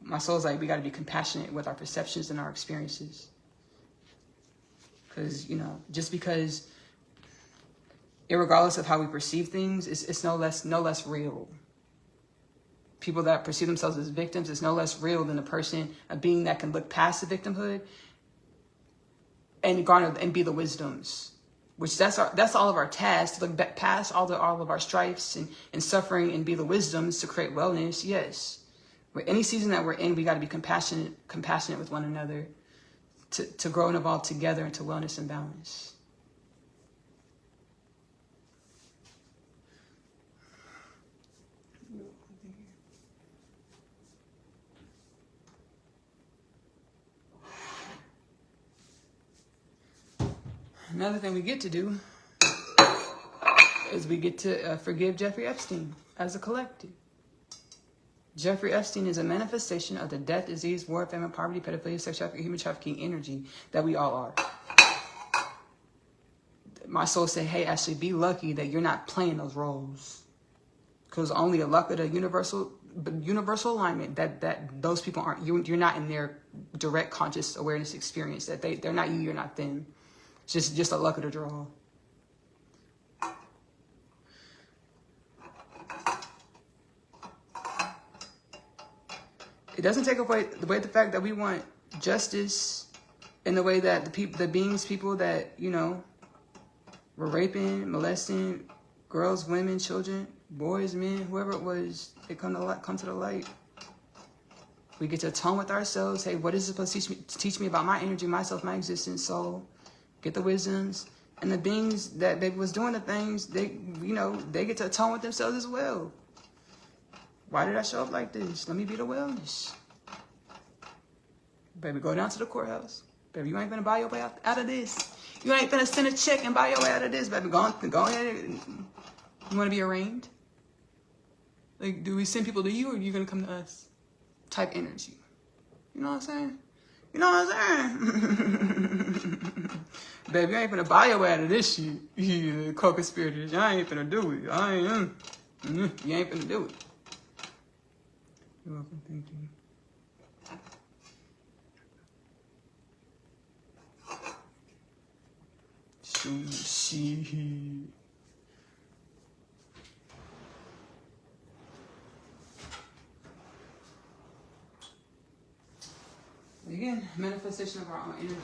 My soul's like, we got to be compassionate with our perceptions and our experiences. Because, just because, irregardless of how we perceive things, it's no less real. People that perceive themselves as victims is no less real than a being that can look past the victimhood and garner and be the wisdoms. Which that's all of our tasks, to look back past all of our strifes and suffering and be the wisdoms to create wellness. Yes. With any season that we're in, we got to be compassionate with one another to grow and evolve together into wellness and balance. Another thing we get to do is we get to forgive Jeffrey Epstein as a collective. Jeffrey Epstein is a manifestation of the death, disease, war, famine, poverty, pedophilia, sex trafficking, human trafficking energy that we all are. My soul said, hey, Ashley, be lucky that you're not playing those roles. Because only a luck of the universal alignment that those people aren't, you're not in their direct conscious awareness experience, that they're not you, you're not them. It's just a luck of the draw. It doesn't take away the fact that we want justice in the way that the people that, you know, were raping, molesting girls, women, children, boys, men, whoever it was, they come to the light. We get to atone with ourselves. Hey, what is it supposed to teach me about my energy, myself, my existence, soul? Get the wisdoms. And the beings that they was doing the things, they, you know, they get to atone with themselves as well. Why did I show up like this? Let me be the wellness. Baby, go down to the courthouse. Baby, you ain't gonna buy your way out of this. You ain't gonna send a check and buy your way out of this, baby. Go ahead. You wanna be arraigned? Like, do we send people to you, or are you gonna come to us? Type energy. You know what I'm saying? You know what I'm saying? Baby, you ain't gonna buy your way out of this shit. You co-conspirators. I ain't gonna do it. You ain't gonna do it. You're welcome. Thank you. She. Again, manifestation of our own energy.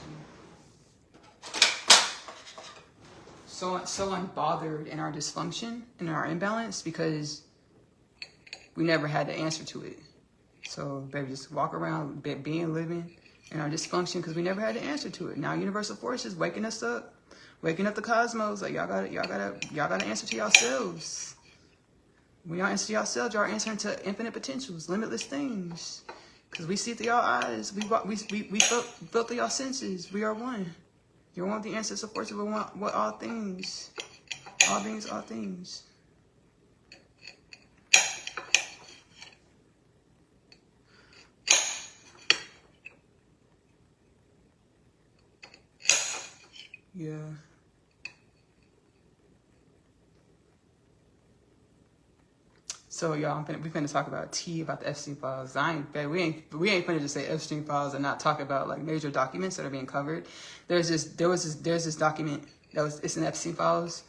So unbothered in our dysfunction and our imbalance because we never had the answer to it. So, baby, just walk around living in our dysfunction because we never had the answer to it. Now, universal forces waking us up, waking up the cosmos. Like y'all gotta answer to yourselves. When y'all answer to yourselves, y'all answering to infinite potentials, limitless things. Because we see through your eyes, we felt through your senses. We are one. You're one with the ancestral forces. We want what all things. All things, all things. Yeah. So y'all, we finna talk about about the Epstein files. We ain't finna just say Epstein files and not talk about like major documents that are being covered. There's this document it's in Epstein files.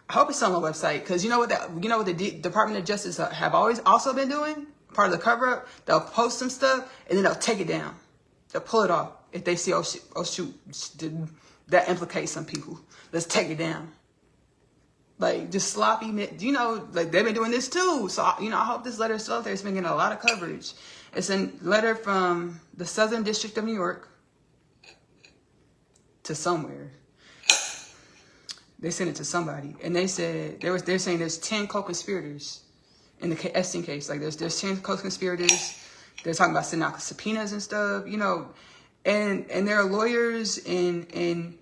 I hope it's on my website because you know what the Department of Justice have always also been doing. Part of the cover up, they'll post some stuff and then they'll take it down. They'll pull it off if they see oh shoot that implicates some people. Let's take it down. Like, just sloppy, you know, like, they've been doing this too. So, you know, I hope this letter is still out there. It's been getting a lot of coverage. It's a letter from the Southern District of New York to somewhere. They sent it to somebody. And they said, they're saying there's 10 co-conspirators in the Epstein case. Like, there's 10 co-conspirators. They're talking about sending out subpoenas and stuff, you know. And there are lawyers and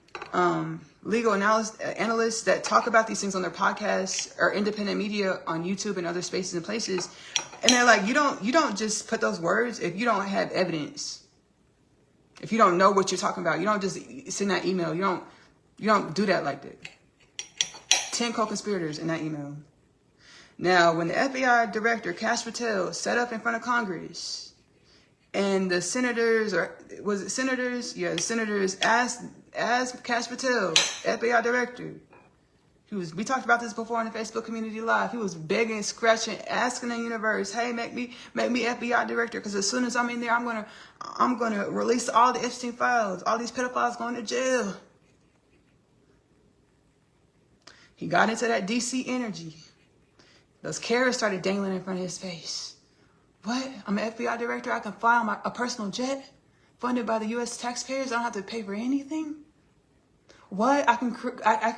legal analysts that talk about these things on their podcasts or independent media on YouTube and other spaces and places. And they're like, you don't just put those words if you don't have evidence. If you don't know what you're talking about, you don't just send that email. You don't do that like that. 10 co-conspirators in that email. Now, when the FBI director, Kash Patel, sat up in front of Congress and the senators, or was it senators? Yeah, the senators asked Kash Patel, FBI director. We talked about this before on the Facebook community live. He was begging, scratching, asking the universe, "Hey, make me FBI director, because as soon as I'm in there, I'm gonna release all the Epstein files. All these pedophiles going to jail." He got into that DC energy. Those carrots started dangling in front of his face. What? I'm an FBI director. I can fly on a personal jet funded by the U.S. taxpayers. I don't have to pay for anything. What? I can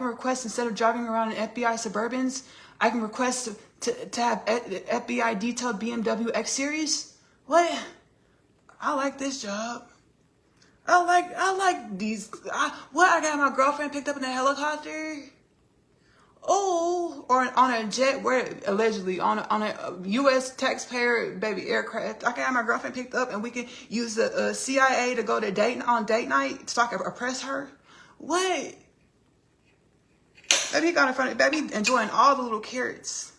request, instead of driving around in FBI Suburbans, I can request to have FBI detailed BMW X Series. What? I like this job. I like these. What? I got my girlfriend picked up in a helicopter. Oh, or on a jet, where allegedly on a U.S. taxpayer baby aircraft. I can have my girlfriend picked up and we can use the CIA to go to date night so I can oppress her. What? Baby got in front of baby enjoying all the little carrots.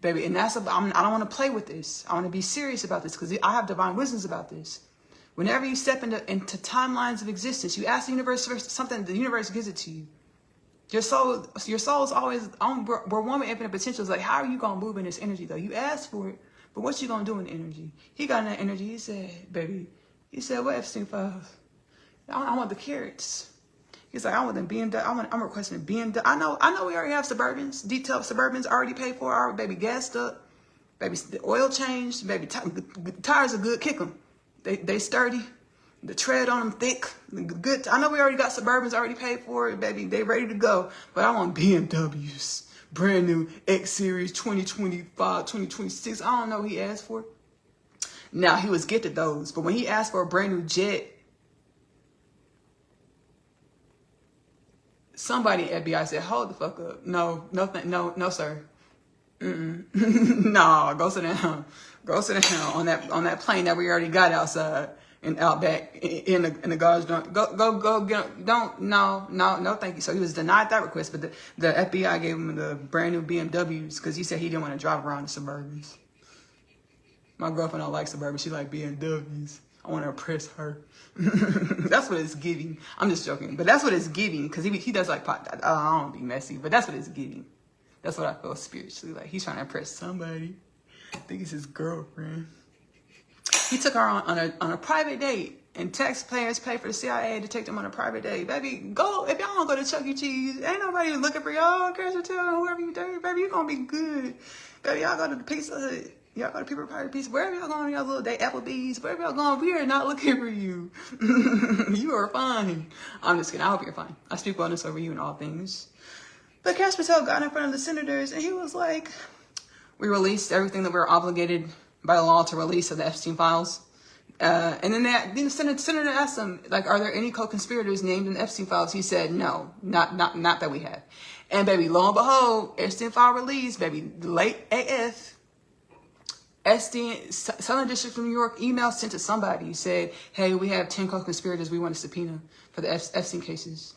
Baby, and I don't want to play with this. I want to be serious about this because I have divine wisdoms about this. Whenever you step into timelines of existence, you ask the universe for something, the universe gives it to you. Your soul is always on. We're one with infinite potentials. Like, how are you gonna move in this energy though? You asked for it, but what you gonna do in the energy? He got in that energy. He said, "Baby, He said, what Epstein files? I want the carrots. He's like, I want them BMW. I'm requesting a BMW. I know we already have Suburbans, detailed Suburbans already paid for, already baby gassed up, baby the oil changed, baby tires are good, kick them. They sturdy, the tread on them thick, good. I know we already got Suburbans already paid for it, baby. They ready to go, but I want BMWs, brand new X Series 2025, 2026. I don't know what he asked for. Now he was gifted those, but when he asked for a brand new jet, somebody at FBI said, hold the fuck up. No, sir. No, go sit down. Go sit down on that plane that we already got outside and out back in the garage. Go get no, thank you. So he was denied that request, but the FBI gave him the brand new BMWs because he said he didn't want to drive around the Suburbans. My girlfriend don't like Suburbans. She like BMWs. I want to impress her. That's what it's giving. I'm just joking, but that's what it's giving because he does like pot. I don't want to be messy, but that's what it's giving. That's what I feel spiritually. Like he's trying to impress somebody. I think it's his girlfriend. He took her on a private date, and taxpayers pay for the CIA to take them on a private date. Baby, go. If y'all don't go to Chuck E. Cheese, ain't nobody looking for y'all. Cash or tell whoever you date, baby, you gonna be good. Baby, y'all go to the Pizza Hut. Y'all go to People Party Pizza. Wherever y'all going, y'all little day, Applebee's. Wherever y'all going, we are not looking for you. You are fine. I'm just kidding. I hope you're fine. I speak wellness over you in all things. But Cash Patel got in front of the senators, and he was like, we released everything that we were obligated by law to release of the Epstein files. And then the senator asked him, like, are there any co-conspirators named in the Epstein files? He said, no, not that we have. And baby, lo and behold, Epstein file released, baby, late AF. Southern District of New York email sent to somebody said, hey, we have 10 co-conspirators we want to subpoena for the Epstein cases.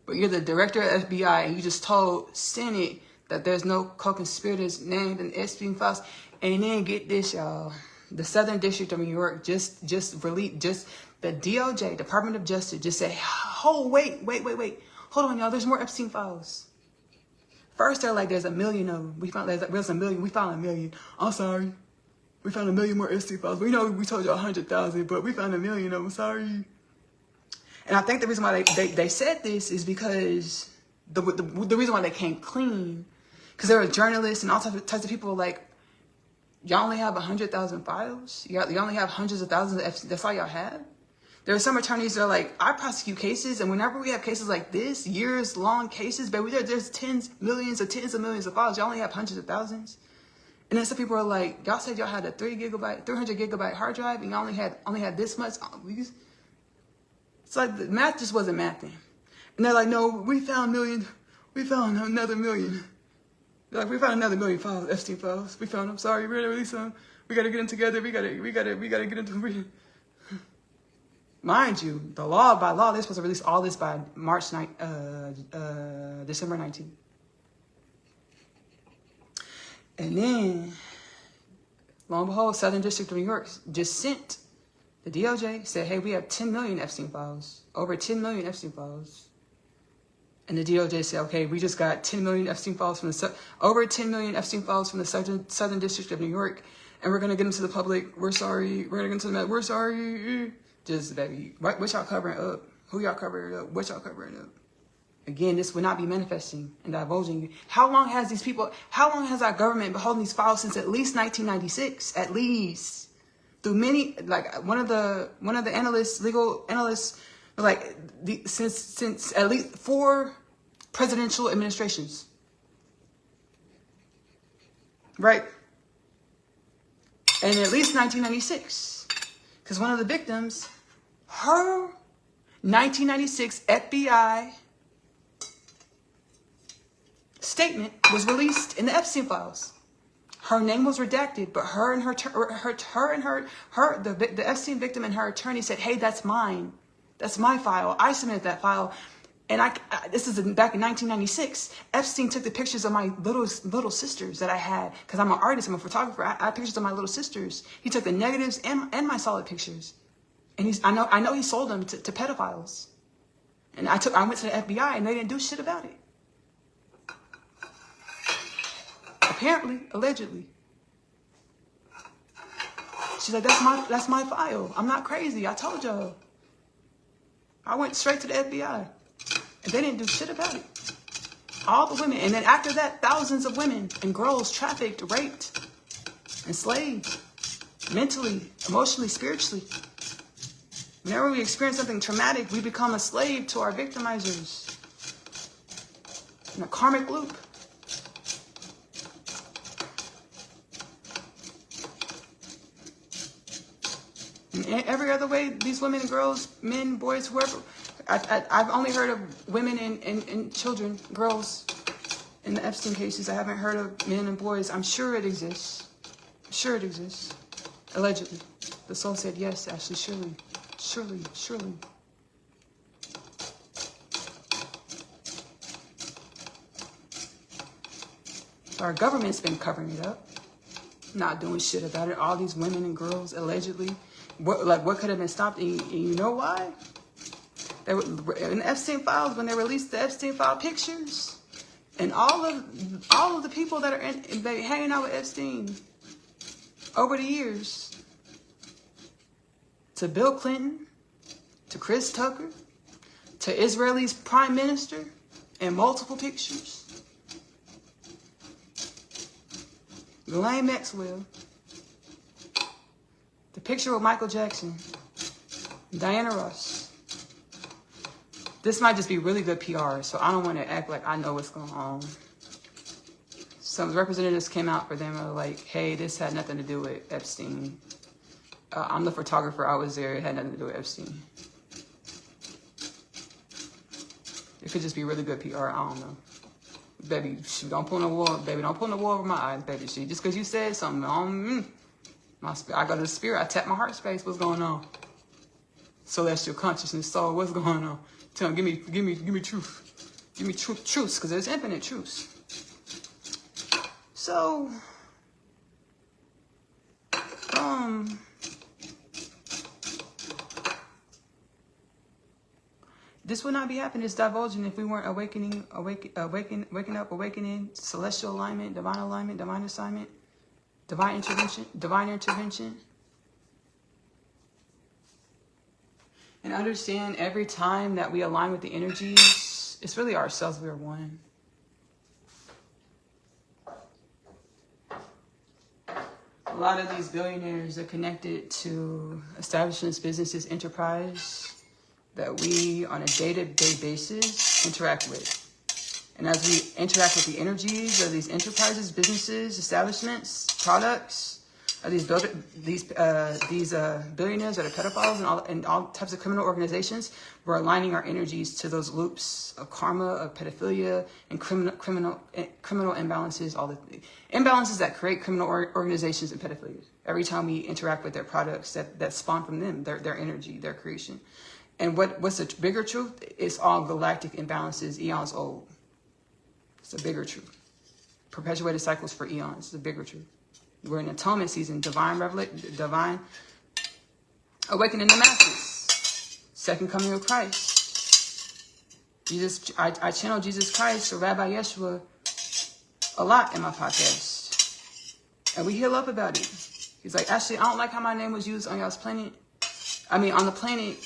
But you're the director of FBI and you just told Senate that there's no co-conspirators named in the Epstein files. And then get this, y'all. The Southern District of New York just released, the DOJ, Department of Justice, just said, oh, wait. Hold on, y'all. There's more Epstein files. First, they're like, there's a million of them. We found a million. I'm sorry. We found a million more Epstein files. We know we told you 100,000, but we found a million of them. Sorry. And I think the reason why they said this is because the reason why they came clean, because there were journalists and all types of people like, y'all only have 100,000 files? You only have hundreds of thousands of Epstein. That's all y'all have? There are some attorneys that are like, I prosecute cases, and whenever we have cases like this, years-long cases, but there's tens of millions of files. Y'all only have hundreds of thousands. And then some people are like, y'all said y'all had a 300 gigabyte hard drive, and y'all only had this much. It's like the math just wasn't mathing. And they're like, no, we found another million. They're like, we found another million files, Epstein files. We found them. Sorry, we're gonna release them. We gotta get them together. We gotta get into. Mind you, by law, they're supposed to release all this by December 19th. And then, lo and behold, Southern District of New York just sent the DOJ, said, hey, we have 10 million Epstein files, over 10 million Epstein files. And the DOJ said, okay, we just got 10 million Epstein files over 10 million Epstein files from the Southern District of New York, and we're going to get them to the public. We're sorry. We're going to get them to the we're sorry. Just, baby, what y'all covering up? Who y'all covering up? What y'all covering up? Again, this would not be manifesting and divulging. How long has our government been holding these files since at least 1996? At least. Through many, like one of the legal analysts, like since at least 4 presidential administrations. Right? And at least 1996. Because one of the victims, her 1996 FBI statement was released in the Epstein files. Her name was redacted, but the Epstein victim and her attorney said, hey, that's mine. That's my file. I submitted that file. And this is back in 1996. Epstein took the pictures of my little sisters that I had, because I'm an artist, I'm a photographer. I had pictures of my little sisters. He took the negatives and my solid pictures. And I know he sold them to pedophiles. And I went to the FBI and they didn't do shit about it. Apparently, allegedly. She's like, that's my file. I'm not crazy. I told y'all. I went straight to the FBI. And they didn't do shit about it. All the women. And then after that, thousands of women and girls trafficked, raped, enslaved. Mentally, emotionally, spiritually. Whenever we experience something traumatic, we become a slave to our victimizers. In a karmic loop. And every other way, these women and girls, men, boys, whoever, I've only heard of women and children, girls, in the Epstein cases. I haven't heard of men and boys. I'm sure it exists. I'm sure it exists. Allegedly. The soul said, yes, Ashley, surely. Surely, surely. So our government's been covering it up. Not doing shit about it. All these women and girls, allegedly. What could have been stopped? And you know why? They were in the Epstein files, when they released the Epstein file pictures, and all of the people that are hanging out with Epstein over the years, to Bill Clinton, to Chris Tucker, to Israel's prime minister, in multiple pictures, Ghislaine Maxwell, the picture with Michael Jackson, Diana Ross. This might just be really good PR, so I don't want to act like I know what's going on. Some representatives came out for them and were like, hey, this had nothing to do with Epstein. I'm the photographer, I was there, it had nothing to do with Epstein. It could just be really good PR, I don't know. Baby, don't pull no wool, baby, don't pull no wool over my eyes, baby. Just because you said something, I go to the spirit, I tap my heart space, what's going on? Celestial consciousness, soul, what's going on? Tell them, give me truth. Give me truths, because there's infinite truths. So, this would not be happening, this divulging, if we weren't waking up, awakening, celestial alignment, divine assignment, divine intervention. And understand every time that we align with the energies, it's really ourselves, we are one. A lot of these billionaires are connected to establishments, businesses, enterprise that we on a day-to-day basis interact with. And as we interact with the energies of these enterprises, businesses, establishments, products, of these billionaires that are pedophiles and all types of criminal organizations, we're aligning our energies to those loops of karma, of pedophilia, and criminal imbalances, all the imbalances that create criminal organizations and pedophilia. Every time we interact with their products that spawn from them, their energy, their creation. And what's the bigger truth? It's all galactic imbalances, eons old. It's a bigger truth. Perpetuated cycles for eons. It's a bigger truth. We're in atonement season, divine awakening the masses. Second coming of Christ. Jesus, I channel Jesus Christ or Rabbi Yeshua a lot in my podcast. And we heal up about it. He's like, Ashley, I don't like how my name was used on y'all's planet. On the planet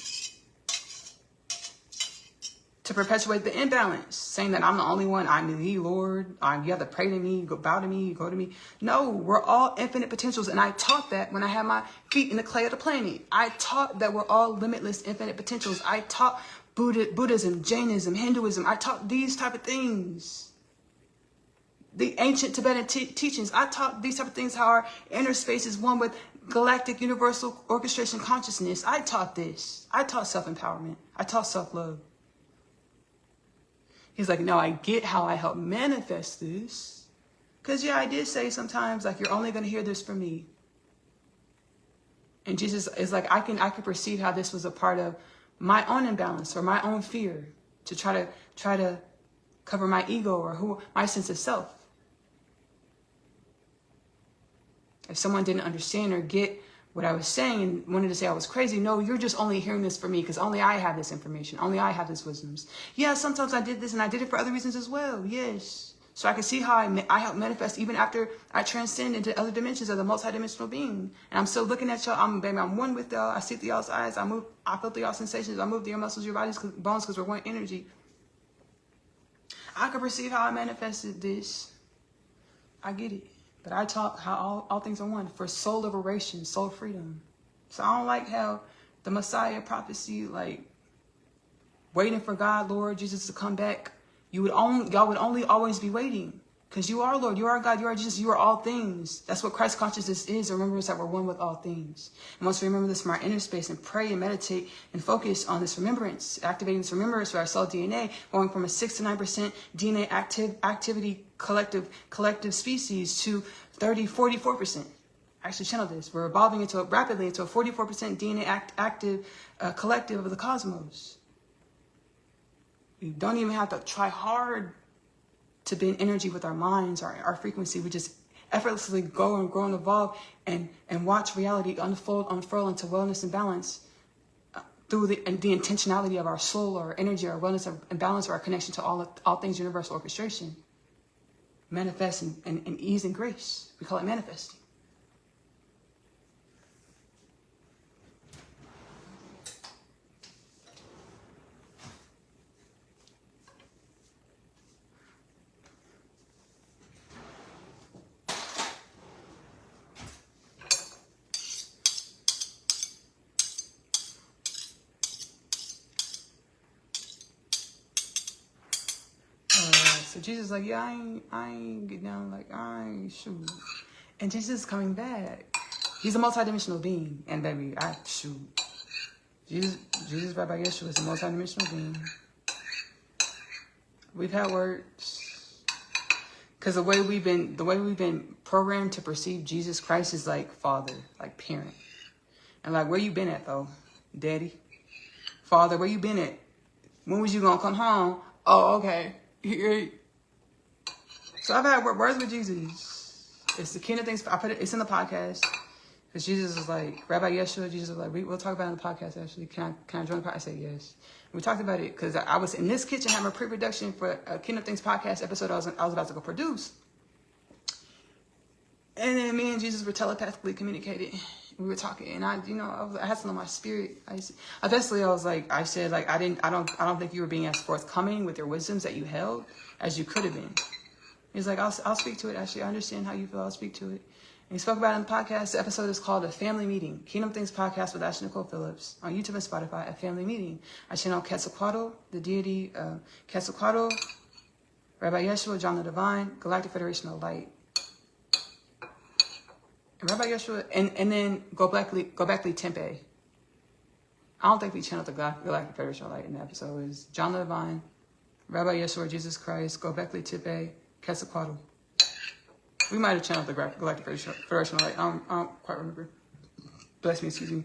to perpetuate the imbalance, saying that I'm the only one, I'm the Lord, you have to pray to me, bow to me, go to me. No, we're all infinite potentials, and I taught that when I had my feet in the clay of the planet. I taught that we're all limitless, infinite potentials. I taught Buddhism, Jainism, Hinduism. I taught these type of things. The ancient Tibetan teachings. I taught these type of things, how our inner space is one with galactic universal orchestration consciousness. I taught this. I taught self-empowerment. I taught self-love. He's like, no, I get how I help manifest this. Because, yeah, I did say sometimes, like, you're only going to hear this from me. And Jesus is like, I can perceive how this was a part of my own imbalance or my own fear to try to cover my ego or my sense of self. If someone didn't understand or get what I was saying and wanted to say I was crazy, no, you're just only hearing this from me because only I have this information. Only I have this wisdoms. Yeah, sometimes I did this and I did it for other reasons as well. Yes. So I can see how I help manifest even after I transcend into other dimensions of the multidimensional being. And I'm still looking at y'all. I'm one with y'all. I see through y'all's eyes. I feel through y'all's sensations. I move through your muscles, your bodies, bones, because we're one energy. I can perceive how I manifested this. I get it. But I talk how all things are one for soul liberation, soul freedom. So I don't like how the Messiah prophecy, like waiting for God, Lord Jesus to come back. Y'all would only always be waiting. Because you are Lord, you are God, you are Jesus, you are all things. That's what Christ consciousness is. Remember that we're one with all things. And once we remember this from our inner space and pray and meditate and focus on this remembrance, activating this remembrance for our cell DNA, going from a 6 to 9% DNA activity collective species to 44%. Actually channel this. We're evolving rapidly into a 44% DNA active collective of the cosmos. We don't even have to try hard to be in energy with our minds, our frequency. We just effortlessly go and grow and evolve and watch reality unfurl into wellness and balance through the intentionality of our soul, our energy, our wellness and balance, or our connection to all things universal orchestration. Manifest in ease and grace. We call it manifesting. So Jesus is like, yeah, I ain't get down, like, I ain't shoot. And Jesus is coming back. He's a multidimensional being. And baby, I shoot. Jesus, Rabbi Yeshua is a multidimensional being. We've had words. Because the way we've been programmed to perceive Jesus Christ is like father, like parent. And like, where you been at though? Daddy? Father, where you been at? When was you gonna come home? Oh, okay. So I've had words with Jesus. It's the kingdom things. It's in the podcast. Because Jesus is like, Rabbi Yeshua, Jesus was like, we'll talk about it in the podcast actually. Can I join the podcast? I said yes. We talked about it because I was in this kitchen having a pre-production for a Kingdom Things podcast episode I was about to go produce. And then me and Jesus were telepathically communicating. We were talking, and I had something on my spirit. I said, I don't think you were being as forthcoming with your wisdoms that you held as you could have been. He's like, I'll speak to it. Actually, I understand how you feel. I'll speak to it. And he spoke about it in the podcast. The episode is called A Family Meeting. Kingdom Things Podcast with Ashley-Nicole Phillips on YouTube and Spotify. A Family Meeting. I channel Quetzalcoatl, the deity Quetzalcoatl, Rabbi Yeshua, John the Divine, Galactic Federation of Light. And Rabbi Yeshua, and then Gobekli Tepe. I don't think we channeled the Galactic Federation of Light in the episode. It was John the Divine, Rabbi Yeshua, Jesus Christ, Gobekli Tepe, Quetzalcoatl. We might have channeled the Galactic Federation of Light. I don't quite remember. Bless me, excuse me.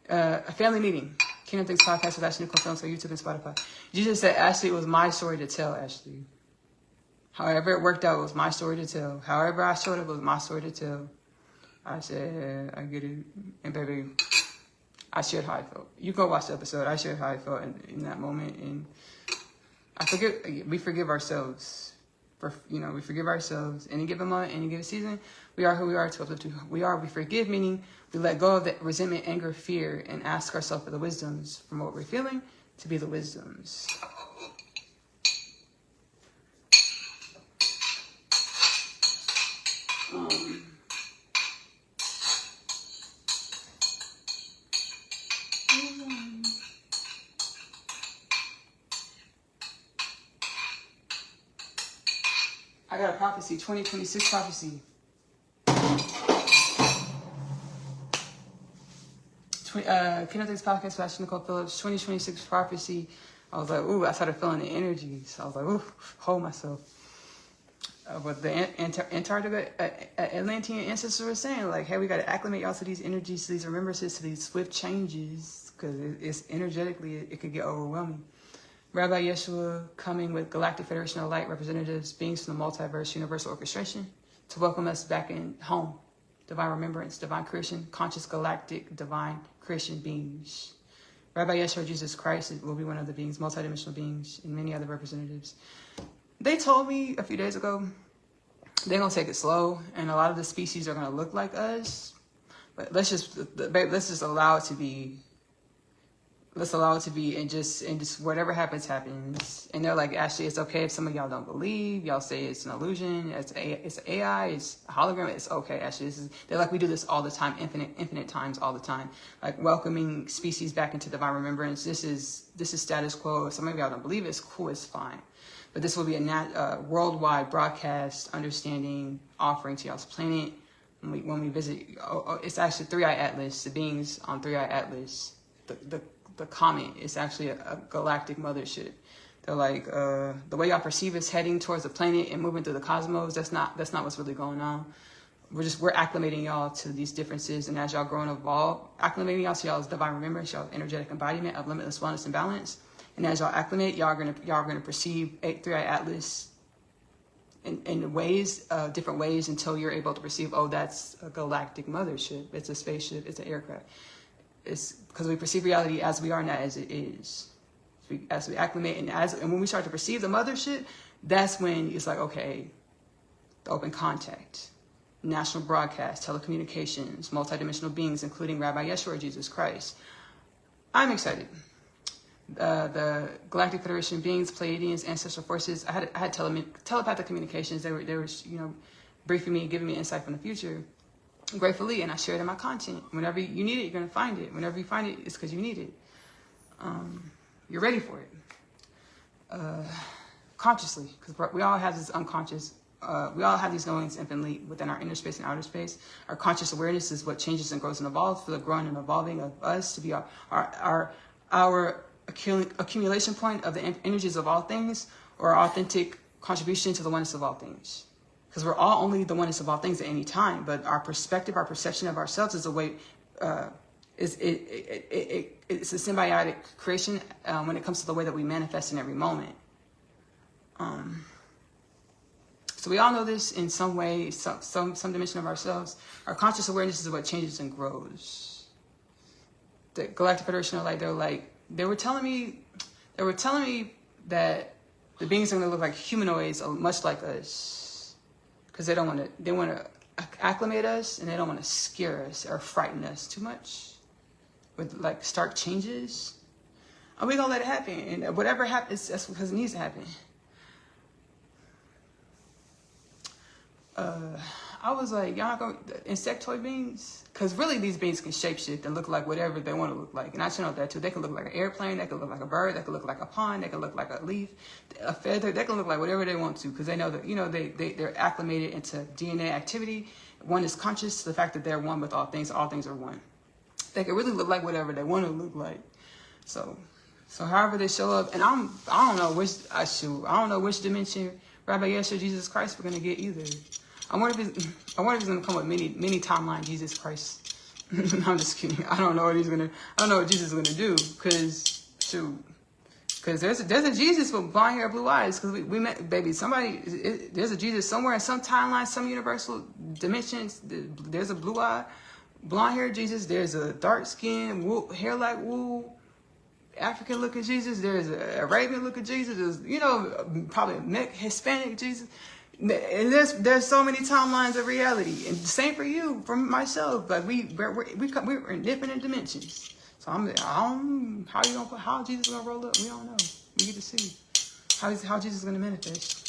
A Family Meeting. Kingdom Things Podcast with Ashley-Nicole Phillips on YouTube and Spotify. Jesus said, Ashley, it was my story to tell, Ashley. However it worked out, it was my story to tell. However I showed it, was my story to tell. I said, I get it. And baby, I shared how I felt. You go watch the episode. I shared how I felt in that moment. And we forgive ourselves. We forgive ourselves. Any given moment, any given season, we are who we are to uplift who we are. We forgive, meaning we let go of the resentment, anger, fear, and ask ourselves for the wisdoms from what we're feeling to be the wisdoms. I got a prophecy, 2026 prophecy. Kingdom Things Podcast with Ashley-Nicole Phillips, 2026 prophecy. I was like, ooh, I started feeling the energy. So I was like, ooh, hold myself. What the Antarctica Atlantean ancestors were saying, like, hey, we got to acclimate y'all to these energies, to these remembrances, to these swift changes, because it's energetically, it could get overwhelming. Rabbi Yeshua coming with Galactic Federation of Light representatives, beings from the multiverse, universal orchestration, to welcome us back in home. Divine remembrance, divine creation, conscious galactic divine creation beings. Rabbi Yeshua, Jesus Christ will be one of the beings, multidimensional beings, and many other representatives. They told me a few days ago they're gonna take it slow, and a lot of the species are gonna look like us. But let's just allow it to be. Let's allow it to be, and just whatever happens, happens. And they're like, Ashley, it's okay if some of y'all don't believe. Y'all say it's an illusion. It's AI. It's a hologram. It's okay, Ashley. They're like, we do this all the time, infinite times, all the time. Like welcoming species back into divine remembrance. This is status quo. If some of y'all don't believe it, it's cool. It's fine. But this will be a worldwide broadcast, understanding, offering to y'all's planet when we visit. It's actually 3-Eye Atlas. The beings on 3-Eye Atlas. The comet is actually a galactic mothership. They're like, the way y'all perceive us heading towards the planet and moving through the cosmos, that's not what's really going on. We're acclimating y'all to these differences, and as y'all grow and evolve, acclimating y'all to y'all's divine remembrance, y'all's energetic embodiment of limitless wellness and balance. And as y'all acclimate, y'all are gonna perceive 3-Eye Atlas in ways, different ways, until you're able to perceive, oh, that's a galactic mothership. It's a spaceship. It's an aircraft. It's because we perceive reality as we are, not as it is. As we acclimate, and when we start to perceive the mothership, that's when it's like, okay, the open contact, national broadcast, telecommunications, multidimensional beings, including Rabbi Yeshua or Jesus Christ. I'm excited. The Galactic Federation beings, Pleiadians, ancestral forces. I had telepathic communications. They were briefing me, giving me insight from the future. Gratefully, and I share it in my content. Whenever you need it, you're gonna find it. Whenever you find it, it's because you need it. You're ready for it. Consciously, because we all have this unconscious. We all have these knowings infinitely within our inner space and outer space. Our conscious awareness is what changes and grows and evolves for the growing and evolving of us to be our accumulation point of the energies of all things, or our authentic contribution to the oneness of all things. Because we're all only the oneness of all things at any time, but our perspective, our perception of ourselves is a way, it's a symbiotic creation when it comes to the way that we manifest in every moment. So we all know this in some way, some dimension of ourselves. Our conscious awareness is what changes and grows. The Galactic Federation they were telling me that the beings are going to look like humanoids, much like us. Because they want to acclimate us, and they don't want to scare us or frighten us too much with like stark changes. And we're gonna let it happen, and whatever happens, that's because it needs to happen. I was like, y'all not gonna insectoid beings? Because really these beings can shapeshift and look like whatever they want to look like. And I should know that too. They can look like an airplane, they can look like a bird, they can look like a pond, they can look like a leaf, a feather, they can look like whatever they want to, because they know that, they're acclimated into DNA activity. One is conscious to the fact that they're one with all things are one. They can really look like whatever they want to look like. So however they show up, and I don't know which dimension Rabbi Yeshua Jesus Christ we're gonna get either. I wonder if he's gonna come with many timeline Jesus Christ. I'm just kidding. I don't know what Jesus is gonna do, because there's a Jesus with blonde hair, blue eyes. Because we met, baby, there's a Jesus somewhere in some timeline, some universal dimensions. There's a blue eye, blonde hair Jesus. There's a dark skin, hair like wool, African looking Jesus. There's a Arabian looking Jesus. There's probably a Hispanic Jesus. And there's so many timelines of reality, and the same for you, for myself. But we're in different dimensions. So how Jesus is gonna roll up? We don't know. We get to see how Jesus is gonna manifest.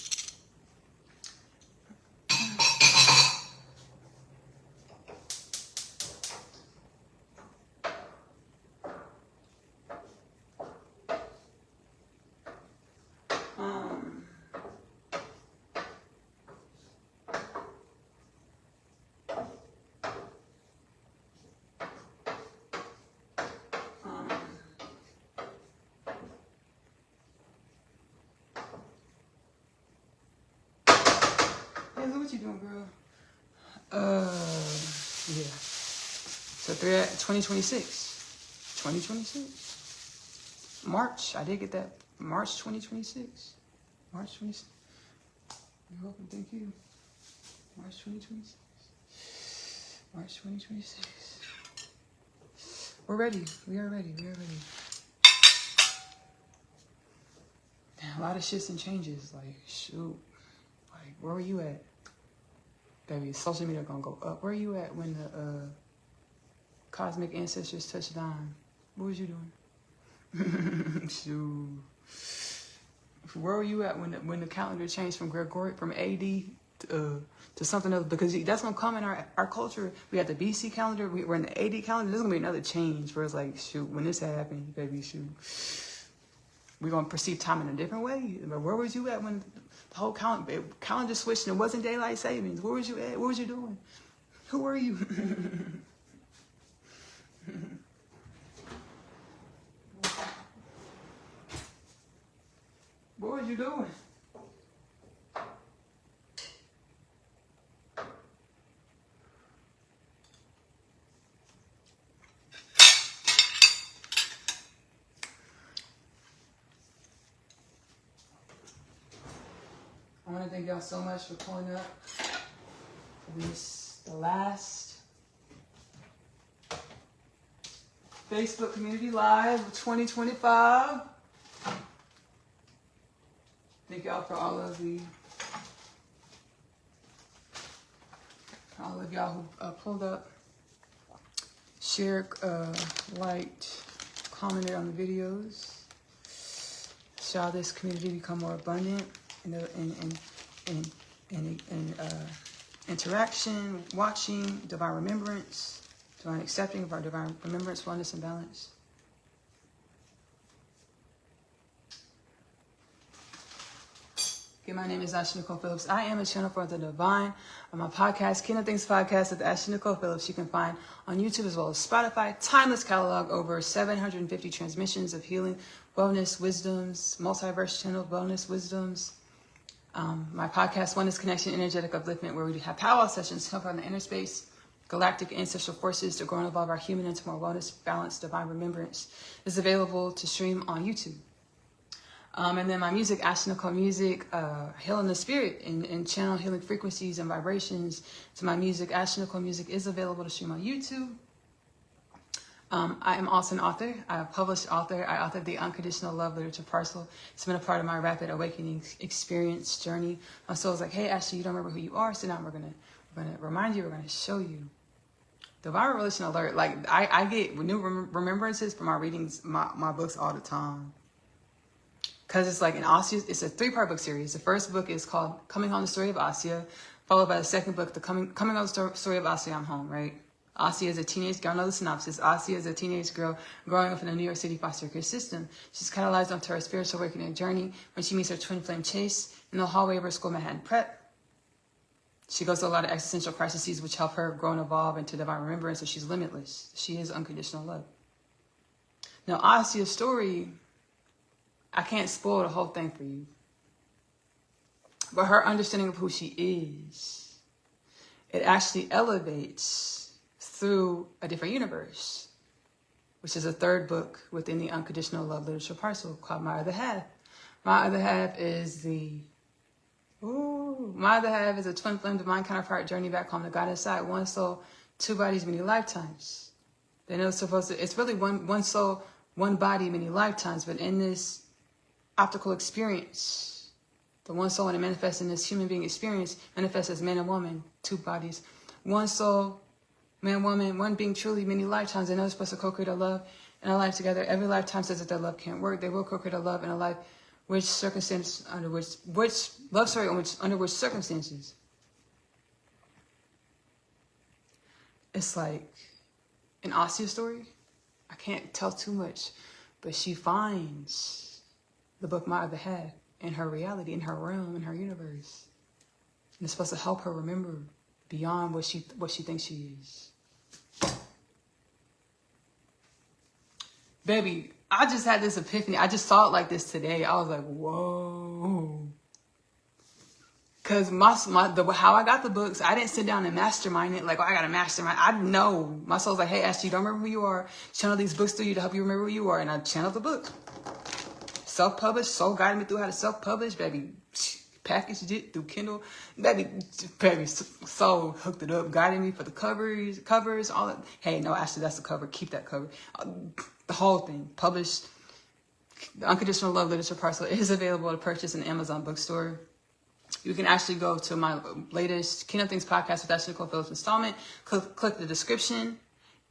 What you doing, girl? Yeah. So 2026. 2026. March. I did get that. March 2026. March 26. You're welcome. Thank you. March 2026. March 2026. We're ready. We are ready. a lot of shifts and changes. Like, shoot. Like, where were you at? Baby, social media gonna go up. Where are you at when the cosmic ancestors touched down? What was you doing? Shoot. Where were you at when the calendar changed from AD to something else? Because that's gonna come in our culture. We had the BC calendar. We're in the AD calendar. There's gonna be another change where it's like, shoot, when this happened, baby, shoot, we're gonna perceive time in a different way. But where was you at when the whole calendar switched and it wasn't daylight savings? Where was you at? What was you doing? Who were you? What was you doing? I want to thank y'all so much for pulling up for the last Facebook Community Live of 2025. Thank y'all for all of y'all who pulled up, shared, liked, commented on the videos. Shall this community become more abundant in interaction, watching, divine remembrance, divine accepting of our divine remembrance, oneness, and balance. My name is Ashley-Nicole Phillips. I am a channel for the divine. On my podcast, Kingdom Things Podcast with Ashley-Nicole Phillips, you can find on YouTube as well as Spotify. Timeless catalog, over 750 transmissions of healing, wellness, wisdoms, multiverse channel, wellness, wisdoms. My podcast, Oneness Connection Energetic Upliftment, where we have powwow sessions to help out in the inner space, galactic ancestral forces to grow and evolve our human into more wellness, balance, divine remembrance. Is available to stream on YouTube. And then my music, Ashley-Nicole Music, Healing the Spirit and channel healing frequencies and vibrations. So my music, Ashley-Nicole Music, is available to stream on YouTube. I am also an author. I'm a published author. I authored the Unconditional Love Literature Parcel. It's been a part of my rapid awakening experience journey. My soul was like, hey, Ashley, you don't remember who you are. So now we're gonna remind you. We're gonna show you. Divine Revelation Alert. Like I get new remembrances from my readings, my books all the time. Because it's like it's a 3-part book series. The first book is called Coming Home, the Story of Asya, followed by the second book, the Coming Home, the Story of Asya, I'm Home, right? Asya is a teenage girl, I know the synopsis. Asya is a teenage girl growing up in a New York City foster care system. She's catalyzed onto her spiritual awakening journey when she meets her twin flame Chase in the hallway of her school Manhattan Prep. She goes through a lot of existential crises which help her grow and evolve into divine remembrance, so she's limitless. She is unconditional love. Now, Asya's story, I can't spoil the whole thing for you. But her understanding of who she is, it actually elevates through a different universe, which is a 3rd book within the Unconditional Love Literature Parcel called My Other Half. My Other Half is my other half is a twin flame divine counterpart journey back home to God inside. One soul, 2 bodies, many lifetimes. They know it's really one soul, 1 body, many lifetimes, but in this optical experience, the one soul when it manifests in this human being experience manifests as man and woman, 2 bodies, 1 soul, man, woman, 1 being truly many lifetimes. They know they're supposed to co-create a love and a life together. Every lifetime says that their love can't work. They will co-create a love and a life under which circumstances. It's like an Asya story. I can't tell too much, but she finds the book My Other Half in her reality, in her realm, in her universe. And it's supposed to help her remember beyond what she thinks she is. Baby, I just had this epiphany. I just saw it like this today. I was like, whoa. Because how I got the books, I didn't sit down and mastermind it. Like, I got to mastermind. I know. My soul's like, hey, Ashley, you don't remember who you are. Channel these books through you to help you remember who you are. And I channeled the book. Self-published. Soul guided me through how to self-publish. Baby, packaged it through Kindle. Baby, Soul hooked it up. Guided me for the covers, all that. Hey, no, Ashley, that's the cover. Keep that cover. The whole thing. Published. The Unconditional Love Literature Parcel is available to purchase in Amazon bookstore. You can actually go to my latest Kingdom Things podcast with Ashley-Nicole installment. Click the description,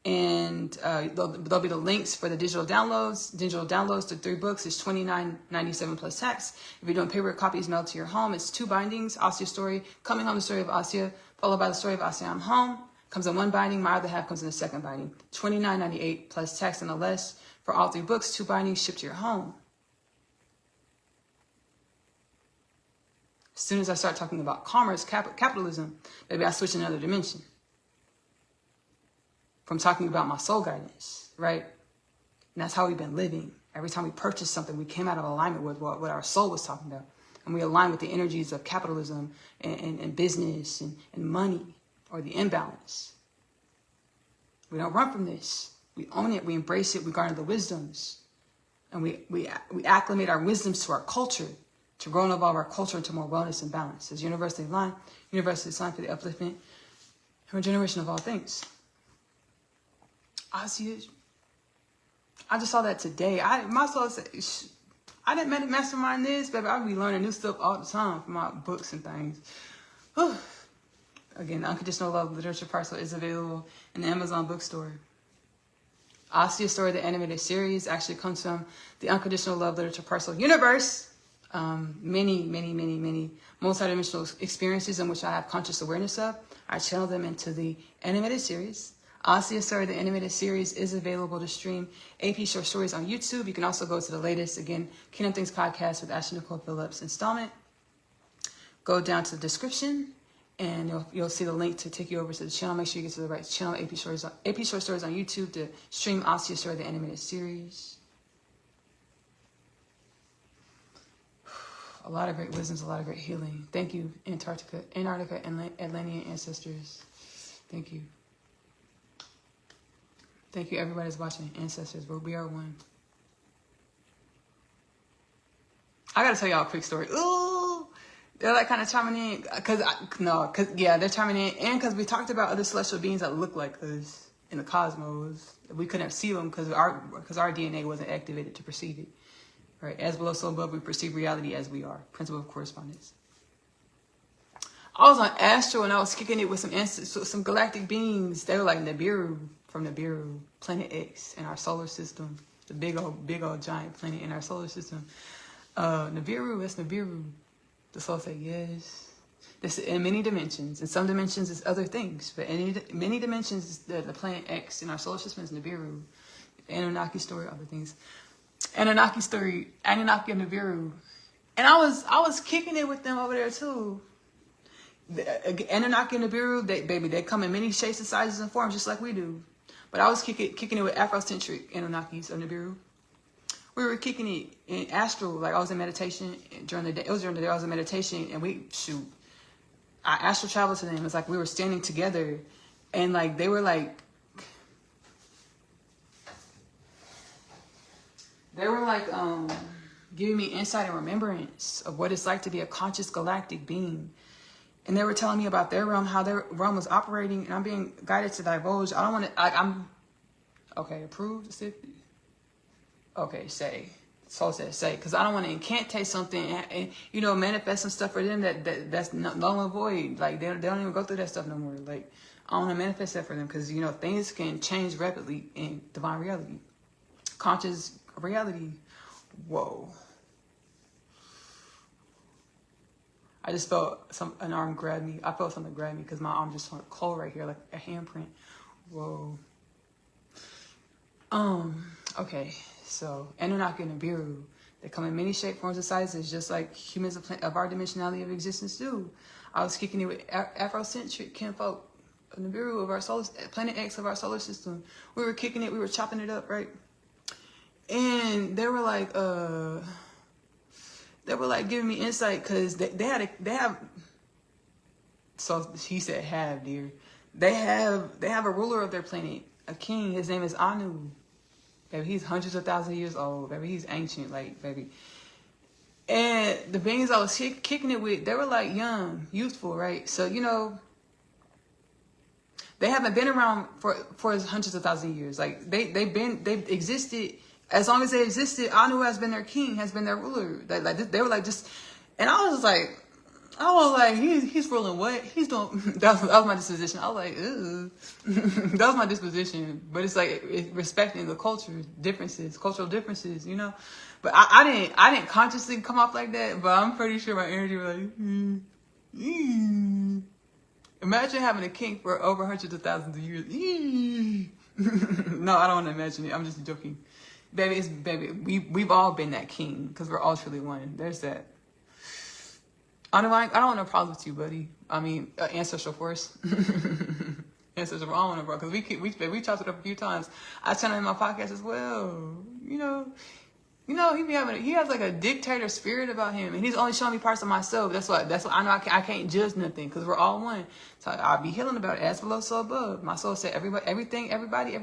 and there'll be the links for the digital downloads. Digital downloads to 3 books is $29.97 plus tax. If you're doing paper copies mailed to your home, it's 2 bindings: Asia's story, Coming Home, the story of Asia, followed by the story of Asia, I'm Home. Comes in 1 binding. My other half comes in the 2nd binding. $29.98 plus tax and less for all 3 books. 2 bindings shipped to your home. As soon as I start talking about commerce, capitalism, maybe I switch another dimension. From talking about my soul guidance, right? And that's how we've been living. Every time we purchased something, we came out of alignment with what our soul was talking about. And we align with the energies of capitalism and business and money, or the imbalance. We don't run from this. We own it. We embrace it. We garner the wisdoms. And we acclimate our wisdoms to our culture, to grow and evolve our culture into more wellness and balance. As universally aligned for the upliftment and regeneration of all things. I just saw that today. My soul said, I didn't mastermind this, baby. I'll be learning new stuff all the time from my books and things. Whew. Again, the Unconditional Love Literature Parcel is available in the Amazon bookstore. Asia's Story, the animated series, actually comes from the Unconditional Love Literature Parcel universe. Many multidimensional experiences in which I have conscious awareness of. I channel them into the animated series. Asia's Story, the animated series, is available to stream AP short stories on YouTube. You can also go to the latest, again, Kingdom Things podcast with Ashley-Nicole installment. Go down to the description, and you'll see the link to take you over to the channel. Make sure you get to the right channel, AP short stories on YouTube, to stream Asia's Story, the animated series. A lot of great wisdoms, a lot of great healing. Thank you, Antarctica, and Atlantean ancestors. Thank you. Thank you, everybody that's watching. Ancestors, but we are one. I gotta tell y'all a quick story. Ooh, they're like kind of chiming in, they're chiming in, and because we talked about other celestial beings that look like us in the cosmos. We couldn't see them because our DNA wasn't activated to perceive it. Right, as below, so above, we perceive reality as we are. Principle of correspondence. I was on Astro and I was kicking it with some galactic beings. They were like Nibiru, from Nibiru, Planet X in our solar system. The big old giant planet in our solar system. Nibiru, that's Nibiru. The soul said, yes. This in many dimensions. In some dimensions, it's other things. But in many dimensions, the Planet X in our solar system is Nibiru. The Anunnaki story, other things. Anunnaki story, Anunnaki and Nibiru. And I was kicking it with them over there too. The Anunnaki and Nibiru, they come in many shapes and sizes and forms just like we do. But I was kicking it with Afrocentric Anunnakis of Nibiru. We were kicking it in astral, like I was in meditation during the day. It was during the day I was in meditation, and I astral traveled to them. It's like we were standing together, and like they were giving me insight and remembrance of what it's like to be a conscious galactic being. And they were telling me about their realm, how their realm was operating, and I'm being guided to divulge. I don't want to, okay, approved, okay, say. Soul says say, because I don't want to incantate something and manifest some stuff for them that's null and void. Like, they don't even go through that stuff no more. Like, I want to manifest that for them because, things can change rapidly in divine reality. Conscious reality. Whoa. I just felt an arm grab me. I felt something grab me because my arm just went cold right here, like a handprint. Whoa. Okay. So Anunnaki and Nibiru, they come in many shapes, forms, and sizes, just like humans of our dimensionality of existence do. I was kicking it with Afrocentric kinfolk of Nibiru of our Planet X of our solar system. We were kicking it. We were chopping it up, right? And they were like giving me insight because they have. So he said, "Have, dear." They have a ruler of their planet, a king. His name is Anu. Baby, he's hundreds of thousands of years old. Baby, he's ancient, baby. And the beings I was kicking it with, they were like young, youthful, right? So they haven't been around for hundreds of thousands of years. Like they've existed As long as they existed, Anu has been their king, has been their ruler. They were like just, and I was like, he's ruling what? He's doing, that was my disposition. I was like, ew. That was my disposition. But it's like respecting the cultural differences, you know? But I didn't consciously come off like that, but I'm pretty sure my energy was like, Imagine having a king for over hundreds of thousands of years. No, I don't want to imagine it. I'm just joking. Baby, we've all been that king because we're all truly one. There's that. I don't want no problems with you, buddy. I mean, ancestral force. Ancestral, I don't want no problem because we chopped it up a few times. I channel in my podcast as well. You know, he has like a dictator spirit about him, and he's only showing me parts of myself. That's what I know. I can't judge nothing because we're all one. So I'll be healing about it. As below, so above. My soul said, everybody, every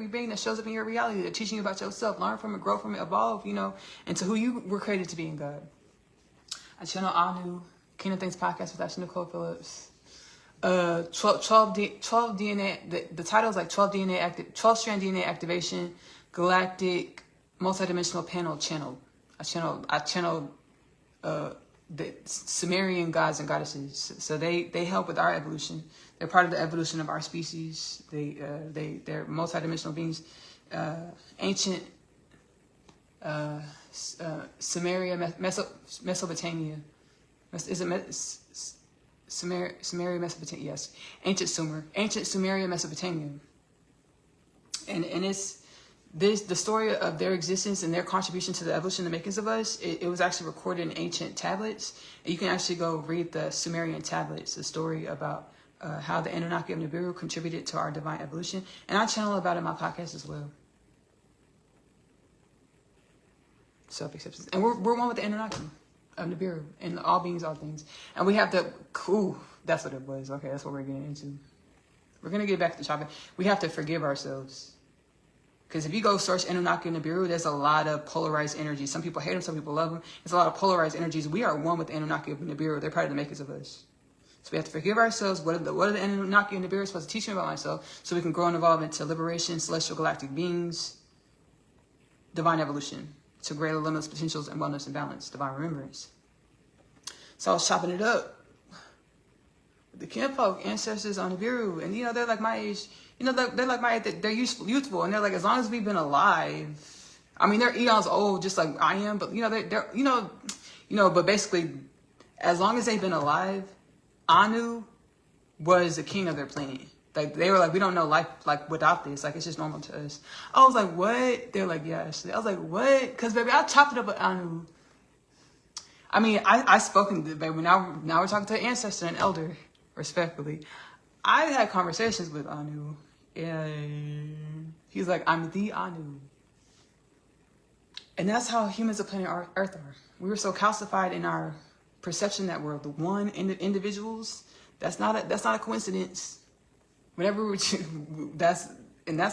being that shows up in your reality, they're teaching you about yourself. Learn from it, grow from it, evolve. You know, into who you were created to be in God. I channel Anu, Kingdom Things podcast with Ashley-Nicole Phillips. 12 DNA. The title is like 12 strand DNA activation, galactic. Multidimensional panel channel. I channeled the Sumerian gods and goddesses. So they help with our evolution. They're part of the evolution of our species. They're multidimensional beings. Ancient Sumeria, Mesopotamia. Is it Sumeria, Mesopotamia? Yes. Ancient Sumeria, Mesopotamia. And it's the story of their existence and their contribution to the evolution and the makings of us, it was actually recorded in ancient tablets. And you can actually go read the Sumerian tablets, the story about how the Anunnaki of Nibiru contributed to our divine evolution. And I channel about it in my podcast as well. Self-acceptance. And we're one with the Anunnaki of Nibiru and all beings, all things. And we have to, that's what it was. Okay, that's what we're getting into. We're going to get back to the topic. We have to forgive ourselves. Because if you go search Anunnaki and Nibiru, there's a lot of polarized energies. Some people hate them, some people love them. There's a lot of polarized energies. We are one with the Anunnaki and Nibiru. They're part of the makers of us. So we have to forgive ourselves. What are the Anunnaki and Nibiru supposed to teach me about myself so we can grow and evolve into liberation, celestial galactic beings, divine evolution, to greater limitless potentials and wellness and balance, divine remembrance. So I was chopping it up with the kinfolk, ancestors on Nibiru. And, they're like my age. They're like my age. They're youthful. And they're like, as long as we've been alive. I mean, they're eons old, just like I am. But, but basically, as long as they've been alive, Anu was the king of their planet. Like, they were like, we don't know life, like, without this. Like, it's just normal to us. I was like, what? They're like, yeah, Ashley. I was like, what? Because, baby, I chopped it up with Anu. I mean, I spoken to, baby, now we're talking to an ancestor, an elder, respectfully. I had conversations with Anu, and he's like, I'm the Anu. And that's how humans of planet Earth are. We were so calcified in our perception that we're the one individuals. That's not a coincidence. Whenever that's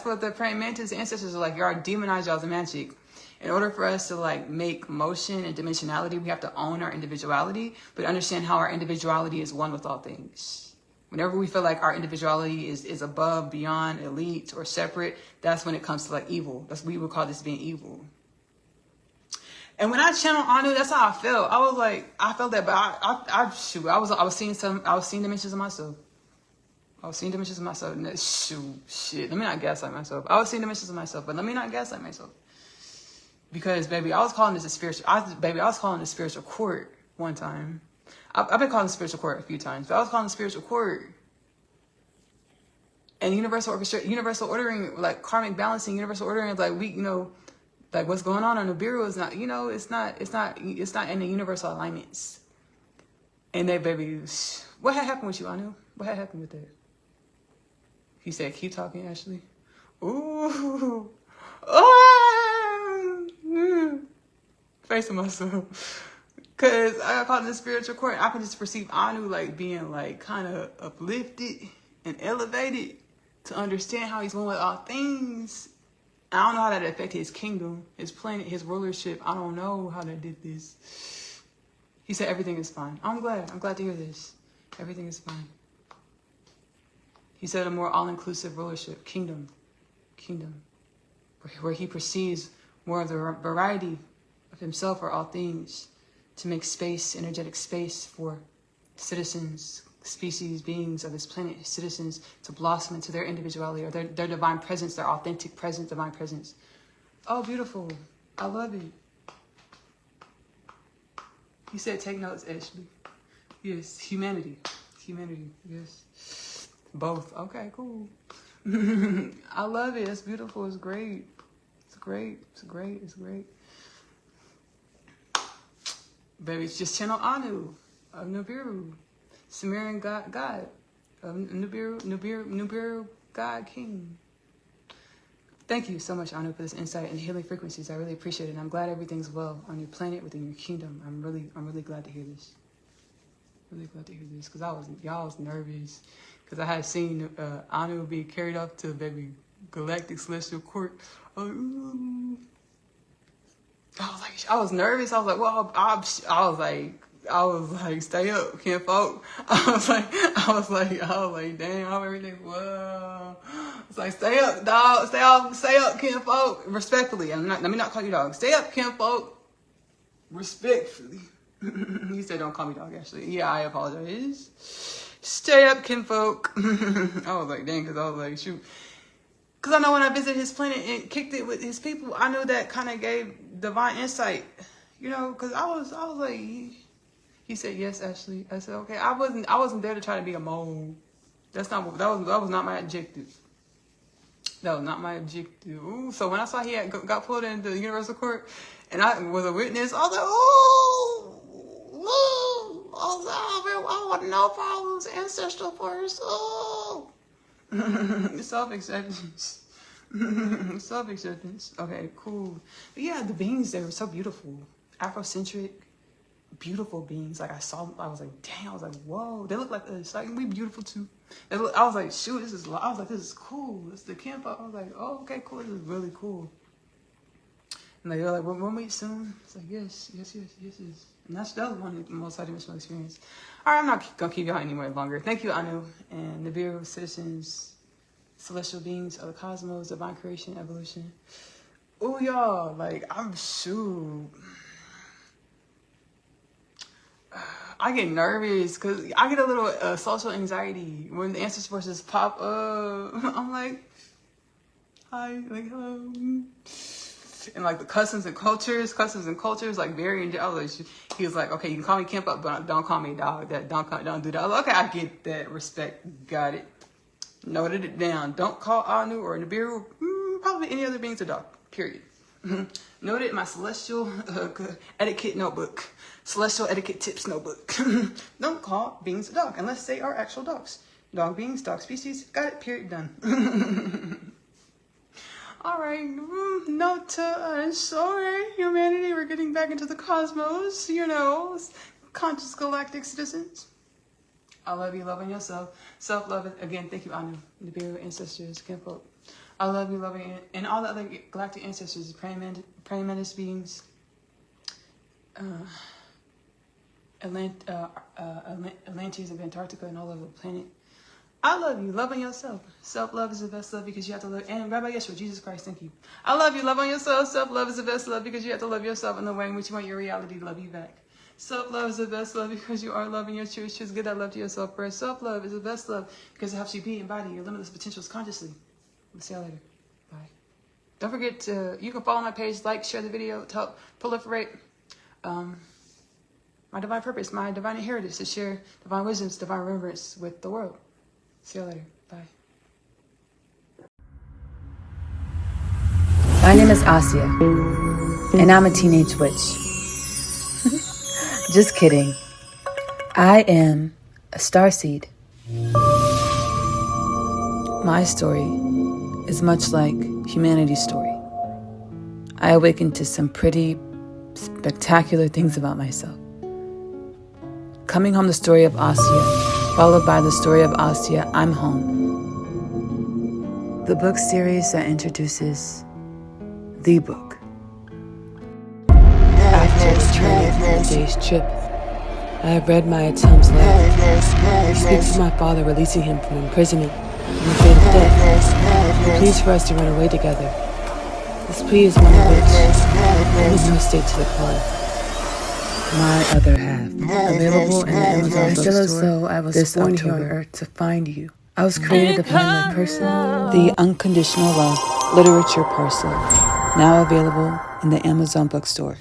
what the praying mantis ancestors are like. Y'all demonized y'all's magic. In order for us to like make motion and dimensionality, we have to own our individuality, but understand how our individuality is one with all things. Whenever we feel like our individuality is above, beyond, elite, or separate, that's when it comes to like evil. We would call this being evil. And when I channeled Anu, that's how I felt. I felt that, but I was seeing dimensions of myself. Let me not gaslight myself. I was seeing dimensions of myself, but let me not gaslight myself. Because, baby, I was calling this a spiritual court one time. I've been calling it spiritual court a few times, but I was calling it spiritual court. And universal ordering, like karmic balancing, universal ordering, like like what's going on the Bureau is not, it's not in the universal alignments. And they, baby, what had happened with you, Anu? What had happened with that? He said, keep talking, Ashley. Ooh. Oh. Facing myself. Because I got caught in the spiritual court. I can just perceive Anu like being like kind of uplifted and elevated to understand how he's one with all things. I don't know how that affected his kingdom, his planet, his rulership. I don't know how that did this. He said everything is fine. I'm glad to hear this. Everything is fine. He said a more all-inclusive rulership, kingdom, where he perceives more of the variety of himself or all things, to make space, energetic space for citizens, species, beings of this planet, citizens to blossom into their individuality or their divine presence, their authentic presence, divine presence. Oh, beautiful. I love it. You said take notes, Ashley. Yes, humanity. Humanity, yes. Both. Okay, cool. I love it. It's beautiful. It's great. It's great. It's great. It's great. Baby, it's just channel Anu of Nibiru. Sumerian God of Nibiru God King. Thank you so much, Anu, for this insight and healing frequencies. I really appreciate it. And I'm glad everything's well on your planet, within your kingdom. I'm really glad to hear this. Really glad to hear this, because y'all was nervous, because I had seen Anu be carried off to baby galactic celestial court. I was nervous. I was like, well, I was like, stay up, Ken folk. I was like, damn, how everything. Whoa. It's like, stay up, dog. Stay up, Ken folk. Respectfully, let me not call you dog. Stay up, Ken folk. Respectfully. He said, don't call me dog, Ashley. Yeah, I apologize. Stay up, kinfolk. I was like, dang, because I was like, shoot. Because I know when I visited his planet and kicked it with his people, I knew that kind of gave divine insight. You know, because I was like, he said, yes, Ashley. I said, okay. I wasn't there to try to be a mole. That was not my objective. That was not my objective. Ooh, so when I saw he had got pulled into the universal court and I was a witness, I was like, oh, I want to know if I was ancestral first. Oh. Self-acceptance. Self-acceptance. Okay, cool. But yeah, the beings, they were so beautiful. Afrocentric, beautiful beings. Like I was like, dang, I was like, whoa, they look like us. Like, we beautiful too. I was like, shoot, this is cool. It's the camp. I was like, oh, okay, cool. This is really cool. And they're like, we'll meet soon. It's like, yes. And that was one of the most high-dimensional experience. All right, I'm not going to keep y'all anymore longer. Thank you, Anu, and Nibiru, citizens, celestial beings of the cosmos, divine creation, evolution. Oh, y'all, like, I'm shoot. I get nervous because I get a little social anxiety when the ancestral forces pop up. I'm like, hi, like, hello. And like the customs and cultures, like very. I was like, he was like, okay, you can call me Kemp up, but don't call me dog. Don't do that. I was like, okay, I get that. Respect, got it. Noted it down. Don't call Anu or Nibiru, probably any other beings a dog. Period. Noted in my celestial etiquette notebook. Celestial etiquette tips notebook. Don't call beings a dog unless they are actual dogs. Dog beings, dog species. Got it. Period. Done. All right, note to us. All right, humanity, we're getting back into the cosmos, you know, conscious galactic citizens. I love you, loving yourself. Self-love, again, thank you, Anu, Nibiru, ancestors, kinfolk. I love you, loving it. And all the other galactic ancestors, praying mantis beings, Atlantes of Antarctica and all over the planet. I love you, loving yourself. Self-love is the best love because you have to love. And Rabbi Yeshua, Jesus Christ, thank you. I love you, love on yourself. Self-love is the best love because you have to love yourself in the way in which you want your reality to love you back. Self-love is the best love because you are loving your truth. Choose good that love to yourself first. Self-love is the best love because it helps you be and embody your limitless potentials consciously. We'll see y'all later. Bye. Don't forget to, you can follow my page, like, share the video to help proliferate my divine purpose, my divine inheritance to share divine wisdoms, divine remembrance with the world. See you later. Bye. My name is Asya, and I'm a teenage witch. Just kidding. I am a starseed. My story is much like humanity's story. I awakened to some pretty spectacular things about myself. Coming home, the story of Asya, followed by the story of Asya, I'm Home. The book series that introduces the book. After returning from the day's trip, I have read my Atum's letter. He speaks of my father releasing him from imprisonment and the fate of death. He pleads for us to run away together. This plea is one in which I was no state to the call. My other half. Available in the Amazon bookstore. I feel as though I was born here on earth to find you. I was created to find my person. The Unconditional Love Literature Parcel. Now available in the Amazon bookstore.